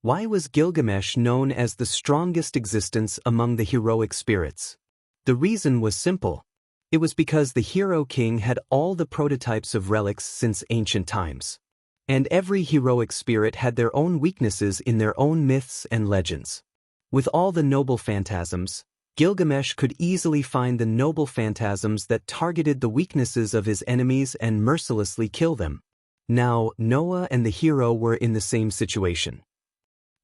Speaker 1: Why was Gilgamesh known as the strongest existence among the heroic spirits? The reason was simple. It was because the hero king had all the prototypes of relics since ancient times. And every heroic spirit had their own weaknesses in their own myths and legends. With all the noble phantasms, Gilgamesh could easily find the noble phantasms that targeted the weaknesses of his enemies and mercilessly kill them. Now, Noah and the hero were in the same situation.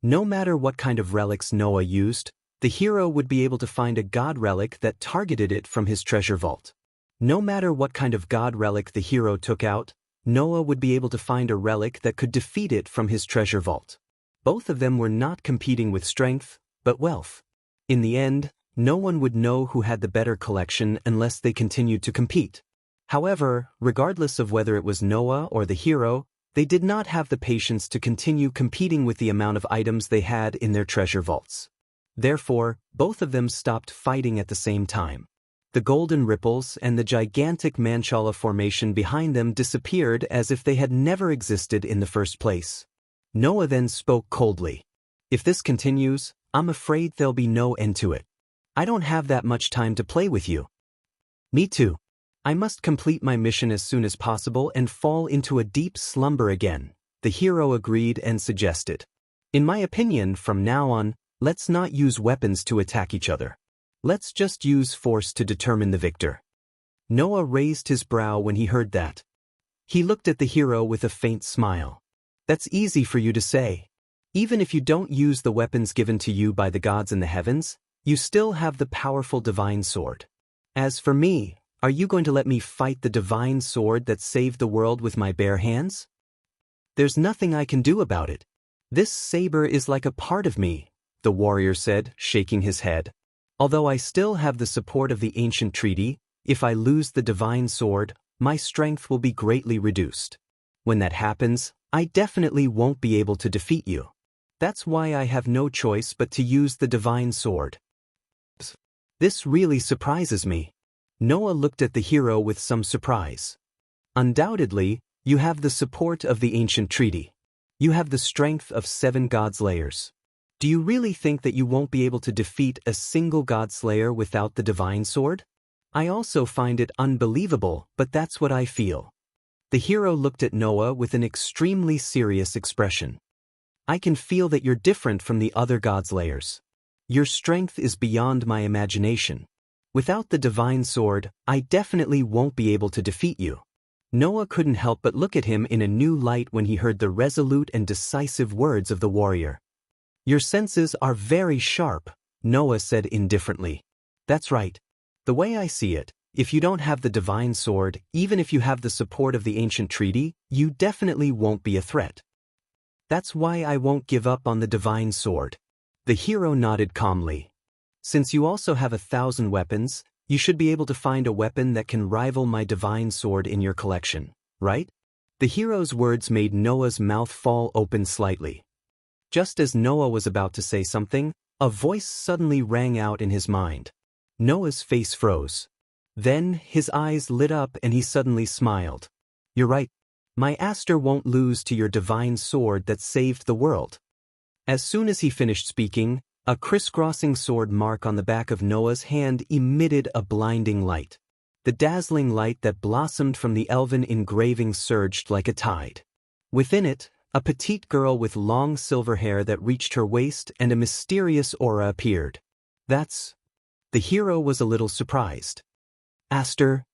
Speaker 1: No matter what kind of relics Noah used, the hero would be able to find a god relic that targeted it from his treasure vault. No matter what kind of god relic the hero took out, Noah would be able to find a relic that could defeat it from his treasure vault. Both of them were not competing with strength, but wealth. In the end, no one would know who had the better collection unless they continued to compete. However, regardless of whether it was Noah or the hero, they did not have the patience to continue competing with the amount of items they had in their treasure vaults. Therefore, both of them stopped fighting at the same time. The golden ripples and the gigantic Manchala formation behind them disappeared as if they had never existed in the first place. Noah then spoke coldly. If this continues, I'm afraid there'll be no end to it. I don't have that much time to play with you. Me too. I must complete my mission as soon as possible and fall into a deep slumber again, the hero agreed and suggested. In my opinion, from now on, let's not use weapons to attack each other. Let's just use force to determine the victor. Noah raised his brow when he heard that. He looked at the hero with a faint smile. That's easy for you to say. Even if you don't use the weapons given to you by the gods in the heavens, you still have the powerful divine sword. As for me, are you going to let me fight the divine sword that saved the world with my bare hands? There's nothing I can do about it. This saber is like a part of me, the warrior said, shaking his head. Although I still have the support of the ancient treaty, if I lose the divine sword, my strength will be greatly reduced. When that happens, I definitely won't be able to defeat you. That's why I have no choice but to use the divine sword. This really surprises me. Noah looked at the hero with some surprise. Undoubtedly, you have the support of the ancient treaty. You have the strength of 7 god-slayers. Do you really think that you won't be able to defeat a single god-slayer without the divine sword? I also find it unbelievable, but that's what I feel. The hero looked at Noah with an extremely serious expression. I can feel that you're different from the other god-slayers. Your strength is beyond my imagination. Without the divine sword, I definitely won't be able to defeat you. Noah couldn't help but look at him in a new light when he heard the resolute and decisive words of the warrior. Your senses are very sharp, Noah said indifferently. That's right. The way I see it, if you don't have the divine sword, even if you have the support of the ancient treaty, you definitely won't be a threat. That's why I won't give up on the divine sword. The hero nodded calmly. Since you also have 1,000 weapons, you should be able to find a weapon that can rival my divine sword in your collection, right? The hero's words made Noah's mouth fall open slightly. Just as Noah was about to say something, a voice suddenly rang out in his mind. Noah's face froze. Then, his eyes lit up and he suddenly smiled. You're right. My Aster won't lose to your divine sword that saved the world. As soon as he finished speaking, a crisscrossing sword mark on the back of Noah's hand emitted a blinding light. The dazzling light that blossomed from the elven engraving surged like a tide. Within it, a petite girl with long silver hair that reached her waist and a mysterious aura appeared. The hero was a little surprised. Aster?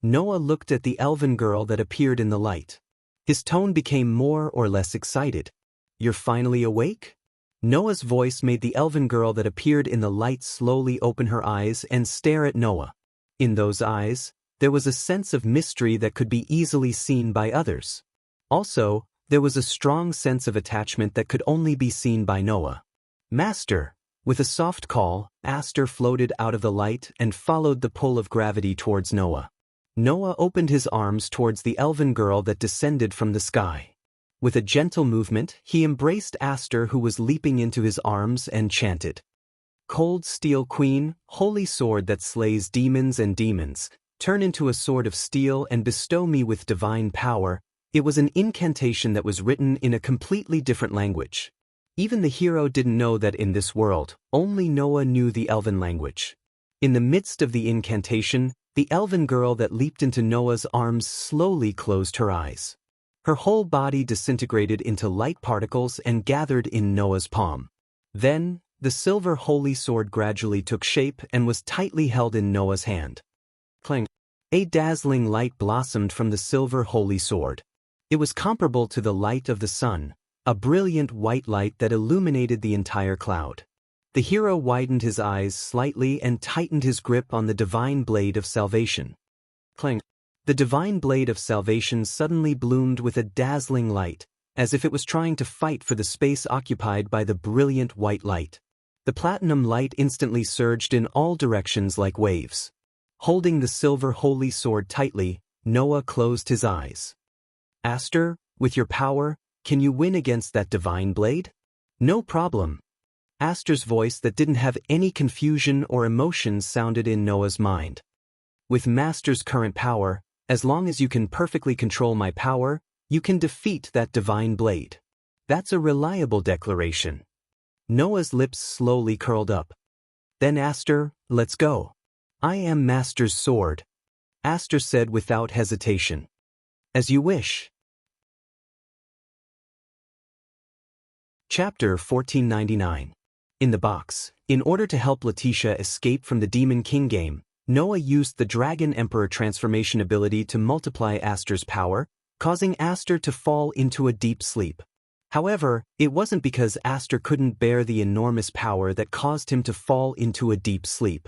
Speaker 1: Noah looked at the elven girl that appeared in the light. His tone became more or less excited. You're finally awake? Noah's voice made the elven girl that appeared in the light slowly open her eyes and stare at Noah. In those eyes, there was a sense of mystery that could be easily seen by others. Also, there was a strong sense of attachment that could only be seen by Noah. Master! With a soft call, Aster floated out of the light and followed the pull of gravity towards Noah. Noah opened his arms towards the elven girl that descended from the sky. With a gentle movement, he embraced Aster, who was leaping into his arms, and chanted, Cold Steel Queen, holy sword that slays demons and demons, turn into a sword of steel and bestow me with divine power. It was an incantation that was written in a completely different language. Even the hero didn't know that in this world, only Noah knew the elven language. In the midst of the incantation, the elven girl that leaped into Noah's arms slowly closed her eyes. Her whole body disintegrated into light particles and gathered in Noah's palm. Then, the silver holy sword gradually took shape and was tightly held in Noah's hand. Clang! A dazzling light blossomed from the silver holy sword. It was comparable to the light of the sun, a brilliant white light that illuminated the entire cloud. The hero widened his eyes slightly and tightened his grip on the divine blade of salvation. Clang! The divine blade of salvation suddenly bloomed with a dazzling light, as if it was trying to fight for the space occupied by the brilliant white light. The platinum light instantly surged in all directions like waves. Holding the silver holy sword tightly, Noah closed his eyes. Aster, with your power, can you win against that divine blade? No problem. Aster's voice that didn't have any confusion or emotion sounded in Noah's mind. With Master's current power, as long as you can perfectly control my power, you can defeat that divine blade. That's a reliable declaration. Noah's lips slowly curled up. Then Aster, let's go. I am Master's sword, Aster said without hesitation. As you wish. Chapter 1499. In the box, in order to help Letitia escape from the Demon King game, Noah used the Dragon Emperor transformation ability to multiply Aster's power, causing Aster to fall into a deep sleep. However, it wasn't because Aster couldn't bear the enormous power that caused him to fall into a deep sleep.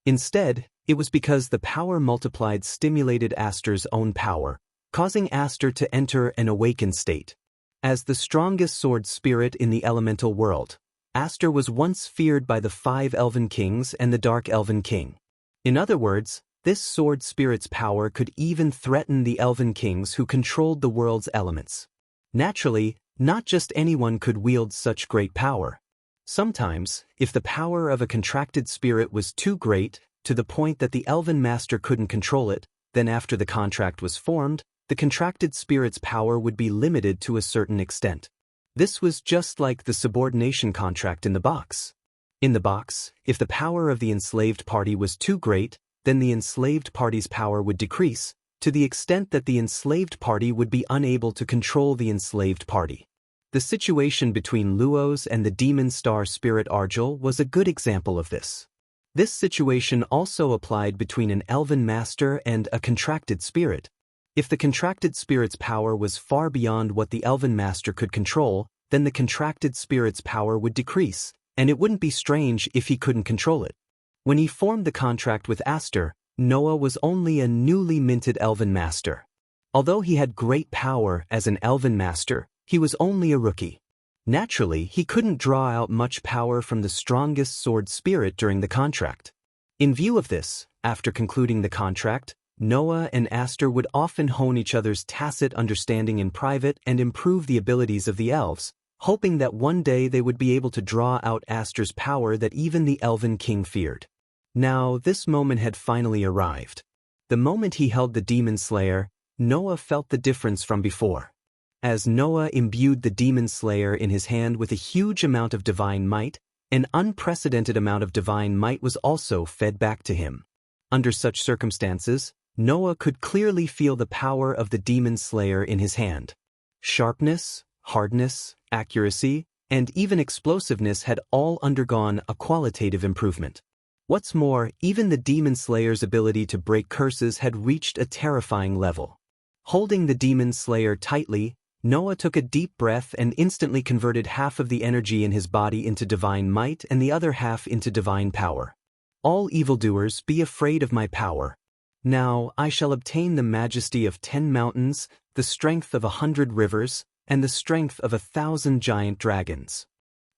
Speaker 1: Instead, it was because the power multiplied stimulated Aster's own power, causing Aster to enter an awakened state. As the strongest sword spirit in the elemental world, Aster was once feared by the 5 elven kings and the Dark Elven King. In other words, this sword spirit's power could even threaten the elven kings who controlled the world's elements. Naturally, not just anyone could wield such great power. Sometimes, if the power of a contracted spirit was too great, to the point that the elven master couldn't control it. Then after the contract was formed, the contracted spirit's power would be limited to a certain extent. This was just like the subordination contract in the box. In the box, if the power of the enslaved party was too great, then the enslaved party's power would decrease, to the extent that the enslaved party would be unable to control the enslaved party. The situation between Luos and the demon star spirit Argel was a good example of this. This situation also applied between an elven master and a contracted spirit. If the contracted spirit's power was far beyond what the elven master could control, then the contracted spirit's power would decrease, and it wouldn't be strange if he couldn't control it. When he formed the contract with Aster, Noah was only a newly minted elven master. Although he had great power as an elven master, he was only a rookie. Naturally, he couldn't draw out much power from the strongest sword spirit during the contract. In view of this, after concluding the contract, Noah and Aster would often hone each other's tacit understanding in private and improve the abilities of the elves, hoping that one day they would be able to draw out Aster's power that even the elven king feared. Now, this moment had finally arrived. The moment he held the demon slayer, Noah felt the difference from before. As Noah imbued the demon slayer in his hand with a huge amount of divine might, an unprecedented amount of divine might was also fed back to him. Under such circumstances, Noah could clearly feel the power of the demon slayer in his hand. Sharpness, hardness, accuracy, and even explosiveness had all undergone a qualitative improvement. What's more, even the demon slayer's ability to break curses had reached a terrifying level. Holding the demon slayer tightly, Noah took a deep breath and instantly converted half of the energy in his body into divine might and the other half into divine power. All evildoers, be afraid of my power. Now I shall obtain the majesty of 10 mountains, the strength of 100 rivers, and the strength of 1,000 giant dragons.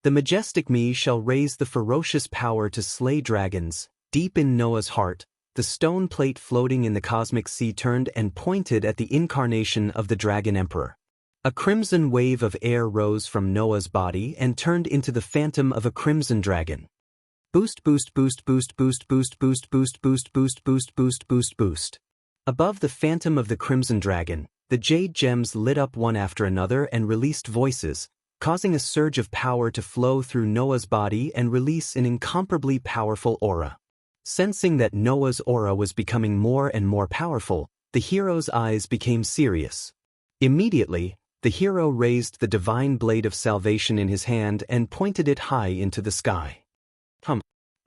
Speaker 1: The majestic me shall raise the ferocious power to slay dragons. Deep in Noah's heart, the stone plate floating in the cosmic sea turned and pointed at the incarnation of the Dragon Emperor. A crimson wave of air rose from Noah's body and turned into the phantom of a crimson dragon. Boost, boost, boost, boost, boost, boost, boost, boost, boost, boost, boost, boost, boost, boost. Above the phantom of the crimson dragon, the jade gems lit up one after another and released voices, causing a surge of power to flow through Noah's body and release an incomparably powerful aura. Sensing that Noah's aura was becoming more and more powerful, the hero's eyes became serious. Immediately, the hero raised the divine blade of salvation in his hand and pointed it high into the sky.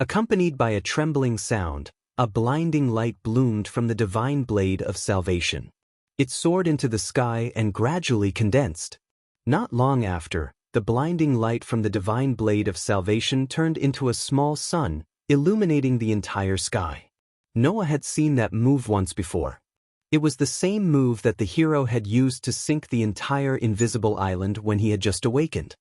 Speaker 1: Accompanied by a trembling sound, a blinding light bloomed from the divine blade of salvation. It soared into the sky and gradually condensed. Not long after, the blinding light from the divine blade of salvation turned into a small sun, illuminating the entire sky. Noah had seen that move once before. It was the same move that the hero had used to sink the entire invisible island when he had just awakened.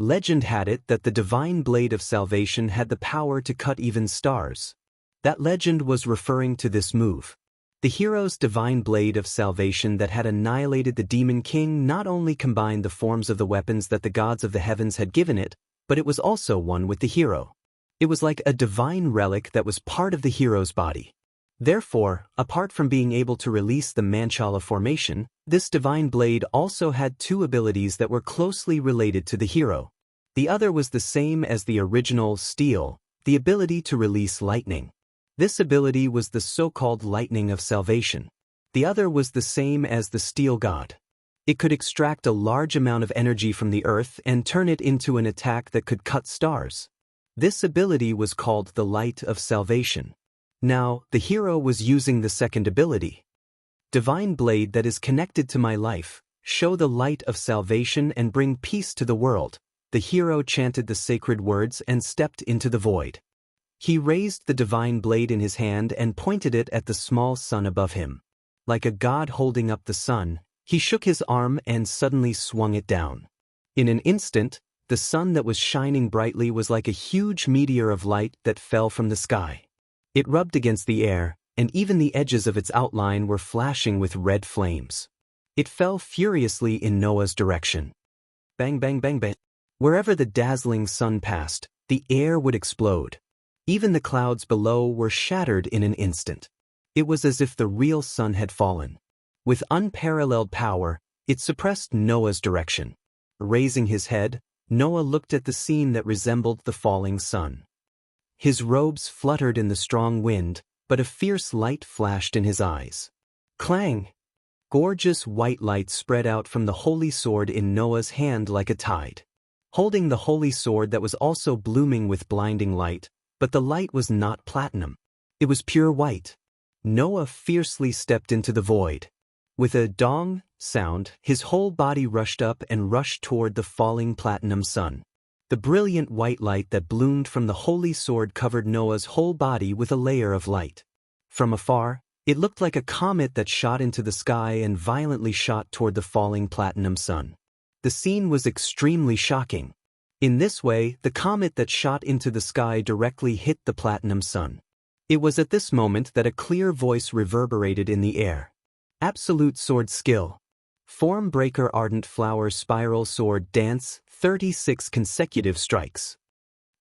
Speaker 1: Legend had it that the divine blade of salvation had the power to cut even stars. That legend was referring to this move. The hero's divine blade of salvation that had annihilated the demon king not only combined the forms of the weapons that the gods of the heavens had given it, but it was also one with the hero. It was like a divine relic that was part of the hero's body. Therefore, apart from being able to release the Manchala formation, this divine blade also had two abilities that were closely related to the hero. The other was the same as the original steel, the ability to release lightning. This ability was the so-called lightning of salvation. The other was the same as the steel god. It could extract a large amount of energy from the earth and turn it into an attack that could cut stars. This ability was called the light of salvation. Now, the hero was using the second ability. Divine blade that is connected to my life, show the light of salvation and bring peace to the world. The hero chanted the sacred words and stepped into the void. He raised the divine blade in his hand and pointed it at the small sun above him. Like a god holding up the sun, he shook his arm and suddenly swung it down. In an instant, the sun that was shining brightly was like a huge meteor of light that fell from the sky. It rubbed against the air, and even the edges of its outline were flashing with red flames. It fell furiously in Noah's direction. Bang, bang, bang, bang. Wherever the dazzling sun passed, the air would explode. Even the clouds below were shattered in an instant. It was as if the real sun had fallen. With unparalleled power, it suppressed Noah's direction. Raising his head, Noah looked at the scene that resembled the falling sun. His robes fluttered in the strong wind, but a fierce light flashed in his eyes. Clang! Gorgeous white light spread out from the holy sword in Noah's hand like a tide. Holding the holy sword that was also blooming with blinding light, but the light was not platinum. It was pure white. Noah fiercely stepped into the void. With a dong sound, his whole body rushed up and rushed toward the falling platinum sun. The brilliant white light that bloomed from the holy sword covered Noah's whole body with a layer of light. From afar, it looked like a comet that shot into the sky and violently shot toward the falling platinum sun. The scene was extremely shocking. In this way, the comet that shot into the sky directly hit the platinum sun. It was at this moment that a clear voice reverberated in the air. Absolute sword skill. Form breaker ardent flower spiral sword dance 36 consecutive strikes.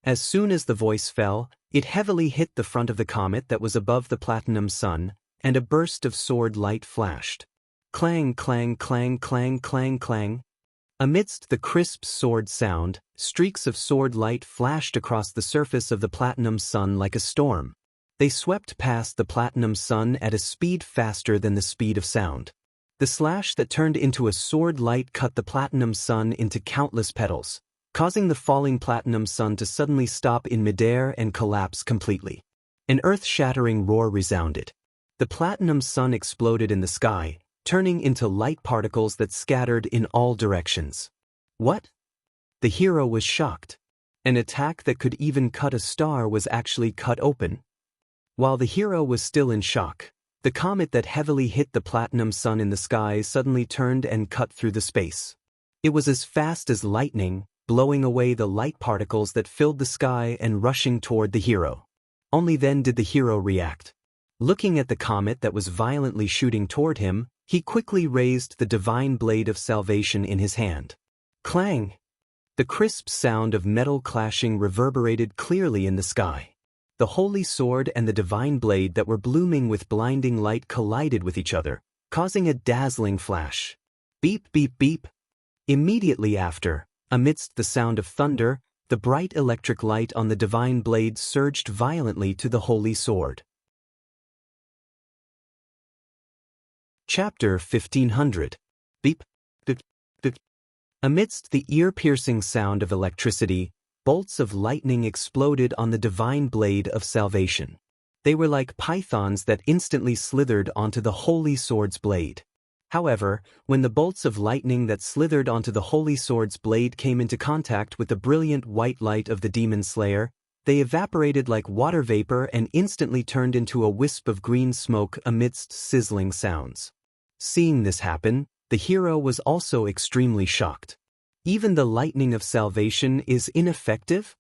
Speaker 1: As soon as the voice fell, it heavily hit the front of the comet that was above the platinum sun, and a burst of sword light flashed. Clang, clang, clang, clang, clang, clang. Amidst the crisp sword sound, streaks of sword light flashed across the surface of the platinum sun like a storm. They swept past the platinum sun at a speed faster than the speed of sound. The slash that turned into a sword light cut the platinum sun into countless petals, causing the falling platinum sun to suddenly stop in midair and collapse completely. An earth-shattering roar resounded. The platinum sun exploded in the sky, turning into light particles that scattered in all directions. What? The hero was shocked. An attack that could even cut a star was actually cut open. While the hero was still in shock, the comet that heavily hit the platinum sun in the sky suddenly turned and cut through the space. It was as fast as lightning, blowing away the light particles that filled the sky and rushing toward the hero. Only then did the hero react. Looking at the comet that was violently shooting toward him, he quickly raised the divine blade of salvation in his hand. Clang! The crisp sound of metal clashing reverberated clearly in the sky. The holy sword and the divine blade that were blooming with blinding light collided with each other, causing a dazzling flash. Beep, beep, beep. Immediately after, amidst the sound of thunder, the bright electric light on the divine blade surged violently to the holy sword. Chapter 1500. Beep, beep, beep. Amidst the ear-piercing sound of electricity, bolts of lightning exploded on the divine blade of salvation. They were like pythons that instantly slithered onto the holy sword's blade. However, when the bolts of lightning that slithered onto the holy sword's blade came into contact with the brilliant white light of the demon slayer, they evaporated like water vapor and instantly turned into a wisp of green smoke amidst sizzling sounds. Seeing this happen, the hero was also extremely shocked. Even the lightning of salvation is ineffective?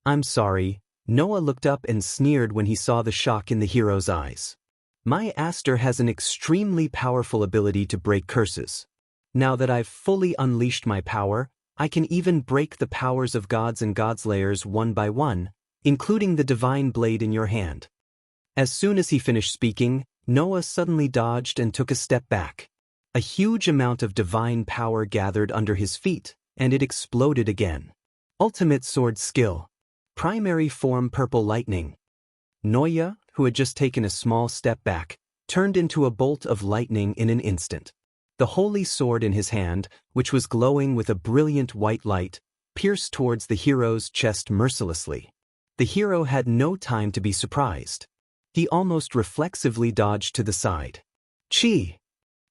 Speaker 1: I'm sorry, Noah looked up and sneered when he saw the shock in the hero's eyes. My Aster has an extremely powerful ability to break curses. Now that I've fully unleashed my power, I can even break the powers of gods and godslayers one by one, including the divine blade in your hand. As soon as he finished speaking, Noah suddenly dodged and took a step back. A huge amount of divine power gathered under his feet, and it exploded again. Ultimate sword skill. Primary form purple lightning. Noah, who had just taken a small step back, turned into a bolt of lightning in an instant. The holy sword in his hand, which was glowing with a brilliant white light, pierced towards the hero's chest mercilessly. The hero had no time to be surprised. He almost reflexively dodged to the side. Chi!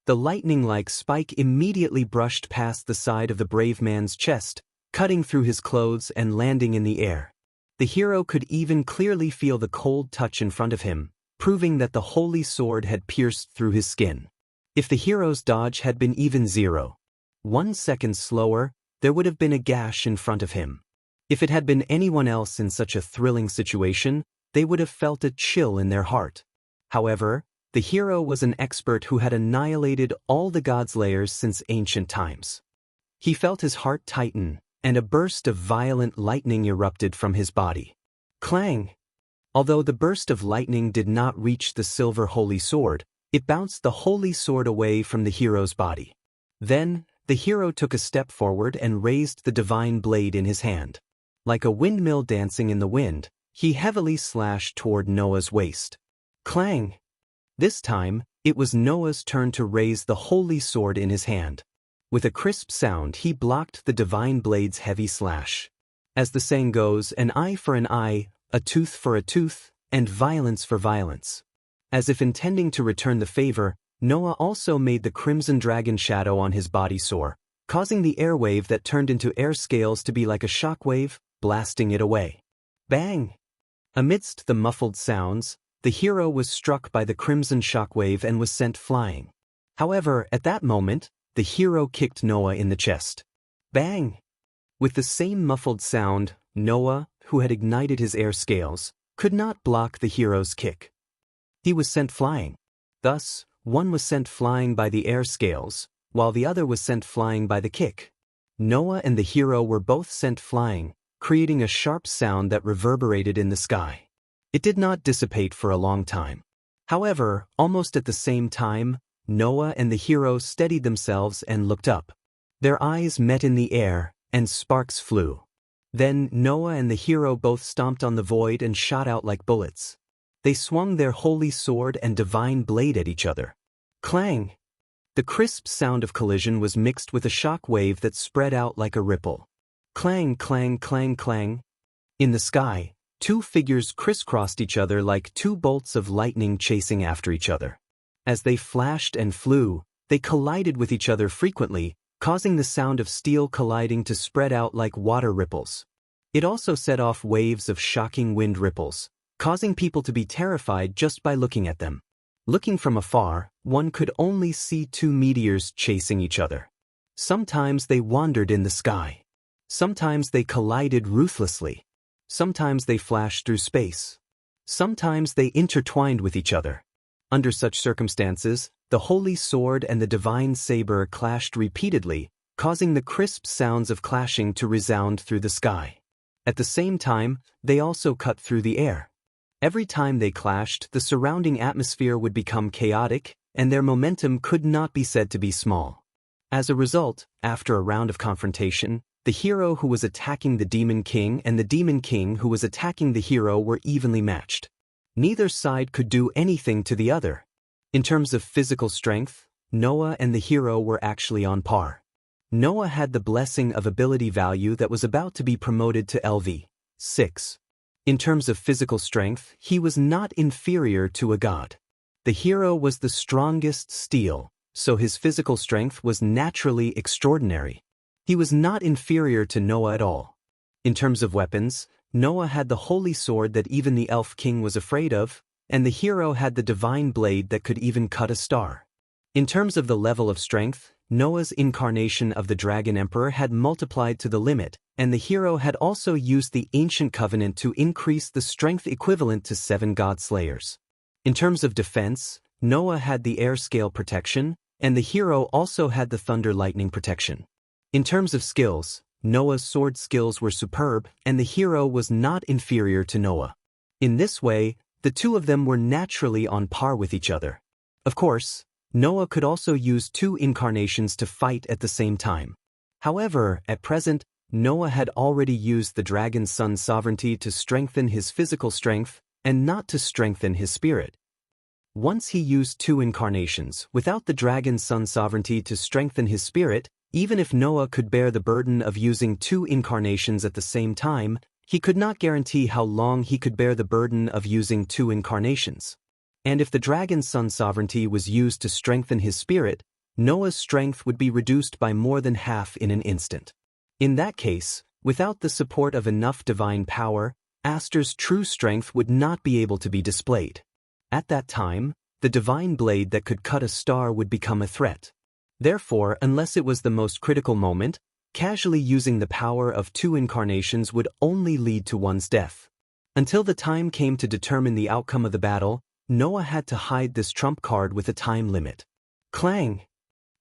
Speaker 1: The lightning-like spike immediately brushed past the side of the brave man's chest, cutting through his clothes and landing in the air. The hero could even clearly feel the cold touch in front of him, proving that the holy sword had pierced through his skin. If the hero's dodge had been even 0. 1 second slower, there would have been a gash in front of him. If it had been anyone else in such a thrilling situation, they would have felt a chill in their heart. However, the hero was an expert who had annihilated all the godslayers since ancient times. He felt his heart tighten, and a burst of violent lightning erupted from his body. Clang! Although the burst of lightning did not reach the silver holy sword, it bounced the holy sword away from the hero's body. Then, the hero took a step forward and raised the divine blade in his hand. Like a windmill dancing in the wind, he heavily slashed toward Noah's waist. Clang! This time, it was Noah's turn to raise the holy sword in his hand. With a crisp sound, he blocked the divine blade's heavy slash. As the saying goes, an eye for an eye, a tooth for a tooth, and violence for violence. As if intending to return the favor, Noah also made the crimson dragon shadow on his body soar, causing the airwave that turned into air scales to be like a shockwave, blasting it away. Bang! Amidst the muffled sounds, the hero was struck by the crimson shockwave and was sent flying. However, at that moment, the hero kicked Noah in the chest. Bang! With the same muffled sound, Noah, who had ignited his air scales, could not block the hero's kick. He was sent flying. Thus, one was sent flying by the air scales, while the other was sent flying by the kick. Noah and the hero were both sent flying, creating a sharp sound that reverberated in the sky. It did not dissipate for a long time. However, almost at the same time, Noah and the hero steadied themselves and looked up. Their eyes met in the air, and sparks flew. Then Noah and the hero both stomped on the void and shot out like bullets. They swung their holy sword and divine blade at each other. Clang! The crisp sound of collision was mixed with a shock wave that spread out like a ripple. Clang, clang, clang, clang. In the sky, two figures crisscrossed each other like two bolts of lightning chasing after each other. As they flashed and flew, they collided with each other frequently, causing the sound of steel colliding to spread out like water ripples. It also set off waves of shocking wind ripples, causing people to be terrified just by looking at them. Looking from afar, one could only see two meteors chasing each other. Sometimes they wandered in the sky. Sometimes they collided ruthlessly. Sometimes they flashed through space. Sometimes they intertwined with each other. Under such circumstances, the holy sword and the divine saber clashed repeatedly, causing the crisp sounds of clashing to resound through the sky. At the same time, they also cut through the air. Every time they clashed, the surrounding atmosphere would become chaotic, and their momentum could not be said to be small. As a result, after a round of confrontation, the hero who was attacking the Demon King and the Demon King who was attacking the hero were evenly matched. Neither side could do anything to the other. In terms of physical strength, Noah and the hero were actually on par. Noah had the blessing of ability value that was about to be promoted to LV6. In terms of physical strength, he was not inferior to a god. The hero was the strongest steel, so his physical strength was naturally extraordinary. He was not inferior to Noah at all. In terms of weapons, Noah had the holy sword that even the elf king was afraid of, and the hero had the divine blade that could even cut a star. In terms of the level of strength, Noah's incarnation of the Dragon Emperor had multiplied to the limit, and the hero had also used the ancient covenant to increase the strength equivalent to 7 god slayers. In terms of defense, Noah had the air scale protection, and the hero also had the thunder lightning protection. In terms of skills, Noah's sword skills were superb, and the hero was not inferior to Noah. In this way, the two of them were naturally on par with each other. Of course, Noah could also use 2 incarnations to fight at the same time. However, at present, Noah had already used the dragon's son's sovereignty to strengthen his physical strength, and not to strengthen his spirit. Once he used 2 incarnations, without the dragon's son's sovereignty to strengthen his spirit, even if Noah could bear the burden of using 2 incarnations at the same time, he could not guarantee how long he could bear the burden of using 2 incarnations. And if the dragon's son's sovereignty was used to strengthen his spirit, Noah's strength would be reduced by more than half in an instant. In that case, without the support of enough divine power, Aster's true strength would not be able to be displayed. At that time, the divine blade that could cut a star would become a threat. Therefore, unless it was the most critical moment, casually using the power of 2 incarnations would only lead to one's death. Until the time came to determine the outcome of the battle, Noah had to hide this trump card with a time limit. Clang!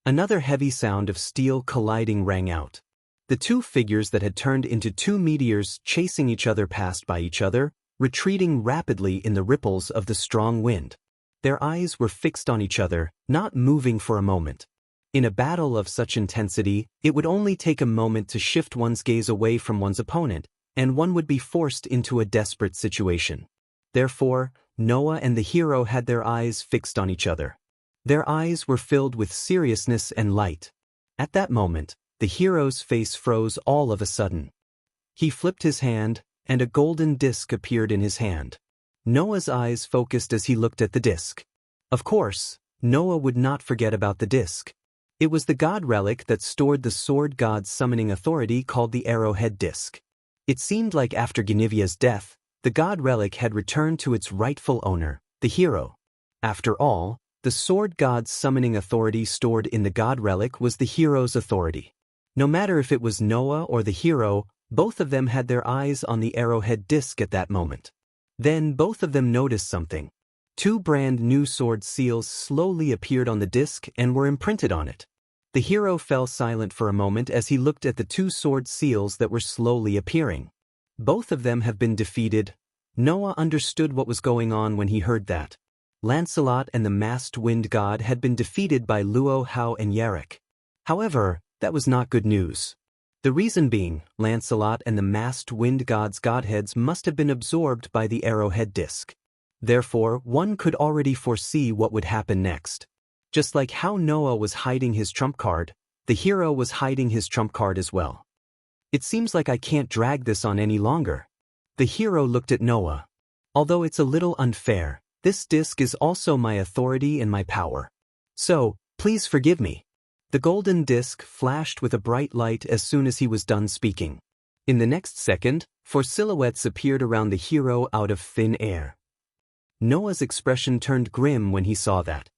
Speaker 1: Another heavy sound of steel colliding rang out. The 2 figures that had turned into 2 meteors chasing each other passed by each other, retreating rapidly in the ripples of the strong wind. Their eyes were fixed on each other, not moving for a moment. In a battle of such intensity, it would only take a moment to shift one's gaze away from one's opponent, and one would be forced into a desperate situation. Therefore, Noah and the hero had their eyes fixed on each other. Their eyes were filled with seriousness and light. At that moment, the hero's face froze all of a sudden. He flipped his hand, and a golden disc appeared in his hand. Noah's eyes focused as he looked at the disc. Of course, Noah would not forget about the disc. It was the god relic that stored the sword god's summoning authority called the arrowhead disc. It seemed like after Guinevere's death, the god relic had returned to its rightful owner, the hero. After all, the sword god's summoning authority stored in the god relic was the hero's authority. No matter if it was Noah or the hero, both of them had their eyes on the arrowhead disc at that moment. Then both of them noticed something. Two brand new sword seals slowly appeared on the disc and were imprinted on it. The hero fell silent for a moment as he looked at the two sword seals that were slowly appearing. Both of them have been defeated. Noah understood what was going on when he heard that. Lancelot and the masked wind god had been defeated by Luo, Hao and Yarrick. However, that was not good news. The reason being, Lancelot and the masked wind god's godheads must have been absorbed by the arrowhead disc. Therefore, one could already foresee what would happen next. Just like how Noah was hiding his trump card, the hero was hiding his trump card as well. It seems like I can't drag this on any longer. The hero looked at Noah. Although it's a little unfair, this disc is also my authority and my power. So, please forgive me. The golden disc flashed with a bright light as soon as he was done speaking. In the next second, four silhouettes appeared around the hero out of thin air. Noah's expression turned grim when he saw that.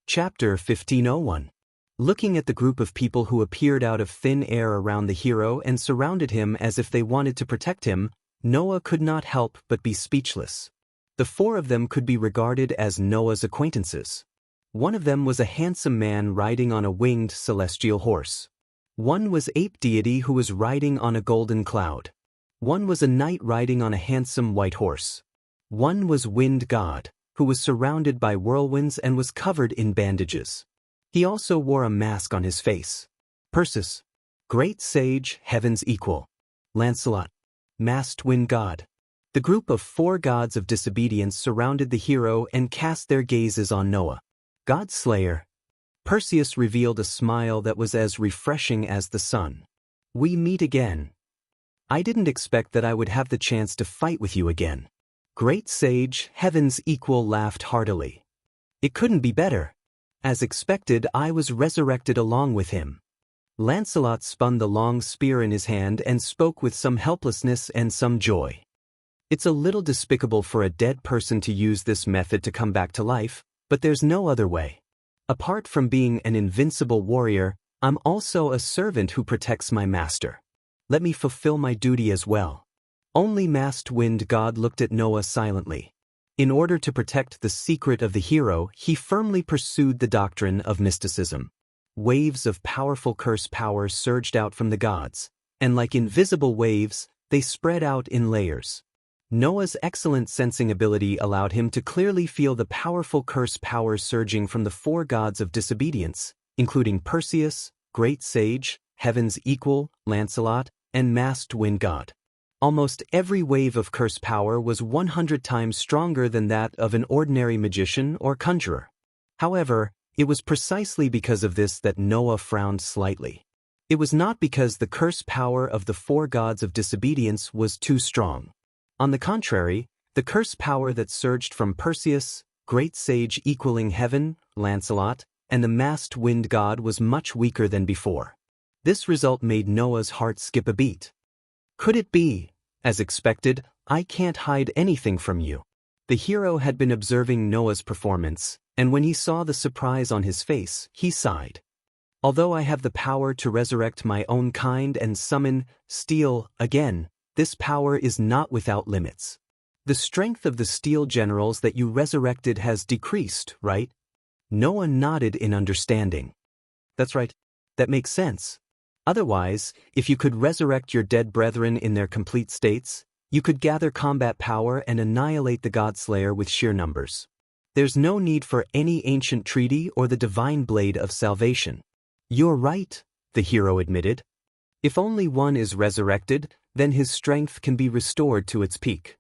Speaker 1: Chapter 1501. Looking at the group of people who appeared out of thin air around the hero and surrounded him as if they wanted to protect him, Noah could not help but be speechless. The four of them could be regarded as Noah's acquaintances. One of them was a handsome man riding on a winged celestial horse. One was ape deity who was riding on a golden cloud. One was a knight riding on a handsome white horse. One was wind god, who was surrounded by whirlwinds and was covered in bandages. He also wore a mask on his face. Perseus, great sage, heaven's equal. Lancelot, masked wind god. The group of four gods of disobedience surrounded the hero and cast their gazes on Noah. God Slayer. Perseus revealed a smile that was as refreshing as the sun. We meet again. I didn't expect that I would have the chance to fight with you again. Great sage, heaven's equal laughed heartily. It couldn't be better. As expected, I was resurrected along with him. Lancelot spun the long spear in his hand and spoke with some helplessness and some joy. It's a little despicable for a dead person to use this method to come back to life, but there's no other way. Apart from being an invincible warrior, I'm also a servant who protects my master. Let me fulfill my duty as well. Only masked wind god looked at Noah silently. In order to protect the secret of the hero, he firmly pursued the doctrine of mysticism. Waves of powerful curse power surged out from the gods, and like invisible waves, they spread out in layers. Noah's excellent sensing ability allowed him to clearly feel the powerful curse power surging from the four gods of disobedience, including Perseus, great sage, heaven's equal, Lancelot, and masked wind god. Almost every wave of curse power was 100 times stronger than that of an ordinary magician or conjurer. However, it was precisely because of this that Noah frowned slightly. It was not because the curse power of the four gods of disobedience was too strong. On the contrary, the curse power that surged from Perseus, great sage equaling heaven, Lancelot, and the masked wind god was much weaker than before. This result made Noah's heart skip a beat. Could it be? As expected, I can't hide anything from you. The hero had been observing Noah's performance, and when he saw the surprise on his face, he sighed. Although I have the power to resurrect my own kind and summon, steel, again, this power is not without limits. The strength of the steel generals that you resurrected has decreased, right? Noah nodded in understanding. That's right. That makes sense. Otherwise, if you could resurrect your dead brethren in their complete states, you could gather combat power and annihilate the Godslayer with sheer numbers. There's no need for any ancient treaty or the divine blade of salvation. You're right, the hero admitted. If only one is resurrected, then his strength can be restored to its peak.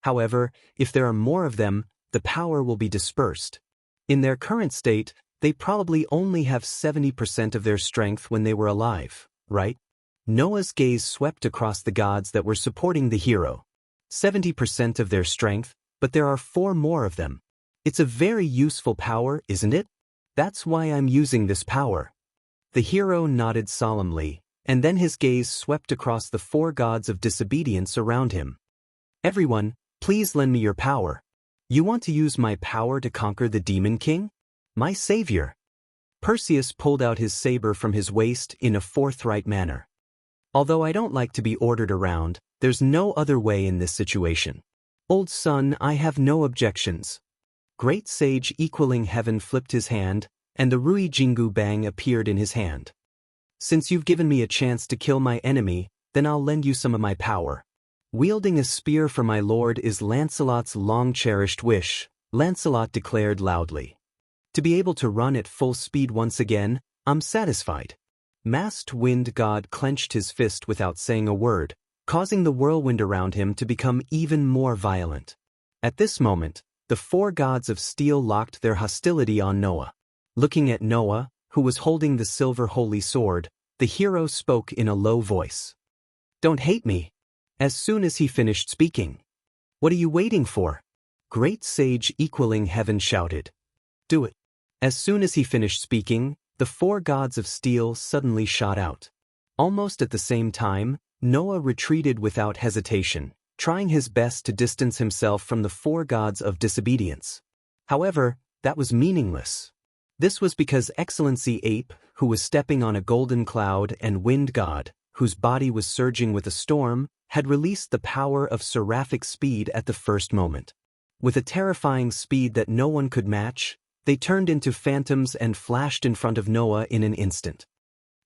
Speaker 1: However, if there are more of them, the power will be dispersed. In their current state, they probably only have 70% of their strength when they were alive, right? Noah's gaze swept across the gods that were supporting the hero. 70% of their strength, but there are 4 more of them. It's a very useful power, isn't it? That's why I'm using this power. The hero nodded solemnly, and then his gaze swept across the 4 gods of disobedience around him. Everyone, please lend me your power. You want to use my power to conquer the Demon King? My savior. Perseus pulled out his saber from his waist in a forthright manner. Although I don't like to be ordered around, there's no other way in this situation. Old son, I have no objections. Great Sage Equaling Heaven flipped his hand, and the Rui Jingu Bang appeared in his hand. Since you've given me a chance to kill my enemy, then I'll lend you some of my power. Wielding a spear for my lord is Lancelot's long-cherished wish, Lancelot declared loudly. To be able to run at full speed once again, I'm satisfied. Masked Wind God clenched his fist without saying a word, causing the whirlwind around him to become even more violent. At this moment, the 4 gods of steel locked their hostility on Noah. Looking at Noah, who was holding the silver holy sword, the hero spoke in a low voice. Don't hate me. As soon as he finished speaking. What are you waiting for? Great Sage Equaling Heaven shouted. Do it. As soon as he finished speaking, the 4 gods of steel suddenly shot out. Almost at the same time, Noah retreated without hesitation, trying his best to distance himself from the 4 gods of disobedience. However, that was meaningless. This was because Excellency Ape, who was stepping on a golden cloud, and Wind God, whose body was surging with a storm, had released the power of seraphic speed at the first moment. With a terrifying speed that no one could match, they turned into phantoms and flashed in front of Noah in an instant.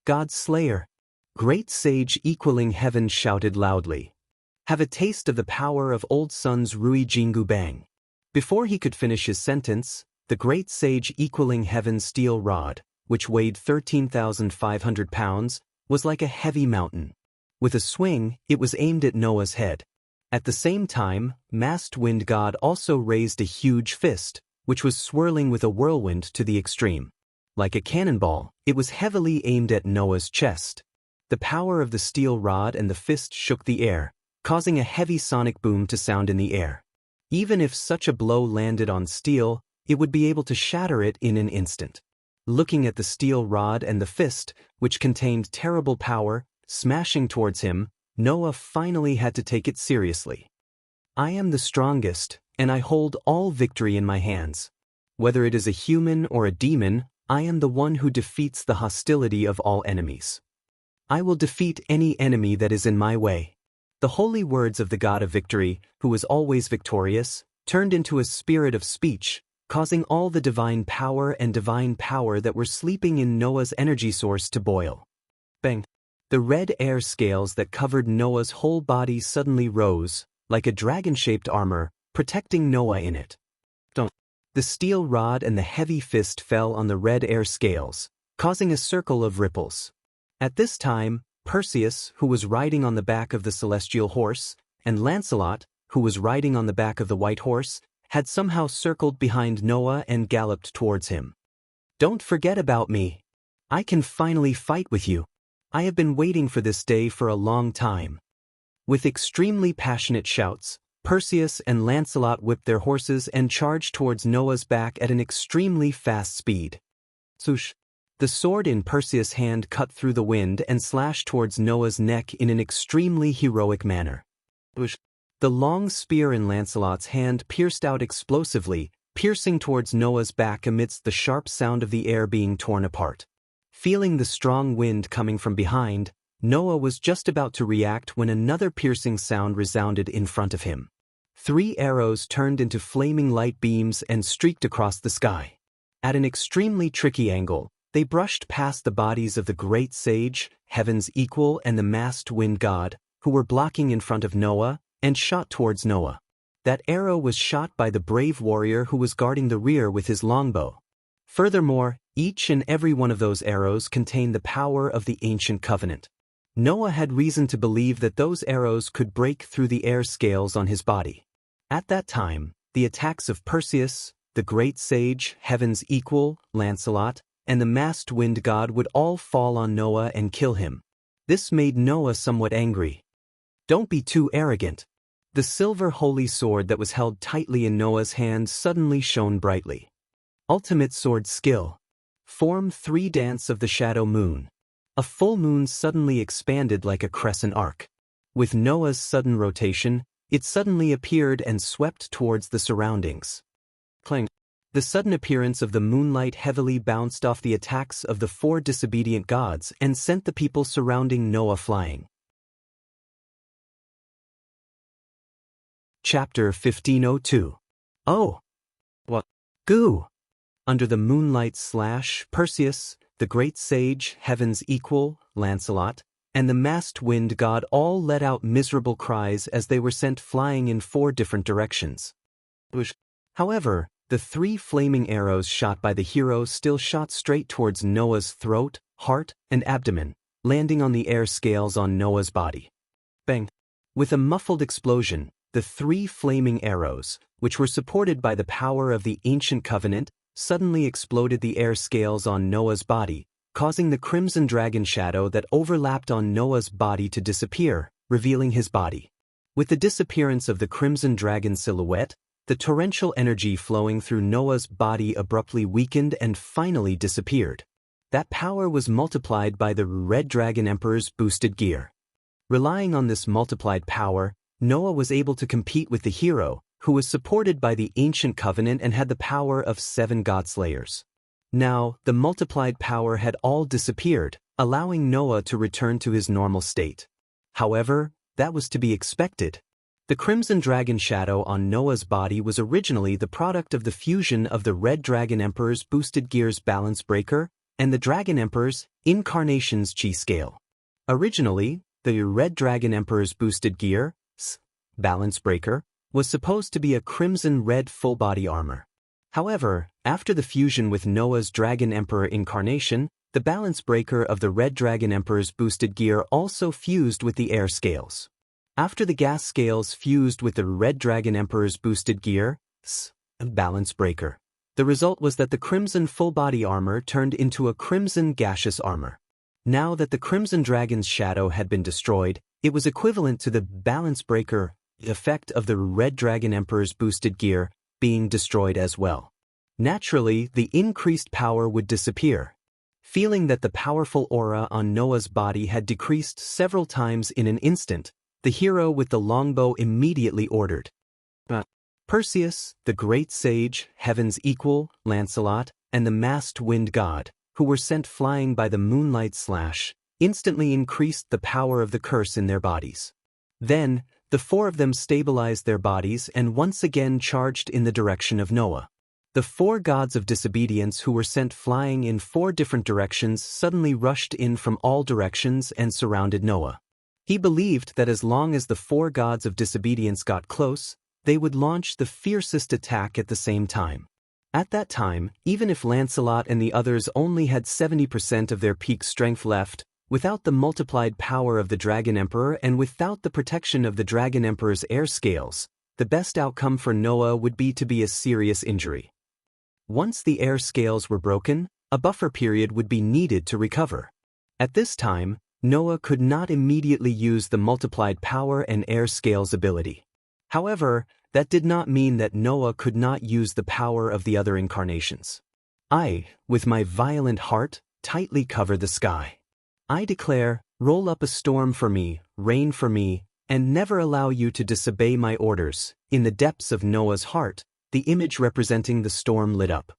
Speaker 1: God's Slayer, Great Sage Equaling Heaven shouted loudly. Have a taste of the power of Old Son's Rui Jingu Bang. Before he could finish his sentence, the Great Sage Equaling Heaven's steel rod, which weighed 13,500 pounds, was like a heavy mountain. With a swing, it was aimed at Noah's head. At the same time, Masked Wind God also raised a huge fist, which was swirling with a whirlwind to the extreme. Like a cannonball, it was heavily aimed at Noah's chest. The power of the steel rod and the fist shook the air, causing a heavy sonic boom to sound in the air. Even if such a blow landed on steel, it would be able to shatter it in an instant. Looking at the steel rod and the fist, which contained terrible power, smashing towards him, Noah finally had to take it seriously. I am the strongest, and I hold all victory in my hands. Whether it is a human or a demon, I am the one who defeats the hostility of all enemies. I will defeat any enemy that is in my way. The holy words of the God of Victory, who is always victorious, turned into a spirit of speech, causing all the divine power that were sleeping in Noah's energy source to boil. Bang! The red air scales that covered Noah's whole body suddenly rose, like a dragon-shaped armor, protecting Noah in it. The steel rod and the heavy fist fell on the red air scales, causing a circle of ripples. At this time, Perseus, who was riding on the back of the celestial horse, and Lancelot, who was riding on the back of the white horse, had somehow circled behind Noah and galloped towards him. Don't forget about me. I can finally fight with you. I have been waiting for this day for a long time. With extremely passionate shouts, Perseus and Lancelot whipped their horses and charged towards Noah's back at an extremely fast speed. Swoosh! The sword in Perseus' hand cut through the wind and slashed towards Noah's neck in an extremely heroic manner. Swoosh! The long spear in Lancelot's hand pierced out explosively, piercing towards Noah's back amidst the sharp sound of the air being torn apart. Feeling the strong wind coming from behind, Noah was just about to react when another piercing sound resounded in front of him. 3 arrows turned into flaming light beams and streaked across the sky. At an extremely tricky angle, They brushed past the bodies of the great sage, heaven's equal, and the masked wind god, who were blocking in front of Noah, and shot towards Noah. That arrow was shot by the brave warrior who was guarding the rear with his longbow. Furthermore, each and every one of those arrows contained the power of the ancient covenant. Noah had reason to believe that those arrows could break through the air scales on his body. At that time, the attacks of Perseus, the great sage, heaven's equal, Lancelot, and the masked wind god would all fall on Noah and kill him. This made Noah somewhat angry. "Don't be too arrogant." The silver holy sword that was held tightly in Noah's hand suddenly shone brightly. Ultimate sword skill. Form 3 Dance of the Shadow Moon. A full moon suddenly expanded like a crescent arc. With Noah's sudden rotation, it suddenly appeared and swept towards the surroundings. Clang. The sudden appearance of the moonlight heavily bounced off the attacks of the 4 disobedient gods and sent the people surrounding Noah flying. Chapter 1502. Oh! What? Goo! Under the moonlight / Perseus, the great sage, heaven's equal, Lancelot, and the masked wind god all let out miserable cries as they were sent flying in 4 different directions. However, the 3 flaming arrows shot by the hero still shot straight towards Noah's throat, heart, and abdomen, landing on the air scales on Noah's body. Bang! With a muffled explosion, the 3 flaming arrows, which were supported by the power of the ancient covenant, suddenly exploded the air scales on Noah's body, causing the crimson dragon shadow that overlapped on Noah's body to disappear, revealing his body. With the disappearance of the crimson dragon silhouette, the torrential energy flowing through Noah's body abruptly weakened and finally disappeared. That power was multiplied by the Red Dragon Emperor's boosted gear. Relying on this multiplied power, Noah was able to compete with the hero, who was supported by the ancient covenant and had the power of 7 godslayers. Now, the multiplied power had all disappeared, allowing Noah to return to his normal state. However, that was to be expected. The crimson dragon shadow on Noah's body was originally the product of the fusion of the Red Dragon Emperor's boosted gear's balance breaker and the Dragon Emperor's incarnation's chi scale. Originally, the Red Dragon Emperor's boosted gear, balance breaker, was supposed to be a crimson-red full-body armor. However, after the fusion with Noah's Dragon Emperor incarnation, the balance breaker of the Red Dragon Emperor's boosted gear also fused with the air scales. After the gas scales fused with the Red Dragon Emperor's boosted gear, balance breaker, the result was that the crimson full-body armor turned into a crimson gaseous armor. Now that the crimson dragon's shadow had been destroyed, it was equivalent to the balance breaker effect of the Red Dragon Emperor's boosted gear being destroyed as well. Naturally, the increased power would disappear. Feeling that the powerful aura on Noah's body had decreased several times in an instant, the hero with the longbow immediately ordered. Perseus, the great sage, heaven's equal, Lancelot, and the masked wind god, who were sent flying by the moonlight / instantly increased the power of the curse in their bodies. Then, the 4 of them stabilized their bodies and once again charged in the direction of Noah. The 4 gods of disobedience who were sent flying in 4 different directions suddenly rushed in from all directions and surrounded Noah. He believed that as long as the 4 gods of disobedience got close, they would launch the fiercest attack at the same time. At that time, even if Lancelot and the others only had 70% of their peak strength left, without the multiplied power of the Dragon Emperor and without the protection of the Dragon Emperor's air scales, the best outcome for Noah would be to be a serious injury. Once the air scales were broken, a buffer period would be needed to recover. At this time, Noah could not immediately use the multiplied power and air scales ability. However, that did not mean that Noah could not use the power of the other incarnations. I, with my violent heart, tightly cover the sky. I declare, roll up a storm for me, rain for me, and never allow you to disobey my orders. In the depths of Noah's heart, the image representing the storm lit up.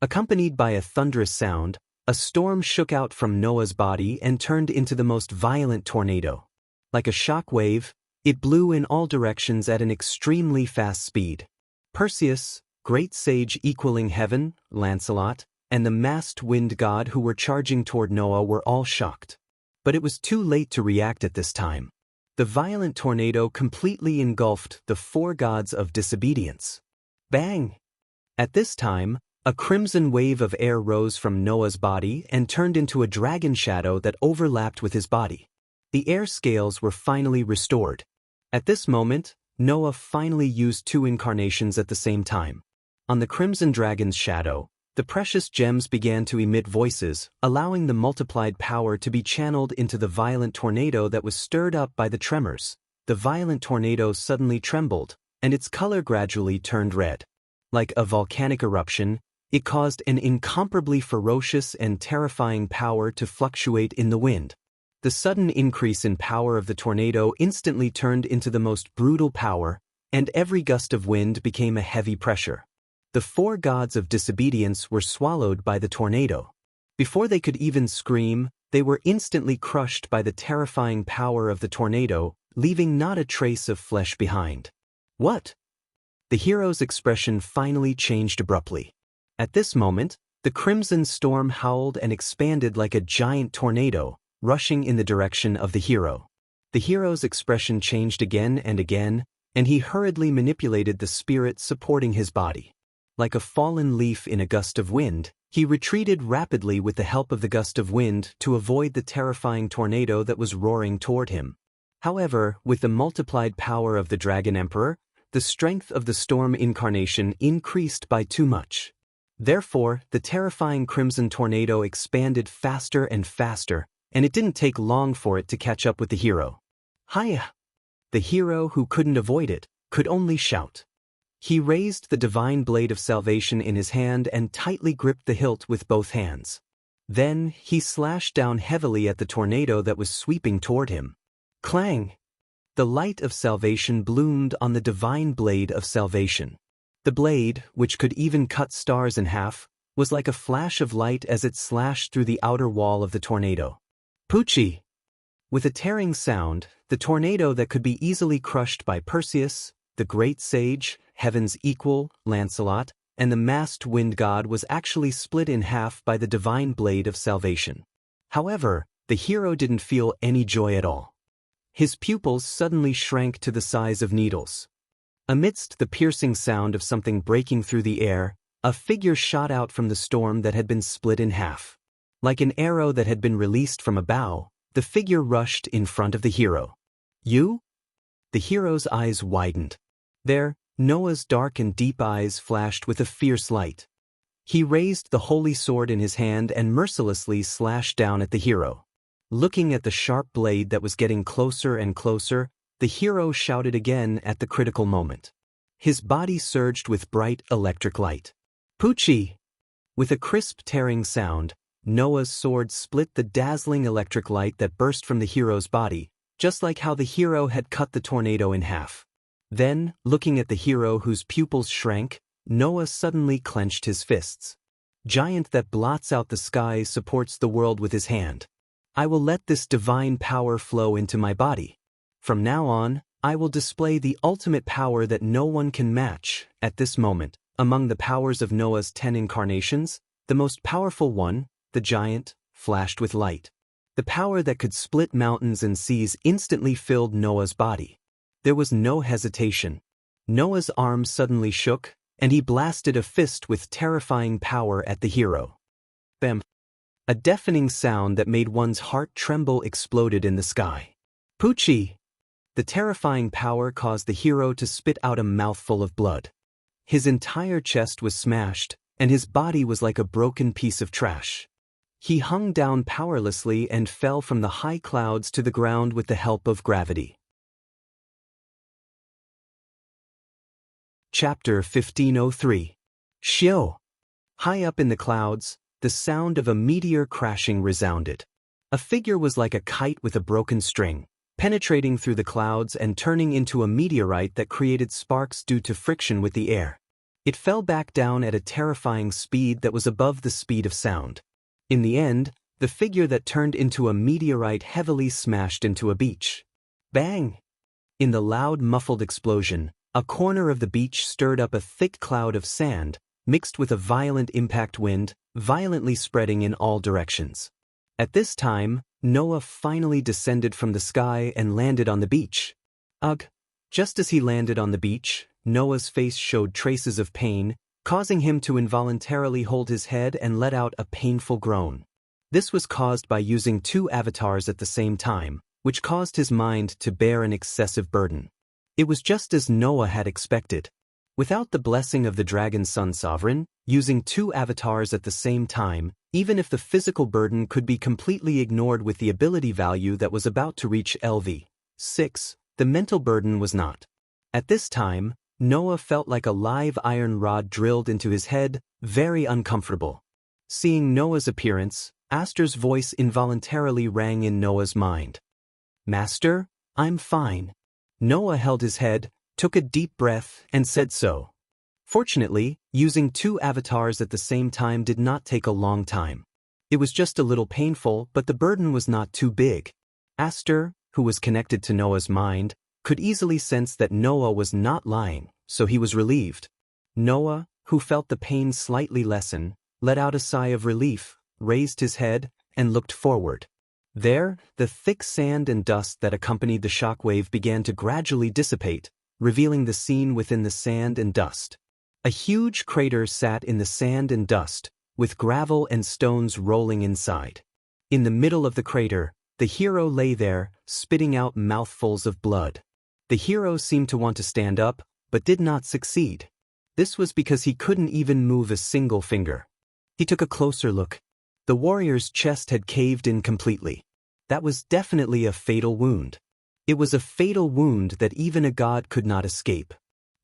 Speaker 1: Accompanied by a thunderous sound, a storm shook out from Noah's body and turned into the most violent tornado. Like a shock wave, it blew in all directions at an extremely fast speed. Perseus, great sage equaling heaven, Lancelot, and the masked wind god who were charging toward Noah were all shocked. But it was too late to react at this time. The violent tornado completely engulfed the four gods of disobedience. Bang! At this time, a crimson wave of air rose from Noah's body and turned into a dragon shadow that overlapped with his body. The air scales were finally restored. At this moment, Noah finally used two incarnations at the same time. On the crimson dragon's shadow, the precious gems began to emit voices, allowing the multiplied power to be channeled into the violent tornado that was stirred up by the tremors. The violent tornado suddenly trembled, and its color gradually turned red. Like a volcanic eruption, it caused an incomparably ferocious and terrifying power to fluctuate in the wind. The sudden increase in power of the tornado instantly turned into the most brutal power, and every gust of wind became a heavy pressure. The four gods of disobedience were swallowed by the tornado. Before they could even scream, they were instantly crushed by the terrifying power of the tornado, leaving not a trace of flesh behind. What? The hero's expression finally changed abruptly. At this moment, the crimson storm howled and expanded like a giant tornado, rushing in the direction of the hero. The hero's expression changed again and again, and he hurriedly manipulated the spirit supporting his body. Like a fallen leaf in a gust of wind, he retreated rapidly with the help of the gust of wind to avoid the terrifying tornado that was roaring toward him. However, with the multiplied power of the Dragon Emperor, the strength of the storm incarnation increased by too much. Therefore, the terrifying crimson tornado expanded faster and faster, and it didn't take long for it to catch up with the hero. Hiya! The hero, who couldn't avoid it, could only shout. He raised the divine blade of salvation in his hand and tightly gripped the hilt with both hands. Then, he slashed down heavily at the tornado that was sweeping toward him. Clang! The light of salvation bloomed on the divine blade of salvation. The blade, which could even cut stars in half, was like a flash of light as it slashed through the outer wall of the tornado. Poochie! With a tearing sound, the tornado that could be easily crushed by Perseus, the great sage, Heaven's equal, Lancelot, and the masked wind god was actually split in half by the divine blade of salvation. However, the hero didn't feel any joy at all. His pupils suddenly shrank to the size of needles. Amidst the piercing sound of something breaking through the air, a figure shot out from the storm that had been split in half. Like an arrow that had been released from a bow, the figure rushed in front of the hero. You? The hero's eyes widened. There, Noah's dark and deep eyes flashed with a fierce light. He raised the holy sword in his hand and mercilessly slashed down at the hero. Looking at the sharp blade that was getting closer and closer, the hero shouted again at the critical moment. His body surged with bright electric light. Poochie! With a crisp tearing sound, Noah's sword split the dazzling electric light that burst from the hero's body, just like how the hero had cut the tornado in half. Then, looking at the hero whose pupils shrank, Noah suddenly clenched his fists. Giant that blots out the skies supports the world with his hand. I will let this divine power flow into my body. From now on, I will display the ultimate power that no one can match. At this moment, among the powers of Noah's 10 incarnations, the most powerful one, the giant, flashed with light. The power that could split mountains and seas instantly filled Noah's body. There was no hesitation. Noah's arm suddenly shook, and he blasted a fist with terrifying power at the hero. Bam! A deafening sound that made one's heart tremble exploded in the sky. Poochie! The terrifying power caused the hero to spit out a mouthful of blood. His entire chest was smashed, and his body was like a broken piece of trash. He hung down powerlessly and fell from the high clouds to the ground with the help of gravity. Chapter 1503. Shio! High up in the clouds, the sound of a meteor crashing resounded. A figure was like a kite with a broken string, penetrating through the clouds and turning into a meteorite that created sparks due to friction with the air. It fell back down at a terrifying speed that was above the speed of sound. In the end, the figure that turned into a meteorite heavily smashed into a beach. Bang! In the loud muffled explosion, a corner of the beach stirred up a thick cloud of sand, mixed with a violent impact wind, violently spreading in all directions. At this time, Noah finally descended from the sky and landed on the beach. Ugh! Just as he landed on the beach, Noah's face showed traces of pain, causing him to involuntarily hold his head and let out a painful groan. This was caused by using two avatars at the same time, which caused his mind to bear an excessive burden. It was just as Noah had expected. Without the blessing of the dragon sun sovereign, using two avatars at the same time, even if the physical burden could be completely ignored with the ability value that was about to reach LV6, the mental burden was not. At this time, Noah felt like a live iron rod drilled into his head, very uncomfortable. Seeing Noah's appearance, Aster's voice involuntarily rang in Noah's mind. "Master, I'm fine." Noah held his head, took a deep breath, and said so. Fortunately, using two avatars at the same time did not take a long time. It was just a little painful, but the burden was not too big. Aster, who was connected to Noah's mind, could easily sense that Noah was not lying, so he was relieved. Noah, who felt the pain slightly lessen, let out a sigh of relief, raised his head, and looked forward. There, the thick sand and dust that accompanied the shockwave began to gradually dissipate, revealing the scene within the sand and dust. A huge crater sat in the sand and dust, with gravel and stones rolling inside. In the middle of the crater, the hero lay there, spitting out mouthfuls of blood. The hero seemed to want to stand up, but did not succeed. This was because he couldn't even move a single finger. He took a closer look. The warrior's chest had caved in completely. That was definitely a fatal wound. It was a fatal wound that even a god could not escape.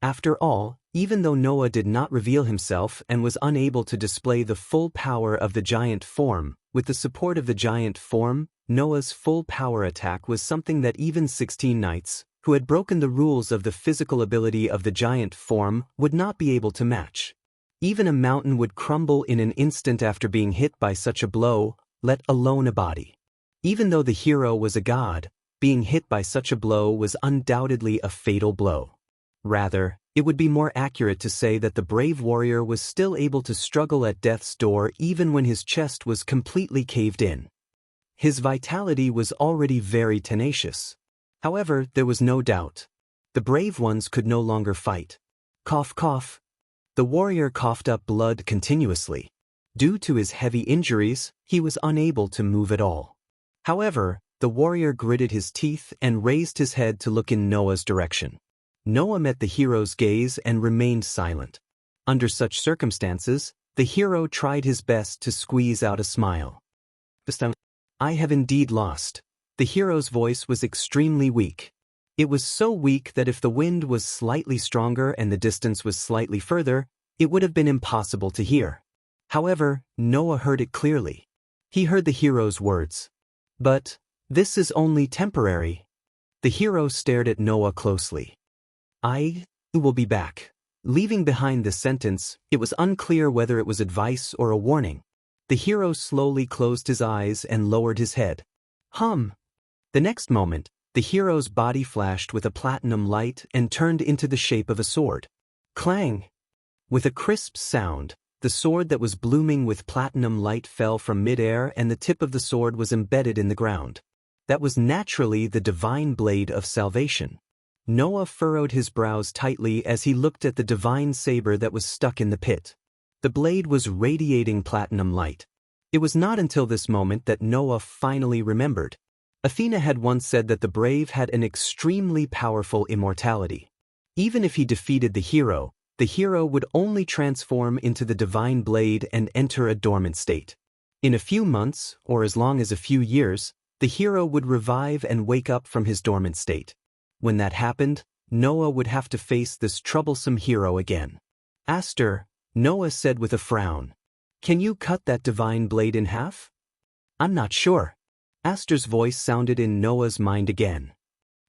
Speaker 1: After all, even though Noah did not reveal himself and was unable to display the full power of the giant form, with the support of the giant form, Noah's full power attack was something that even 16 knights, who had broken the rules of the physical ability of the giant form, would not be able to match. Even a mountain would crumble in an instant after being hit by such a blow, let alone a body. Even though the hero was a god, being hit by such a blow was undoubtedly a fatal blow. Rather, it would be more accurate to say that the brave warrior was still able to struggle at death's door even when his chest was completely caved in. His vitality was already very tenacious. However, there was no doubt. The brave ones could no longer fight. Cough, cough. The warrior coughed up blood continuously. Due to his heavy injuries, he was unable to move at all. However, the warrior gritted his teeth and raised his head to look in Noah's direction. Noah met the hero's gaze and remained silent. Under such circumstances, the hero tried his best to squeeze out a smile. "I have indeed lost." The hero's voice was extremely weak. It was so weak that if the wind was slightly stronger and the distance was slightly further, it would have been impossible to hear. However, Noah heard it clearly. He heard the hero's words. "But this is only temporary." The hero stared at Noah closely. "I will be back." Leaving behind the sentence, it was unclear whether it was advice or a warning. The hero slowly closed his eyes and lowered his head. The next moment, the hero's body flashed with a platinum light and turned into the shape of a sword. Clang! With a crisp sound, the sword that was blooming with platinum light fell from mid-air and the tip of the sword was embedded in the ground. That was naturally the divine blade of salvation. Noah furrowed his brows tightly as he looked at the divine saber that was stuck in the pit. The blade was radiating platinum light. It was not until this moment that Noah finally remembered. Athena had once said that the brave had an extremely powerful immortality. Even if he defeated the hero would only transform into the divine blade and enter a dormant state. In a few months, or as long as a few years, the hero would revive and wake up from his dormant state. When that happened, Noah would have to face this troublesome hero again. "Aster," Noah said with a frown, "can you cut that divine blade in half?" "I'm not sure." Aster's voice sounded in Noah's mind again.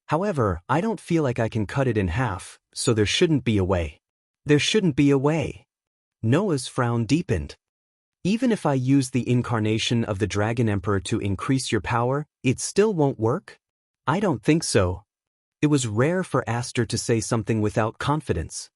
Speaker 1: "However, I don't feel like I can cut it in half, so there shouldn't be a way." "There shouldn't be a way." Noah's frown deepened. "Even if I use the incarnation of the Dragon Emperor to increase your power, it still won't work?" "I don't think so." It was rare for Aster to say something without confidence.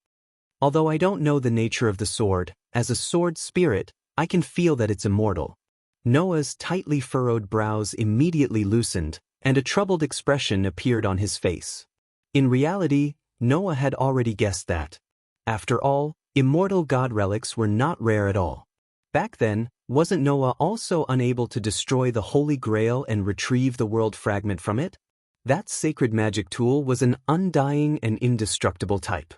Speaker 1: Although I don't know the nature of the sword, as a sword spirit, I can feel that it's immortal. Noah's tightly furrowed brows immediately loosened, and a troubled expression appeared on his face. In reality, Noah had already guessed that. After all, immortal god relics were not rare at all. Back then, wasn't Noah also unable to destroy the Holy Grail and retrieve the world fragment from it? That sacred magic tool was an undying and indestructible type.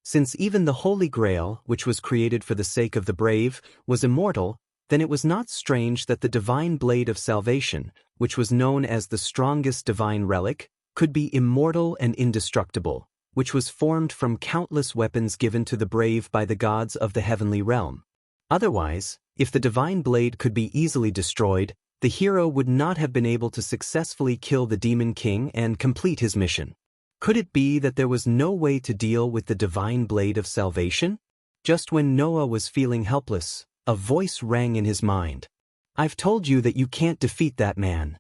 Speaker 1: Since even the Holy Grail, which was created for the sake of the brave, was immortal, then it was not strange that the divine blade of salvation, which was known as the strongest divine relic, could be immortal and indestructible, which was formed from countless weapons given to the brave by the gods of the heavenly realm. Otherwise, if the divine blade could be easily destroyed, the hero would not have been able to successfully kill the demon king and complete his mission. Could it be that there was no way to deal with the divine blade of salvation? Just when Noah was feeling helpless, a voice rang in his mind. "I've told you that you can't defeat that man."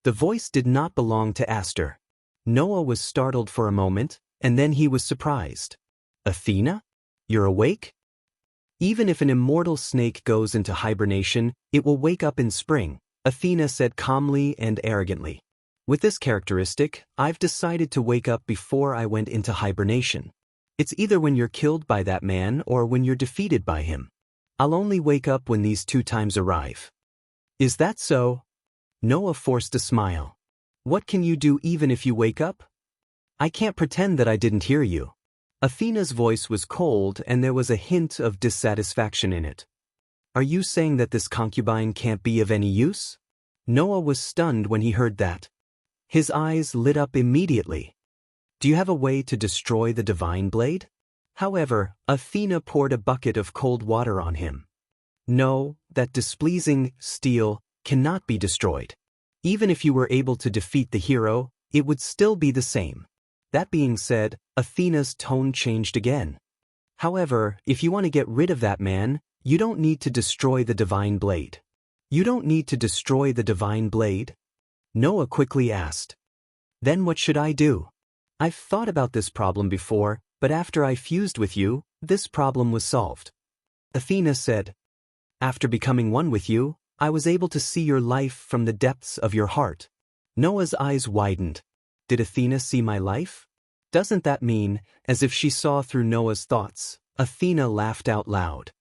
Speaker 1: The voice did not belong to Aster. Noah was startled for a moment, and then he was surprised. "Athena? You're awake?" "Even if an immortal snake goes into hibernation, it will wake up in spring," Athena said calmly and arrogantly. "With this characteristic, I've decided to wake up before I went into hibernation. It's either when you're killed by that man or when you're defeated by him. I'll only wake up when these two times arrive." "Is that so?" Noah forced a smile. "What can you do even if you wake up?" "I can't pretend that I didn't hear you." Athena's voice was cold and there was a hint of dissatisfaction in it. "Are you saying that this concubine can't be of any use?" Noah was stunned when he heard that. His eyes lit up immediately. "Do you have a way to destroy the divine blade?" However, Athena poured a bucket of cold water on him. "No, that displeasing steel cannot be destroyed. Even if you were able to defeat the hero, it would still be the same." That being said, Athena's tone changed again. "However, if you want to get rid of that man, you don't need to destroy the divine blade." "You don't need to destroy the divine blade?" Noah quickly asked. "Then what should I do? I've thought about this problem before, but after I fused with you, this problem was solved." Athena said, "After becoming one with you, I was able to see your life from the depths of your heart." Noah's eyes widened. Did Athena see my life? Doesn't that mean, as if she saw through Noah's thoughts? Athena laughed out loud.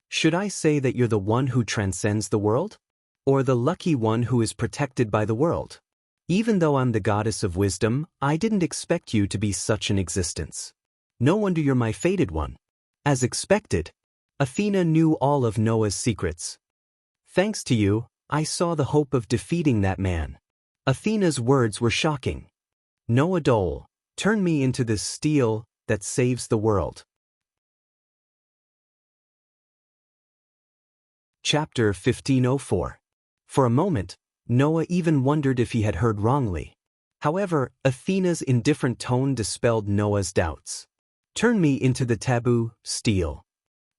Speaker 1: "Should I say that you're the one who transcends the world? Or the lucky one who is protected by the world? Even though I'm the goddess of wisdom, I didn't expect you to be such an existence. No wonder you're my fated one." As expected, Athena knew all of Noah's secrets. "Thanks to you, I saw the hope of defeating that man." Athena's words were shocking. "Noah Dole, turn me into this steel that saves the world." Chapter 1504. For a moment, Noah even wondered if he had heard wrongly. However, Athena's indifferent tone dispelled Noah's doubts. "Turn me into the taboo steel.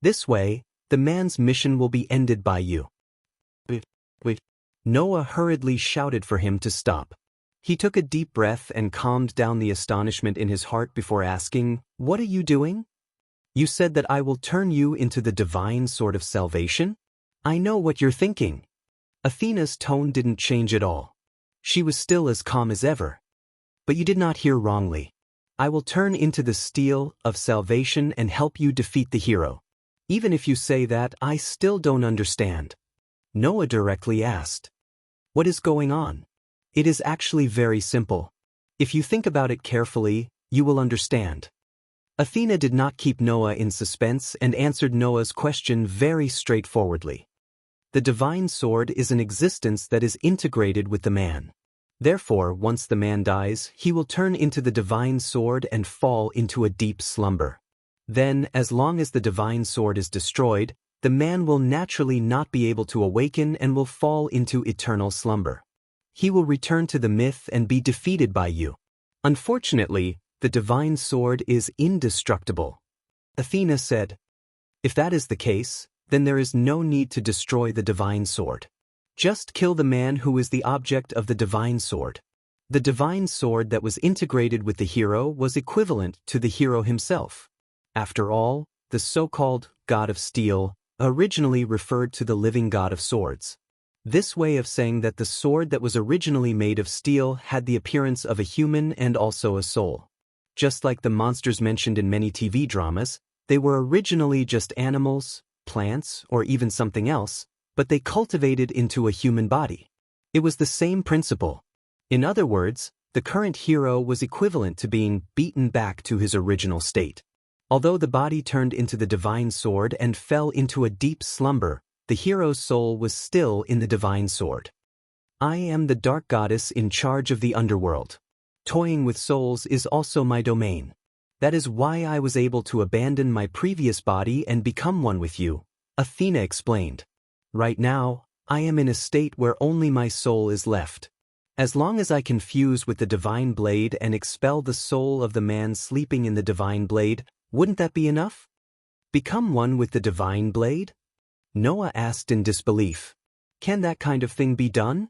Speaker 1: This way, the man's mission will be ended by you." Noah hurriedly shouted for him to stop. He took a deep breath and calmed down the astonishment in his heart before asking, "What are you doing?" "You said that I will turn you into the divine sword of salvation?" "I know what you're thinking." Athena's tone didn't change at all. She was still as calm as ever. "But you did not hear wrongly. I will turn into the steel of salvation and help you defeat the hero." "Even if you say that, I still don't understand." Noah directly asked. "What is going on?" "It is actually very simple. If you think about it carefully, you will understand." Athena did not keep Noah in suspense and answered Noah's question very straightforwardly. The divine sword is an existence that is integrated with the man. Therefore, once the man dies, he will turn into the divine sword and fall into a deep slumber. Then, as long as the divine sword is destroyed, the man will naturally not be able to awaken and will fall into eternal slumber. He will return to the myth and be defeated by you. Unfortunately, the divine sword is indestructible." Athena said, "If that is the case, then there is no need to destroy the divine sword. Just kill the man who is the object of the divine sword." The divine sword that was integrated with the hero was equivalent to the hero himself. After all, the so-called God of Steel originally referred to the living God of swords. This way of saying that the sword that was originally made of steel had the appearance of a human and also a soul. Just like the monsters mentioned in many TV dramas, they were originally just animals, plants, or even something else, but they cultivated into a human body. It was the same principle. In other words, the current hero was equivalent to being beaten back to his original state. Although the body turned into the divine sword and fell into a deep slumber, the hero's soul was still in the divine sword. I am the dark goddess in charge of the underworld. Toying with souls is also my domain. That is why I was able to abandon my previous body and become one with you, Athena explained. Right now, I am in a state where only my soul is left. As long as I can fuse with the divine blade and expel the soul of the man sleeping in the divine blade, wouldn't that be enough? Become one with the divine blade? Noah asked in disbelief. Can that kind of thing be done?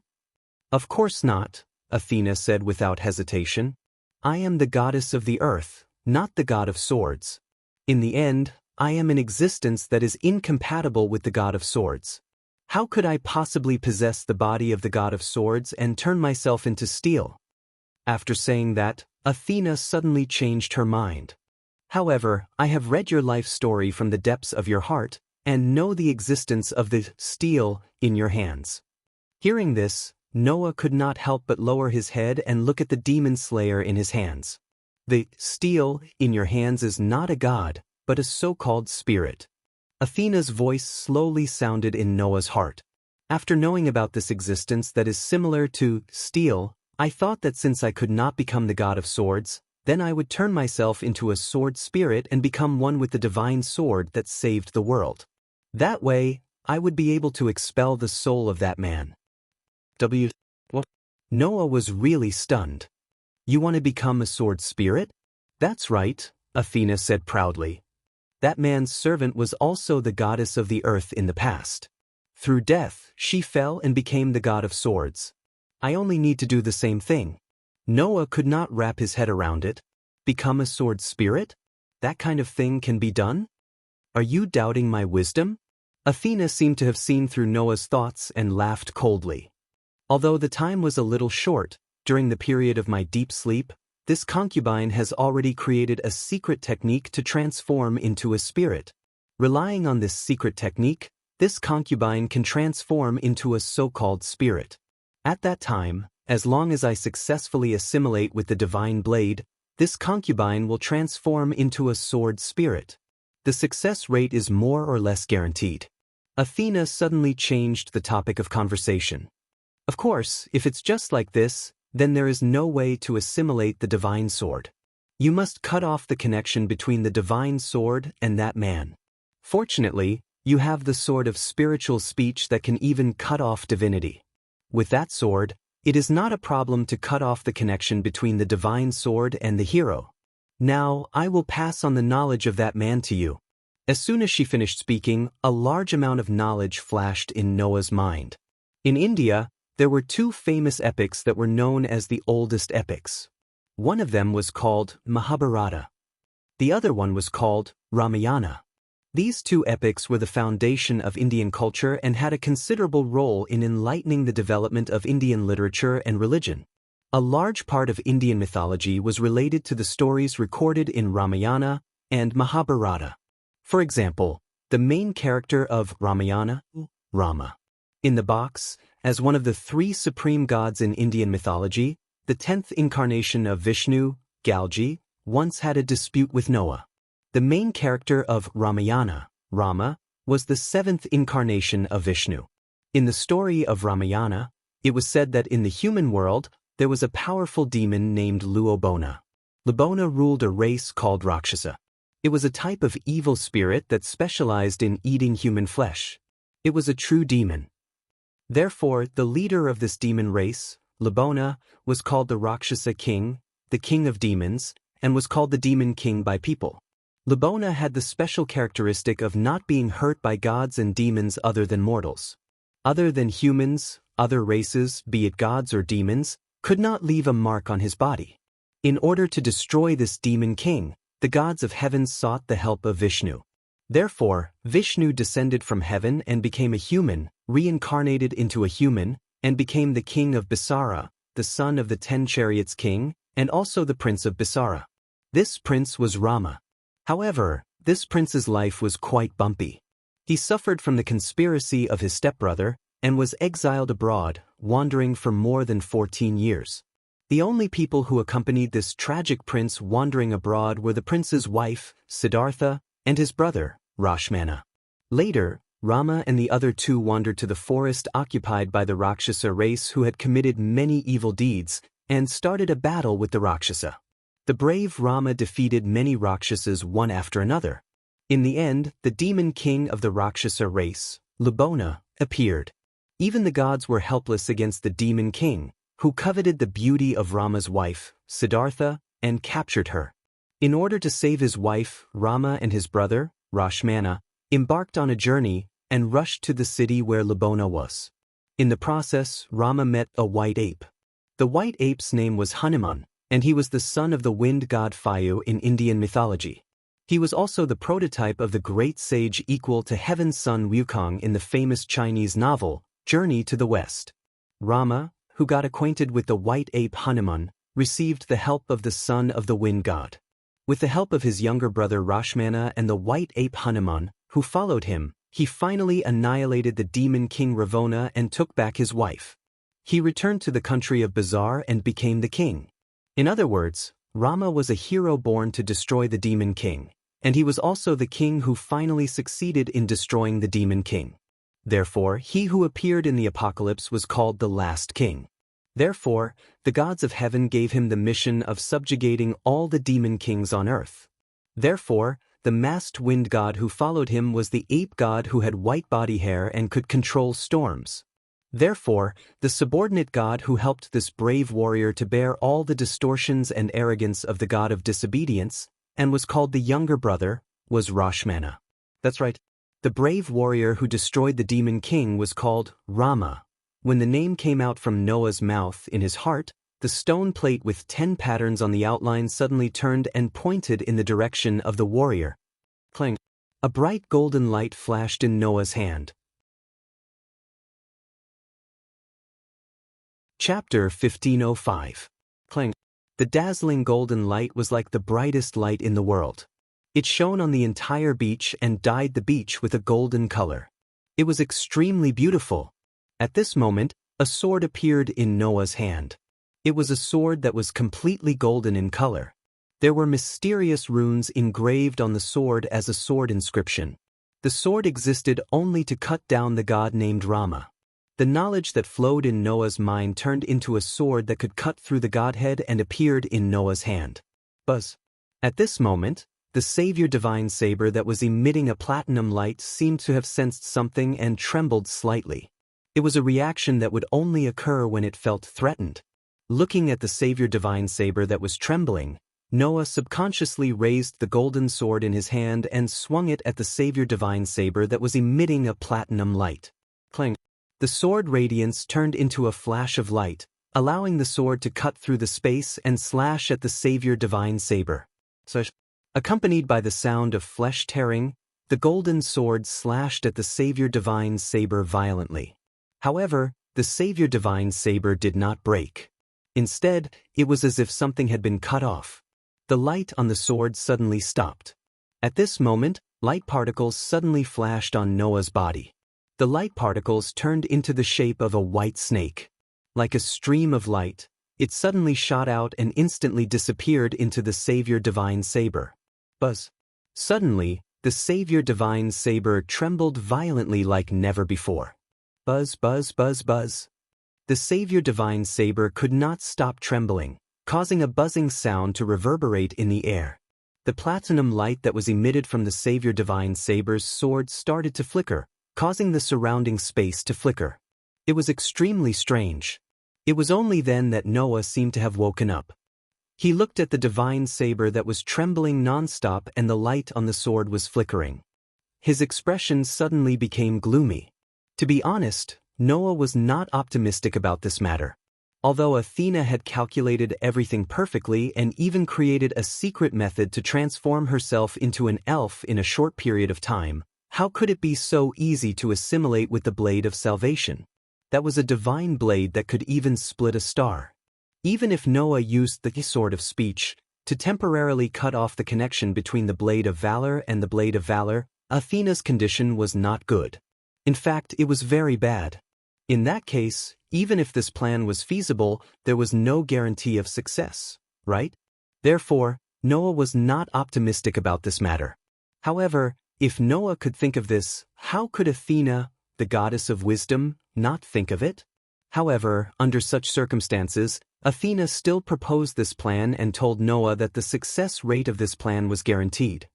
Speaker 1: Of course not, Athena said without hesitation. I am the goddess of the earth, not the god of swords. In the end, I am an existence that is incompatible with the god of swords. How could I possibly possess the body of the god of swords and turn myself into steel? After saying that, Athena suddenly changed her mind. However, I have read your life story from the depths of your heart, and know the existence of the steel in your hands. Hearing this, Noah could not help but lower his head and look at the demon slayer in his hands. The steel in your hands is not a god, but a so-called spirit. Athena's voice slowly sounded in Noah's heart. After knowing about this existence that is similar to steel, I thought that since I could not become the god of swords, then I would turn myself into a sword spirit and become one with the divine sword that saved the world. That way, I would be able to expel the soul of that man. What? Noah was really stunned. You want to become a sword spirit? That's right, Athena said proudly. That man's servant was also the goddess of the earth in the past. Through death, she fell and became the god of swords. I only need to do the same thing. Noah could not wrap his head around it. Become a sword spirit? That kind of thing can be done? Are you doubting my wisdom? Athena seemed to have seen through Noah's thoughts and laughed coldly. Although the time was a little short, during the period of my deep sleep, this concubine has already created a secret technique to transform into a spirit. Relying on this secret technique, this concubine can transform into a so-called spirit. At that time, as long as I successfully assimilate with the divine blade, this concubine will transform into a sword spirit. The success rate is more or less guaranteed. Athena suddenly changed the topic of conversation. Of course, if it's just like this, then there is no way to assimilate the divine sword. You must cut off the connection between the divine sword and that man. Fortunately, you have the sword of spiritual speech that can even cut off divinity. With that sword, it is not a problem to cut off the connection between the divine sword and the hero. Now, I will pass on the knowledge of that man to you. As soon as she finished speaking, a large amount of knowledge flashed in Noah's mind. In India, there were two famous epics that were known as the oldest epics. One of them was called Mahabharata. The other one was called Ramayana. These two epics were the foundation of Indian culture and had a considerable role in enlightening the development of Indian literature and religion. A large part of Indian mythology was related to the stories recorded in Ramayana and Mahabharata. For example, the main character of Ramayana, Rama. In the box, as one of the three supreme gods in Indian mythology, the 10th incarnation of Vishnu, Galgi, once had a dispute with Noah. The main character of Ramayana, Rama, was the 7th incarnation of Vishnu. In the story of Ramayana, it was said that in the human world, there was a powerful demon named Luobona. Luobona ruled a race called Rakshasa. It was a type of evil spirit that specialized in eating human flesh. It was a true demon. Therefore, the leader of this demon race, Luobona, was called the Rakshasa king, the king of demons, and was called the demon king by people. Luobona had the special characteristic of not being hurt by gods and demons other than mortals. Other than humans, other races, be it gods or demons, could not leave a mark on his body. In order to destroy this demon king, the gods of heaven sought the help of Vishnu. Therefore, Vishnu descended from heaven and became a human, reincarnated into a human, and became the king of Bisara, the son of the 10 chariots king, and also the prince of Bisara. This prince was Rama. However, this prince's life was quite bumpy. He suffered from the conspiracy of his stepbrother and was exiled abroad, wandering for more than 14 years. The only people who accompanied this tragic prince wandering abroad were the prince's wife, Siddhartha, and his brother, Rashmana. Later, Rama and the other two wandered to the forest occupied by the Rakshasa race who had committed many evil deeds and started a battle with the Rakshasa. The brave Rama defeated many Rakshasas one after another. In the end, the demon king of the Rakshasa race, Lubona, appeared. Even the gods were helpless against the demon king, who coveted the beauty of Rama's wife, Siddhartha, and captured her. In order to save his wife, Rama and his brother, Rashmana, embarked on a journey and rushed to the city where Lubona was. In the process, Rama met a white ape. The white ape's name was Hanuman, and he was the son of the wind god Vayu in Indian mythology. He was also the prototype of the great sage equal to heaven's son Wukong in the famous Chinese novel, Journey to the West. Rama, who got acquainted with the white ape Hanuman, received the help of the son of the wind god. With the help of his younger brother Rashmana and the white ape Hanuman, who followed him, he finally annihilated the demon king Ravana and took back his wife. He returned to the country of Bizarre and became the king. In other words, Rama was a hero born to destroy the demon king, and he was also the king who finally succeeded in destroying the demon king. Therefore, he who appeared in the apocalypse was called the last king. Therefore, the gods of heaven gave him the mission of subjugating all the demon kings on earth. Therefore, the masked wind god who followed him was the ape god who had white body hair and could control storms. Therefore, the subordinate god who helped this brave warrior to bear all the distortions and arrogance of the god of disobedience, and was called the younger brother, was Rashmana. That's right. The brave warrior who destroyed the demon king was called Rama. When the name came out from Noah's mouth in his heart, the stone plate with 10 patterns on the outline suddenly turned and pointed in the direction of the warrior. Clang! A bright golden light flashed in Noah's hand. Chapter 1505. Clang! The dazzling golden light was like the brightest light in the world. It shone on the entire beach and dyed the beach with a golden color. It was extremely beautiful. At this moment, a sword appeared in Noah's hand. It was a sword that was completely golden in color. There were mysterious runes engraved on the sword as a sword inscription. The sword existed only to cut down the god named Rama. The knowledge that flowed in Noah's mind turned into a sword that could cut through the godhead and appeared in Noah's hand. Buzz. At this moment, the Savior Divine Saber that was emitting a platinum light seemed to have sensed something and trembled slightly. It was a reaction that would only occur when it felt threatened. Looking at the Savior Divine Saber that was trembling, Noah subconsciously raised the golden sword in his hand and swung it at the Savior Divine Saber that was emitting a platinum light. Clang! The sword radiance turned into a flash of light, allowing the sword to cut through the space and slash at the Savior Divine Saber. Accompanied by the sound of flesh tearing, the golden sword slashed at the Savior Divine Saber violently. However, the Savior Divine Saber did not break. Instead, it was as if something had been cut off. The light on the sword suddenly stopped. At this moment, light particles suddenly flashed on Noah's body. The light particles turned into the shape of a white snake. Like a stream of light, it suddenly shot out and instantly disappeared into the Savior Divine Saber. Buzz. Suddenly, the Savior Divine Saber trembled violently like never before. Buzz, buzz, buzz, buzz. The Savior Divine Saber could not stop trembling, causing a buzzing sound to reverberate in the air. The platinum light that was emitted from the Savior Divine Saber's sword started to flicker, causing the surrounding space to flicker. It was extremely strange. It was only then that Noah seemed to have woken up. He looked at the Divine Saber that was trembling non-stop and the light on the sword was flickering. His expression suddenly became gloomy. To be honest, Noah was not optimistic about this matter. Although Athena had calculated everything perfectly and even created a secret method to transform herself into an elf in a short period of time, how could it be so easy to assimilate with the blade of salvation? That was a divine blade that could even split a star. Even if Noah used the sword of speech to temporarily cut off the connection between the blade of valor and the blade of valor, Athena's condition was not good. In fact, it was very bad. In that case, even if this plan was feasible, there was no guarantee of success, right? Therefore, Noah was not optimistic about this matter. However, if Noah could think of this, how could Athena, the goddess of wisdom, not think of it? However, under such circumstances, Athena still proposed this plan and told Noah that the success rate of this plan was guaranteed.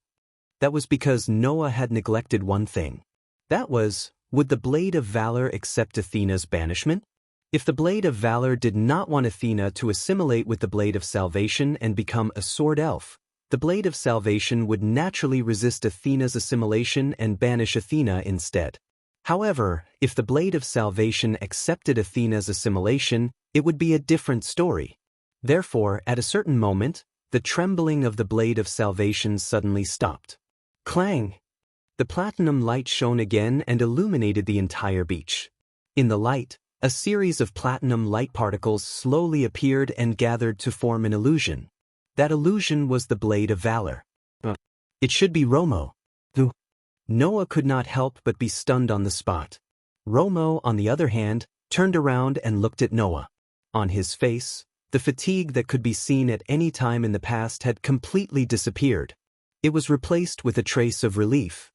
Speaker 1: That was because Noah had neglected one thing. That was, would the blade of valor accept Athena's banishment? If the blade of valor did not want Athena to assimilate with the blade of salvation and become a sword elf, the blade of salvation would naturally resist Athena's assimilation and banish Athena instead. However, if the blade of salvation accepted Athena's assimilation, it would be a different story. Therefore, at a certain moment, the trembling of the blade of salvation suddenly stopped. Clang! The platinum light shone again and illuminated the entire beach. In the light, a series of platinum light particles slowly appeared and gathered to form an illusion. That illusion was the blade of valor. It should be Romo. Noah could not help but be stunned on the spot. Romo, on the other hand, turned around and looked at Noah. On his face, the fatigue that could be seen at any time in the past had completely disappeared. It was replaced with a trace of relief.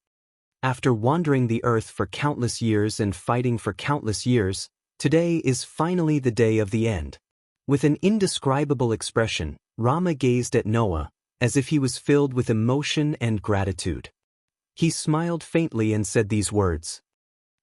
Speaker 1: After wandering the earth for countless years and fighting for countless years, today is finally the day of the end. With an indescribable expression, Rama gazed at Noah, as if he was filled with emotion and gratitude. He smiled faintly and said these words.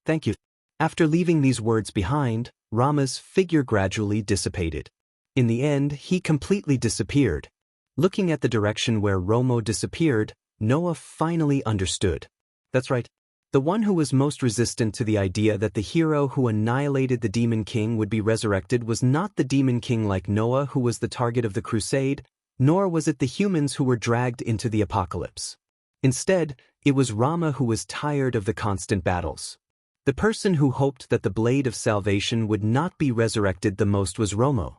Speaker 1: "Thank you." After leaving these words behind, Rama's figure gradually dissipated. In the end, he completely disappeared. Looking at the direction where Romo disappeared, Noah finally understood. That's right. The one who was most resistant to the idea that the hero who annihilated the Demon King would be resurrected was not the Demon King like Noah who was the target of the crusade, nor was it the humans who were dragged into the apocalypse. Instead, it was Rama who was tired of the constant battles. The person who hoped that the blade of salvation would not be resurrected the most was Romo.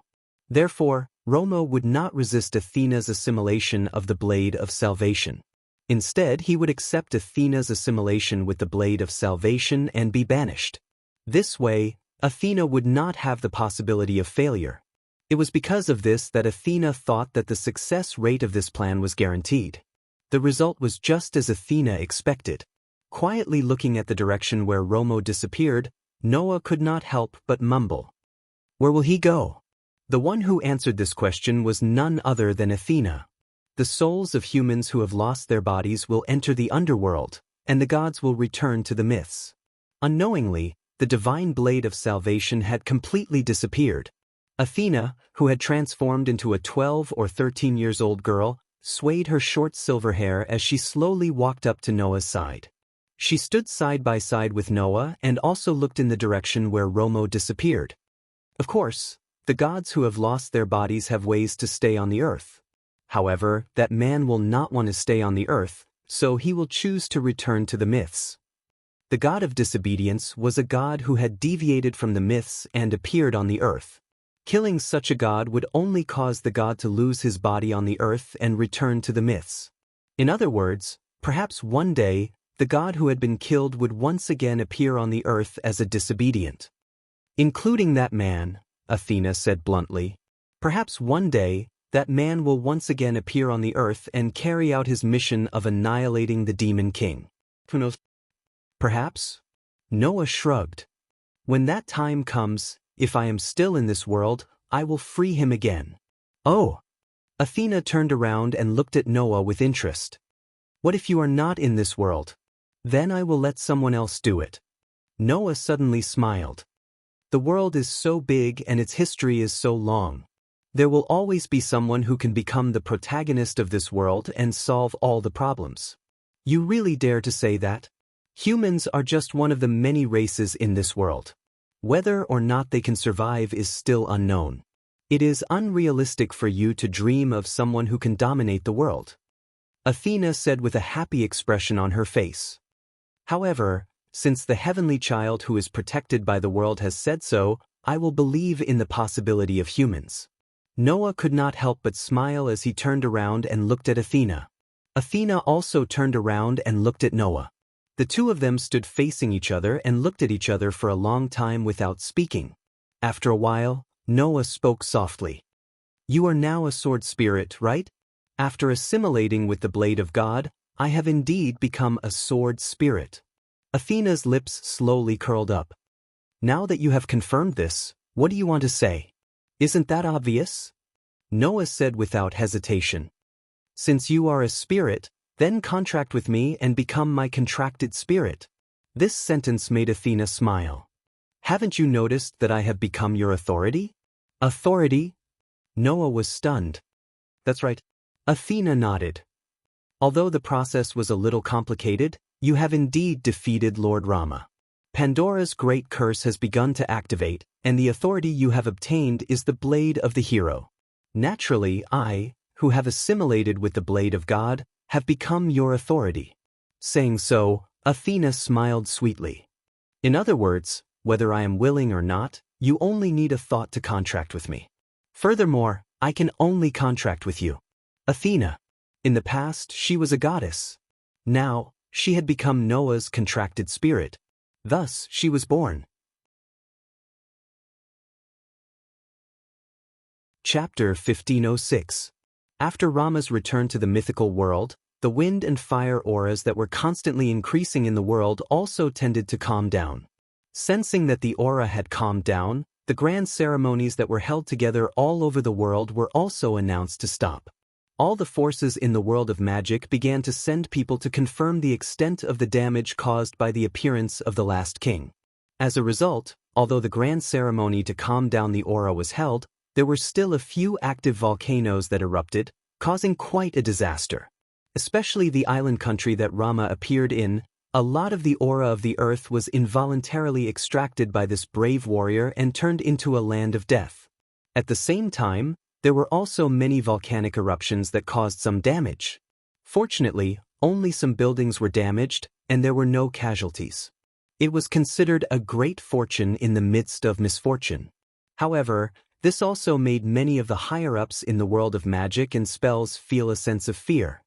Speaker 1: Therefore, Romo would not resist Athena's assimilation of the blade of salvation. Instead, he would accept Athena's assimilation with the blade of salvation and be banished. This way, Athena would not have the possibility of failure. It was because of this that Athena thought that the success rate of this plan was guaranteed. The result was just as Athena expected. Quietly looking at the direction where Romo disappeared, Noah could not help but mumble. Where will he go? The one who answered this question was none other than Athena. The souls of humans who have lost their bodies will enter the underworld, and the gods will return to the myths. Unknowingly, the divine blade of salvation had completely disappeared. Athena, who had transformed into a 12 or 13 years old girl, swayed her short silver hair as she slowly walked up to Noah's side. She stood side by side with Noah and also looked in the direction where Romo disappeared. Of course, the gods who have lost their bodies have ways to stay on the earth. However, that man will not want to stay on the earth, so he will choose to return to the myths. The god of disobedience was a god who had deviated from the myths and appeared on the earth. Killing such a god would only cause the god to lose his body on the earth and return to the myths. In other words, perhaps one day, the god who had been killed would once again appear on the earth as a disobedient. Including that man, Athena said bluntly. Perhaps one day, that man will once again appear on the earth and carry out his mission of annihilating the Demon King. Who knows? Perhaps? Noah shrugged. When that time comes, if I am still in this world, I will free him again. Oh! Athena turned around and looked at Noah with interest. What if you are not in this world? Then I will let someone else do it. Noah suddenly smiled. The world is so big and its history is so long. There will always be someone who can become the protagonist of this world and solve all the problems. You really dare to say that? Humans are just one of the many races in this world. Whether or not they can survive is still unknown. It is unrealistic for you to dream of someone who can dominate the world. Athena said with a happy expression on her face. However, since the heavenly child who is protected by the world has said so, I will believe in the possibility of humans. Noah could not help but smile as he turned around and looked at Athena. Athena also turned around and looked at Noah. The two of them stood facing each other and looked at each other for a long time without speaking. After a while, Noah spoke softly. You are now a sword spirit, right? After assimilating with the blade of God, I have indeed become a sword spirit. Athena's lips slowly curled up. Now that you have confirmed this, what do you want to say? Isn't that obvious? Noah said without hesitation. Since you are a spirit, then contract with me and become my contracted spirit. This sentence made Athena smile. Haven't you noticed that I have become your authority? Authority? Noah was stunned. That's right. Athena nodded. Although the process was a little complicated, you have indeed defeated Lord Rama. Pandora's great curse has begun to activate, and the authority you have obtained is the blade of the hero. Naturally, I, who have assimilated with the blade of God, have become your authority. Saying so, Athena smiled sweetly. In other words, whether I am willing or not, you only need a thought to contract with me. Furthermore, I can only contract with you. Athena. In the past, she was a goddess. Now, she had become Noah's contracted spirit. Thus, she was born. Chapter 1506. After Rama's return to the mythical world, the wind and fire auras that were constantly increasing in the world also tended to calm down. Sensing that the aura had calmed down, the grand ceremonies that were held together all over the world were also announced to stop. All the forces in the world of magic began to send people to confirm the extent of the damage caused by the appearance of the last king. As a result, although the grand ceremony to calm down the aura was held, there were still a few active volcanoes that erupted, causing quite a disaster. Especially the island country that Rama appeared in, a lot of the aura of the earth was involuntarily extracted by this brave warrior and turned into a land of death. At the same time, there were also many volcanic eruptions that caused some damage. Fortunately, only some buildings were damaged, and there were no casualties. It was considered a great fortune in the midst of misfortune. However, this also made many of the higher-ups in the world of magic and spells feel a sense of fear.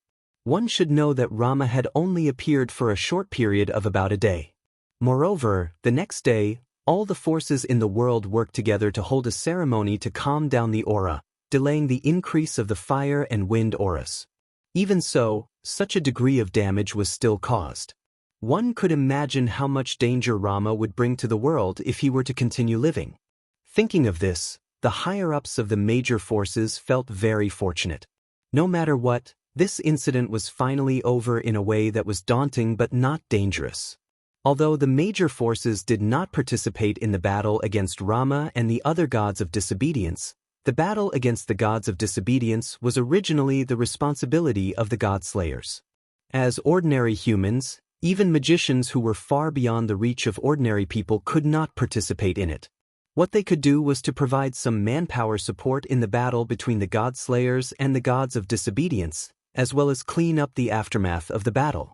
Speaker 1: One should know that Rama had only appeared for a short period of about a day. Moreover, the next day, all the forces in the world worked together to hold a ceremony to calm down the aura, delaying the increase of the fire and wind auras. Even so, such a degree of damage was still caused. One could imagine how much danger Rama would bring to the world if he were to continue living. Thinking of this, the higher-ups of the major forces felt very fortunate. No matter what, this incident was finally over in a way that was daunting but not dangerous. Although the major forces did not participate in the battle against Rama and the other gods of disobedience, the battle against the gods of disobedience was originally the responsibility of the god-slayers. As ordinary humans, even magicians who were far beyond the reach of ordinary people could not participate in it. What they could do was to provide some manpower support in the battle between the god-slayers and the gods of disobedience, as well as clean up the aftermath of the battle.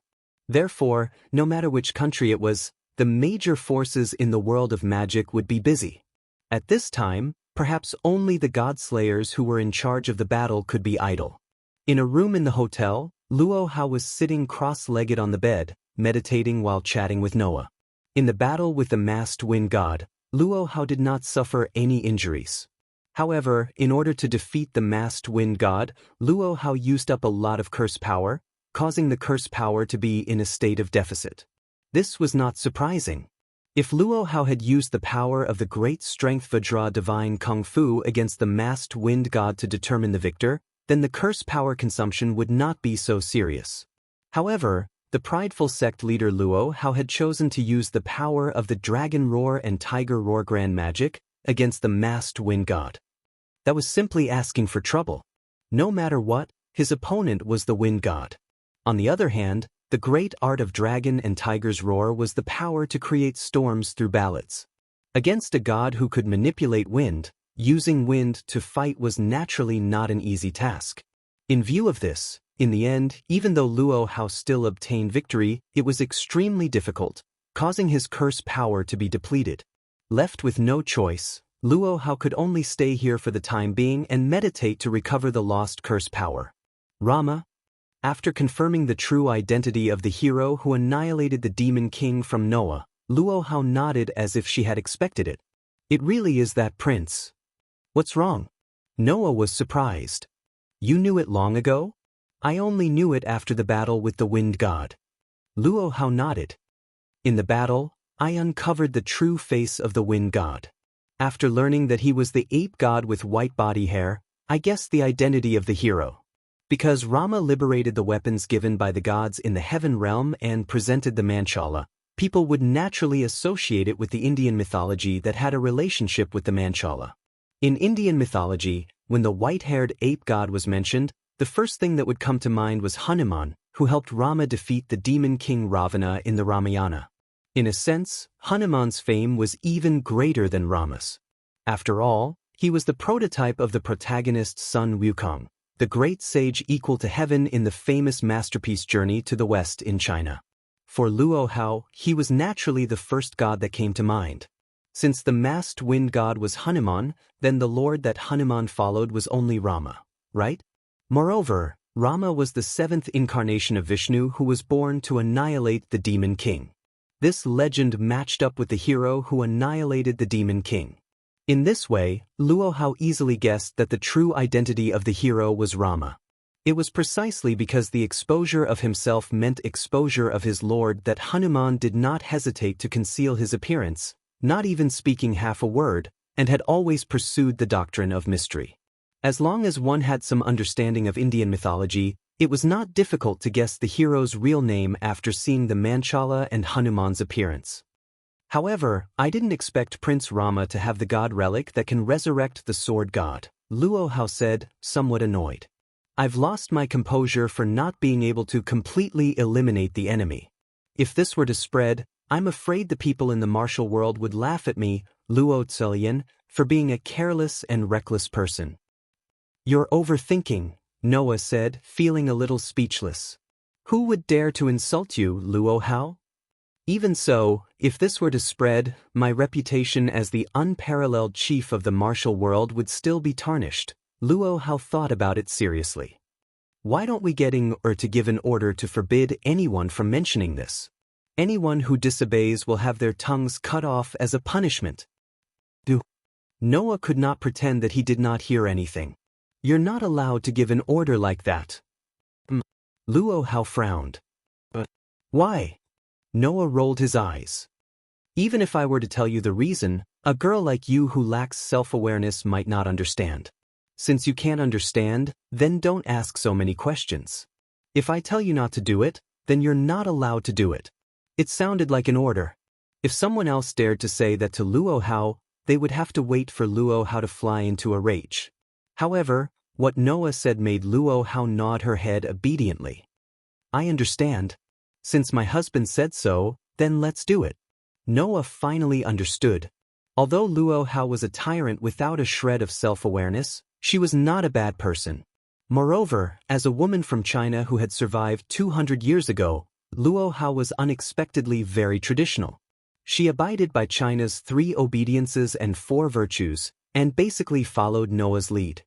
Speaker 1: Therefore, no matter which country it was, the major forces in the world of magic would be busy. At this time, perhaps only the god-slayers who were in charge of the battle could be idle. In a room in the hotel, Luo Hao was sitting cross-legged on the bed, meditating while chatting with Noah. In the battle with the masked wind god, Luo Hao did not suffer any injuries. However, in order to defeat the masked wind god, Luo Hao used up a lot of curse power, causing the curse power to be in a state of deficit. This was not surprising. If Luo Hao had used the power of the great strength Vajra divine Kung Fu against the masked wind god to determine the victor, then the curse power consumption would not be so serious. However, the prideful sect leader Luo Hao had chosen to use the power of the dragon roar and tiger roar grand magic against the masked wind god. That was simply asking for trouble. No matter what, his opponent was the wind god. On the other hand, the great art of dragon and tiger's roar was the power to create storms through ballads. Against a god who could manipulate wind, using wind to fight was naturally not an easy task. In view of this, in the end, even though Luo Hao still obtained victory, it was extremely difficult, causing his curse power to be depleted. Left with no choice, Luo Hao could only stay here for the time being and meditate to recover the lost curse power. Rama, after confirming the true identity of the hero who annihilated the Demon King from Noah, Luo Hao nodded as if she had expected it. It really is that prince. What's wrong? Noah was surprised. You knew it long ago? I only knew it after the battle with the wind god. Luo Hao nodded. In the battle, I uncovered the true face of the wind god. After learning that he was the ape god with white body hair, I guessed the identity of the hero. Because Rama liberated the weapons given by the gods in the heaven realm and presented the Manchala, people would naturally associate it with the Indian mythology that had a relationship with the Manchala. In Indian mythology, when the white-haired ape god was mentioned, the first thing that would come to mind was Hanuman, who helped Rama defeat the demon king Ravana in the Ramayana. In a sense, Hanuman's fame was even greater than Rama's. After all, he was the prototype of the protagonist's son Wukong, the great sage equal to heaven in the famous masterpiece Journey to the West in China. For Luo Hao, he was naturally the first god that came to mind. Since the masked wind god was Hanuman, then the lord that Hanuman followed was only Rama, right? Moreover, Rama was the seventh incarnation of Vishnu who was born to annihilate the demon king. This legend matched up with the hero who annihilated the demon king. In this way, Luo Hao easily guessed that the true identity of the hero was Rama. It was precisely because the exposure of himself meant exposure of his lord that Hanuman did not hesitate to conceal his appearance, not even speaking half a word, and had always pursued the doctrine of mystery. As long as one had some understanding of Indian mythology, it was not difficult to guess the hero's real name after seeing the Manchala and Hanuman's appearance. However, I didn't expect Prince Rama to have the god relic that can resurrect the sword god, Luo Hao said, somewhat annoyed. I've lost my composure for not being able to completely eliminate the enemy. If this were to spread, I'm afraid the people in the martial world would laugh at me, Luo Zelian, for being a careless and reckless person. You're overthinking, Noah said, feeling a little speechless. Who would dare to insult you, Luo Hao? Even so, if this were to spread, my reputation as the unparalleled chief of the martial world would still be tarnished. Luo Hao thought about it seriously. Why don't we get to give an order to forbid anyone from mentioning this? Anyone who disobeys will have their tongues cut off as a punishment. Noah could not pretend that he did not hear anything. You're not allowed to give an order like that. Luo Hao frowned. But why? Noah rolled his eyes. Even if I were to tell you the reason, a girl like you who lacks self-awareness might not understand. Since you can't understand, then don't ask so many questions. If I tell you not to do it, then you're not allowed to do it. It sounded like an order. If someone else dared to say that to Luo Hao, they would have to wait for Luo Hao to fly into a rage. However, what Noah said made Luo Hao nod her head obediently. I understand. Since my husband said so, then let's do it. Noah finally understood. Although Luo Hao was a tyrant without a shred of self-awareness, she was not a bad person. Moreover, as a woman from China who had survived 200 years ago, Luo Hao was unexpectedly very traditional. She abided by China's 3 obediences and 4 virtues, and basically followed Noah's lead.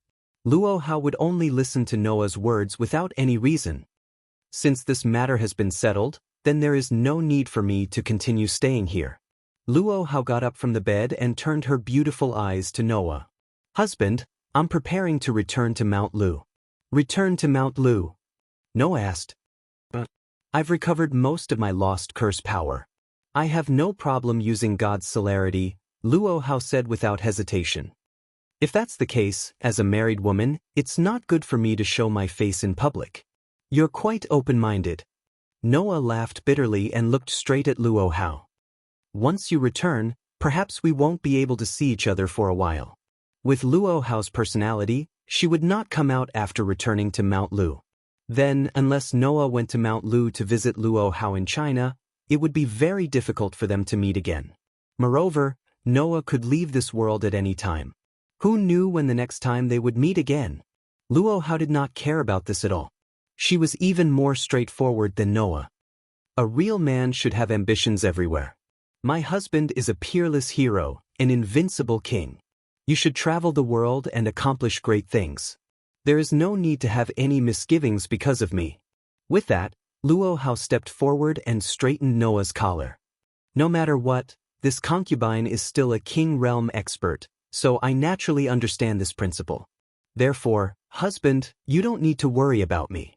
Speaker 1: Luo Hao would only listen to Noah's words without any reason. Since this matter has been settled, then there is no need for me to continue staying here. Luo Hao got up from the bed and turned her beautiful eyes to Noah. Husband, I'm preparing to return to Mount Lu. Return to Mount Lu? Noah asked. But I've recovered most of my lost curse power. I have no problem using God's celerity, Luo Hao said without hesitation. If that's the case, as a married woman, it's not good for me to show my face in public. You're quite open-minded. Noah laughed bitterly and looked straight at Luo Hao. Once you return, perhaps we won't be able to see each other for a while. With Luo Hao's personality, she would not come out after returning to Mount Lu. Then, unless Noah went to Mount Lu to visit Luo Hao in China, it would be very difficult for them to meet again. Moreover, Noah could leave this world at any time. Who knew when the next time they would meet again? Luohao did not care about this at all. She was even more straightforward than Noah. A real man should have ambitions everywhere. My husband is a peerless hero, an invincible king. You should travel the world and accomplish great things. There is no need to have any misgivings because of me. With that, Luohao stepped forward and straightened Noah's collar. No matter what, this concubine is still a king realm expert, so I naturally understand this principle. Therefore, husband, you don't need to worry about me.